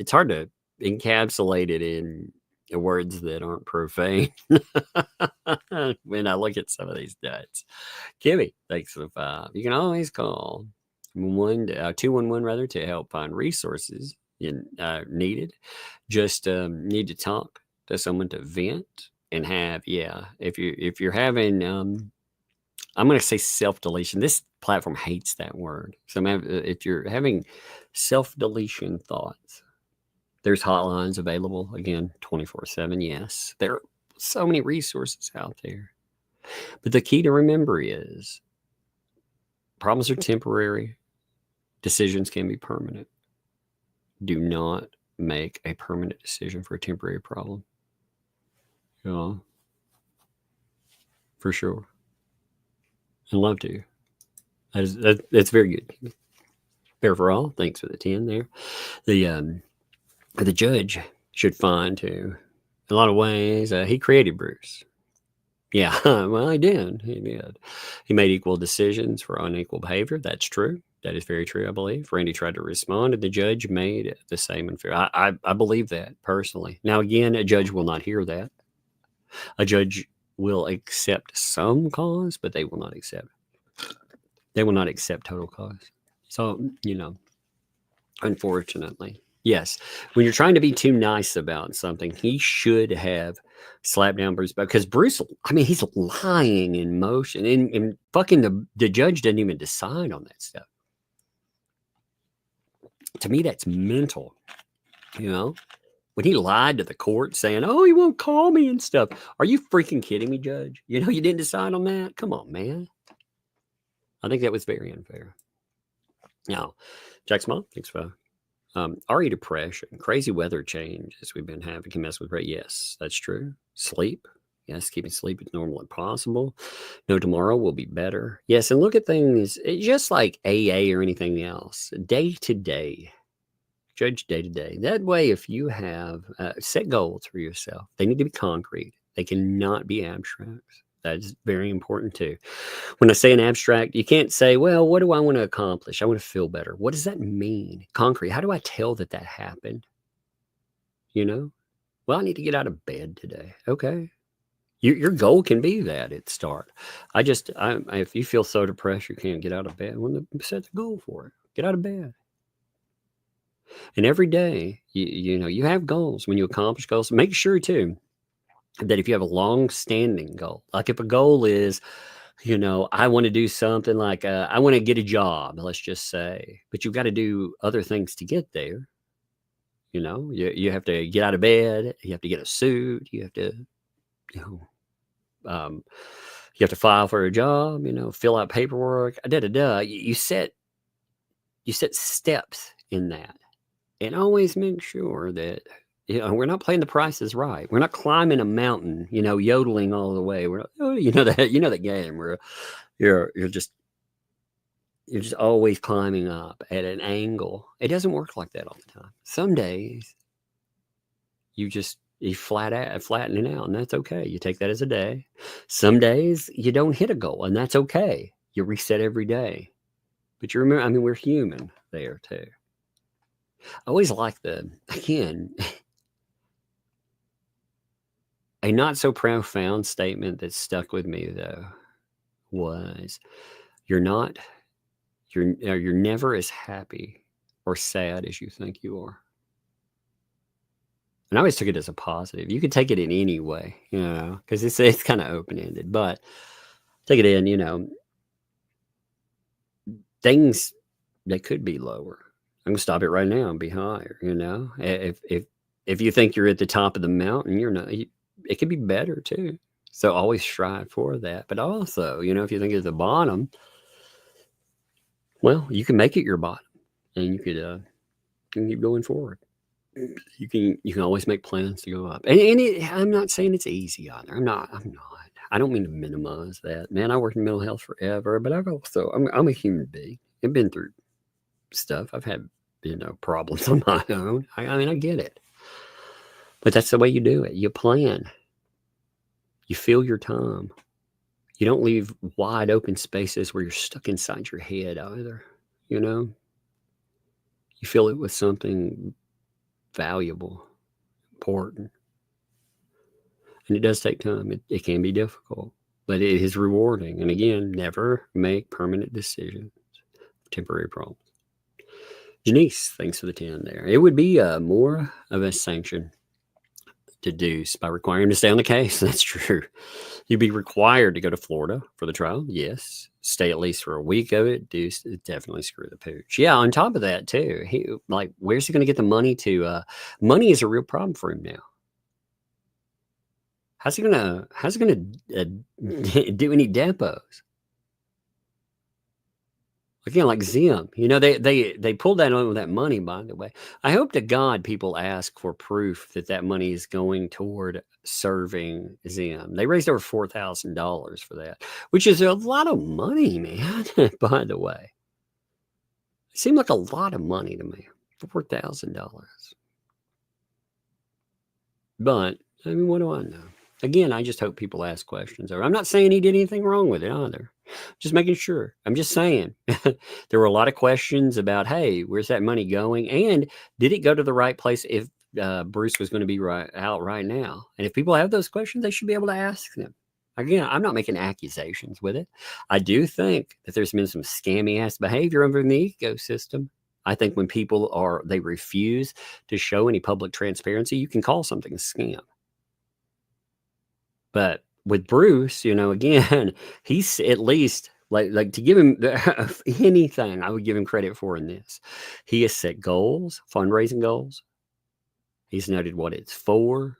encapsulate it in words that aren't profane. When I look at some of these nuts. Kimmy, thanks for 5. You can always call 211 rather to help find resources needed. Just need to talk to someone to vent and have, if you're having I'm going to say self-deletion. This platform hates that word. So if you're having self-deletion thoughts, there's hotlines available, again, 24/7. Yes, there are so many resources out there. But the key to remember is problems are temporary. Decisions can be permanent. Do not make a permanent decision for a temporary problem. You know, for sure. And love to. That's very good. Fair for all. Thanks for the 10 there. The judge should find, too, in a lot of ways, he created Bruce. Yeah, well, he did. He did. He made equal decisions for unequal behavior. That's true. That is very true, I believe. Randy tried to respond, and the judge made the same unfair. I believe that, personally. Now, again, a judge will not hear that. A judge will accept some cause, but they will not accept total cause. So, you know, unfortunately. Yes, when you're trying to be too nice about something, he should have slapped down Bruce, because Bruce, I mean, he's lying in motion, and fucking the judge didn't even decide on that stuff. To me, that's mental, you know? When he lied to the court saying, oh, he won't call me and stuff. Are you freaking kidding me, Judge? You know, you didn't decide on that? Come on, man. I think that was very unfair. Now, Jack Small, thanks for RE depression, crazy weather changes we've been having can mess with rate. Yes, that's true. Sleep. Yes, keeping sleep as normal as possible. No, tomorrow will be better. Yes, and look at things just like AA or anything else. Day to day. Judge day to day. That way, if you have set goals for yourself, they need to be concrete. They cannot be abstract. That is very important too. When I say an abstract, you can't say, well, what do I want to accomplish? I want to feel better. What does that mean? Concrete. How do I tell that happened? You know? Well, I need to get out of bed today. Okay. Your goal can be that at start. If you feel so depressed you can't get out of bed, well, set the goal for it. Get out of bed. And every day, you know, you have goals. When you accomplish goals, make sure too that if you have a long-standing goal, like if a goal is, you know, I want to do something like I want to get a job, let's just say, but you've got to do other things to get there. You know, you have to get out of bed, you have to get a suit, you have to, you know, you have to file for a job, you know, fill out paperwork, You set steps in that, and always make sure that, you know, we're not playing the Price is Right. We're not climbing a mountain, you know, yodeling all the way. We're not, you know that game where you're just always climbing up at an angle. It doesn't work like that all the time. Some days you flatten it out, and that's okay. You take that as a day. Some days you don't hit a goal, and that's okay. You reset every day. But you remember, I mean, we're human there too. I always like again, a not so profound statement that stuck with me though was, you're never as happy or sad as you think you are. And I always took it as a positive. You could take it in any way, you know, because it's kind of open-ended, but take it in, you know, things that could be lower. I'm gonna stop it right now and be higher, you know. If you think you're at the top of the mountain, you're not. It could be better too. So always strive for that. But also, you know, if you think it's the bottom, well, you can make it your bottom, and you could keep going forward. You can always make plans to go up. And I'm not saying it's easy either. I'm not. I don't mean to minimize that. Man, I worked in mental health forever, but I'm a human being. I've been through stuff. I've had, you know, problems on my own. I mean, I get it. But that's the way you do it. You plan. You fill your time. You don't leave wide open spaces where you're stuck inside your head either. You know? You fill it with something valuable, important. And it does take time. It can be difficult, but it is rewarding. And again, never make permanent decisions. Temporary problems. Janice, thanks for the 10 there. It would be more of a sanction to deduce by requiring him to stay on the case. That's true. You'd be required to go to Florida for the trial. Yes. Stay at least for a week of it. Deuce, definitely screw the pooch. Yeah, on top of that, too, where's he going to get the money to? Money is a real problem for him now. How's he gonna do any depots? Again, like Zim, you know, they pulled that on with that money, by the way. I hope to God people ask for proof that money is going toward serving Zim. They raised over $4,000 for that, which is a lot of money, man, by the way. It seemed like a lot of money to me, $4,000. But, I mean, what do I know? Again, I just hope people ask questions. I'm not saying he did anything wrong with it either. Just making sure. I'm just saying there were a lot of questions about, hey, where's that money going? And did it go to the right place if Bruce was going to be out right now? And if people have those questions, they should be able to ask them. Again, I'm not making accusations with it. I do think that there's been some scammy ass behavior over in the ecosystem. I think when people they refuse to show any public transparency, you can call something a scam. But with Bruce, you know, again, he's at least like to give him anything I would give him credit for in this. He has set goals, fundraising goals. He's noted what it's for.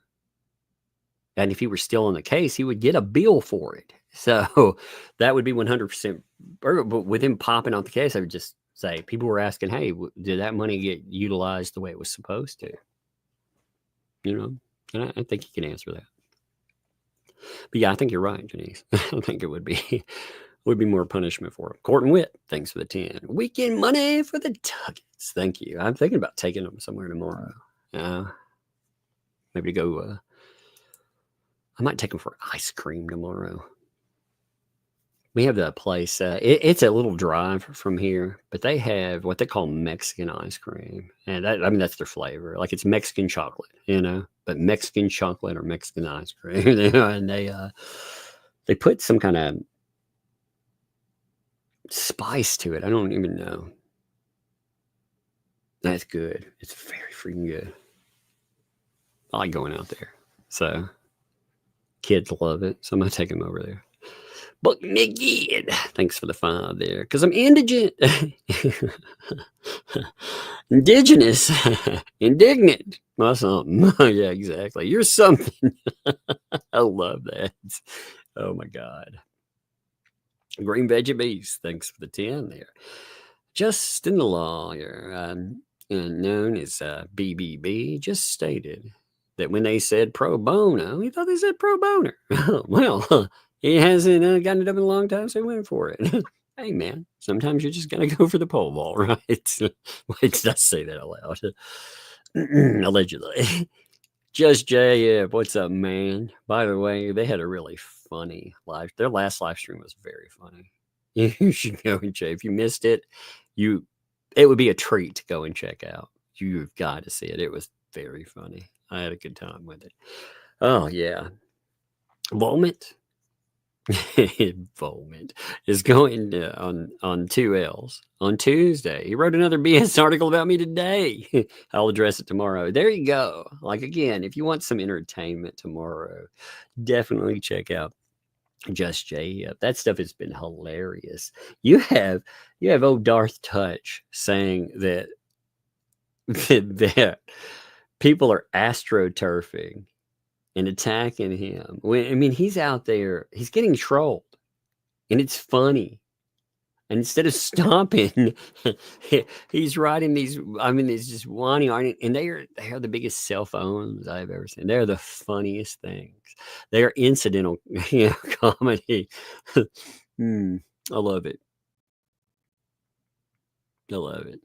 And if he were still on the case, he would get a bill for it. So that would be 100%. But with him popping on the case, I would just say, people were asking, hey, did that money get utilized the way it was supposed to? You know, and I think he can answer that. But yeah, I think you're right, Janice. I think it would be more punishment for him. Court and Wit, thanks for the 10. Weekend money for the Dockets. Thank you. I'm thinking about taking them somewhere tomorrow. Maybe go. I might take them for ice cream tomorrow. We have the place. It's a little drive from here, but they have what they call Mexican ice cream, and that's their flavor. Like it's Mexican chocolate, you know, but Mexican chocolate or Mexican ice cream, you know, and they put some kind of spice to it. I don't even know. That's good. It's very freaking good. I like going out there. So kids love it. So I'm going to take them over there. Buck Mickey, thanks for the 5 there. Because I'm indigent. Indigenous. Indignant. Or something. Yeah, exactly. You're something. I love that. Oh my God. Green Veggie Beast, thanks for the 10 there. Justin the Lawyer, known as BBB, just stated that when they said pro bono, he thought they said pro boner. Well, he hasn't gotten it up in a long time, so he went for it. Hey, man, sometimes you just got to go for the pole vault, right? Wait, did I say that out loud? Allegedly. Just JF, what's up, man? By the way, they had a really funny their last live stream was very funny. You should go and check. If you missed it, it would be a treat to go and check out. You've got to see it. It was very funny. I had a good time with it. Oh yeah. Volment. Volment is going on 2 L's on Tuesday. He wrote another BS article about me today. I'll address it tomorrow. There you go. Like, again, if you want some entertainment tomorrow, definitely check out Just J. That stuff has been hilarious. You have old Darth Touch saying that that people are astroturfing and attacking him. I mean, he's out there, he's getting trolled, and it's funny. And instead of stomping, he's writing these. I mean, it's just whining, and they are the biggest cell phones I've ever seen. They're the funniest things. They are incidental, comedy. I love it. I love it.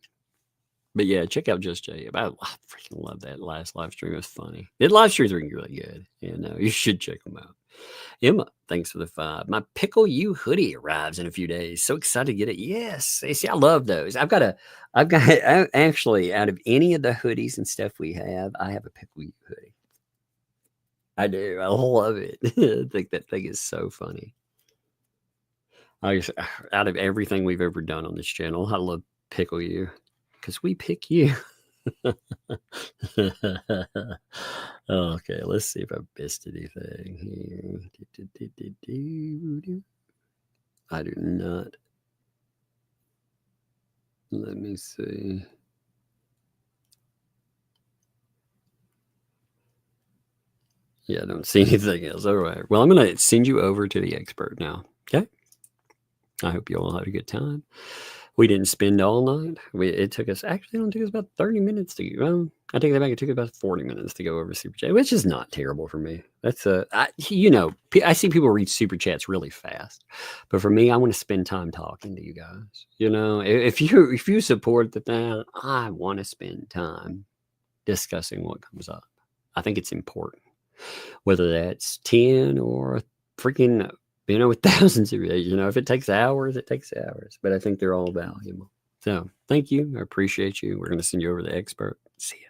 But yeah, check out Just J. I freaking love that last live stream. It was funny. The live streams are really good. You should check them out. Emma, thanks for the 5. My Pickle You hoodie arrives in a few days. So excited to get it. Yes. See, I love those. I've got actually, out of any of the hoodies and stuff we have, I have a Pickle You hoodie. I do. I love it. I think that thing is so funny. Out of everything we've ever done on this channel, I love Pickle You. Because we pick you. Okay, let's see if I missed anything here. I do not. Let me see. Yeah, I don't see anything else. All right. Well, I'm going to send you over to the expert now. Okay? I hope you all had a good time. We didn't spend all night. It took us about 30 minutes to go. I take that back. It took about 40 minutes to go over Super Chat, which is not terrible for me. That's I see people read Super Chats really fast, but for me, I want to spend time talking to you guys. If you support the thing, I want to spend time discussing what comes up. I think it's important, whether that's 10 or freaking with thousands of if it takes hours, it takes hours. But I think they're all valuable. So thank you. I appreciate you. We're going to send you over the expert. See ya.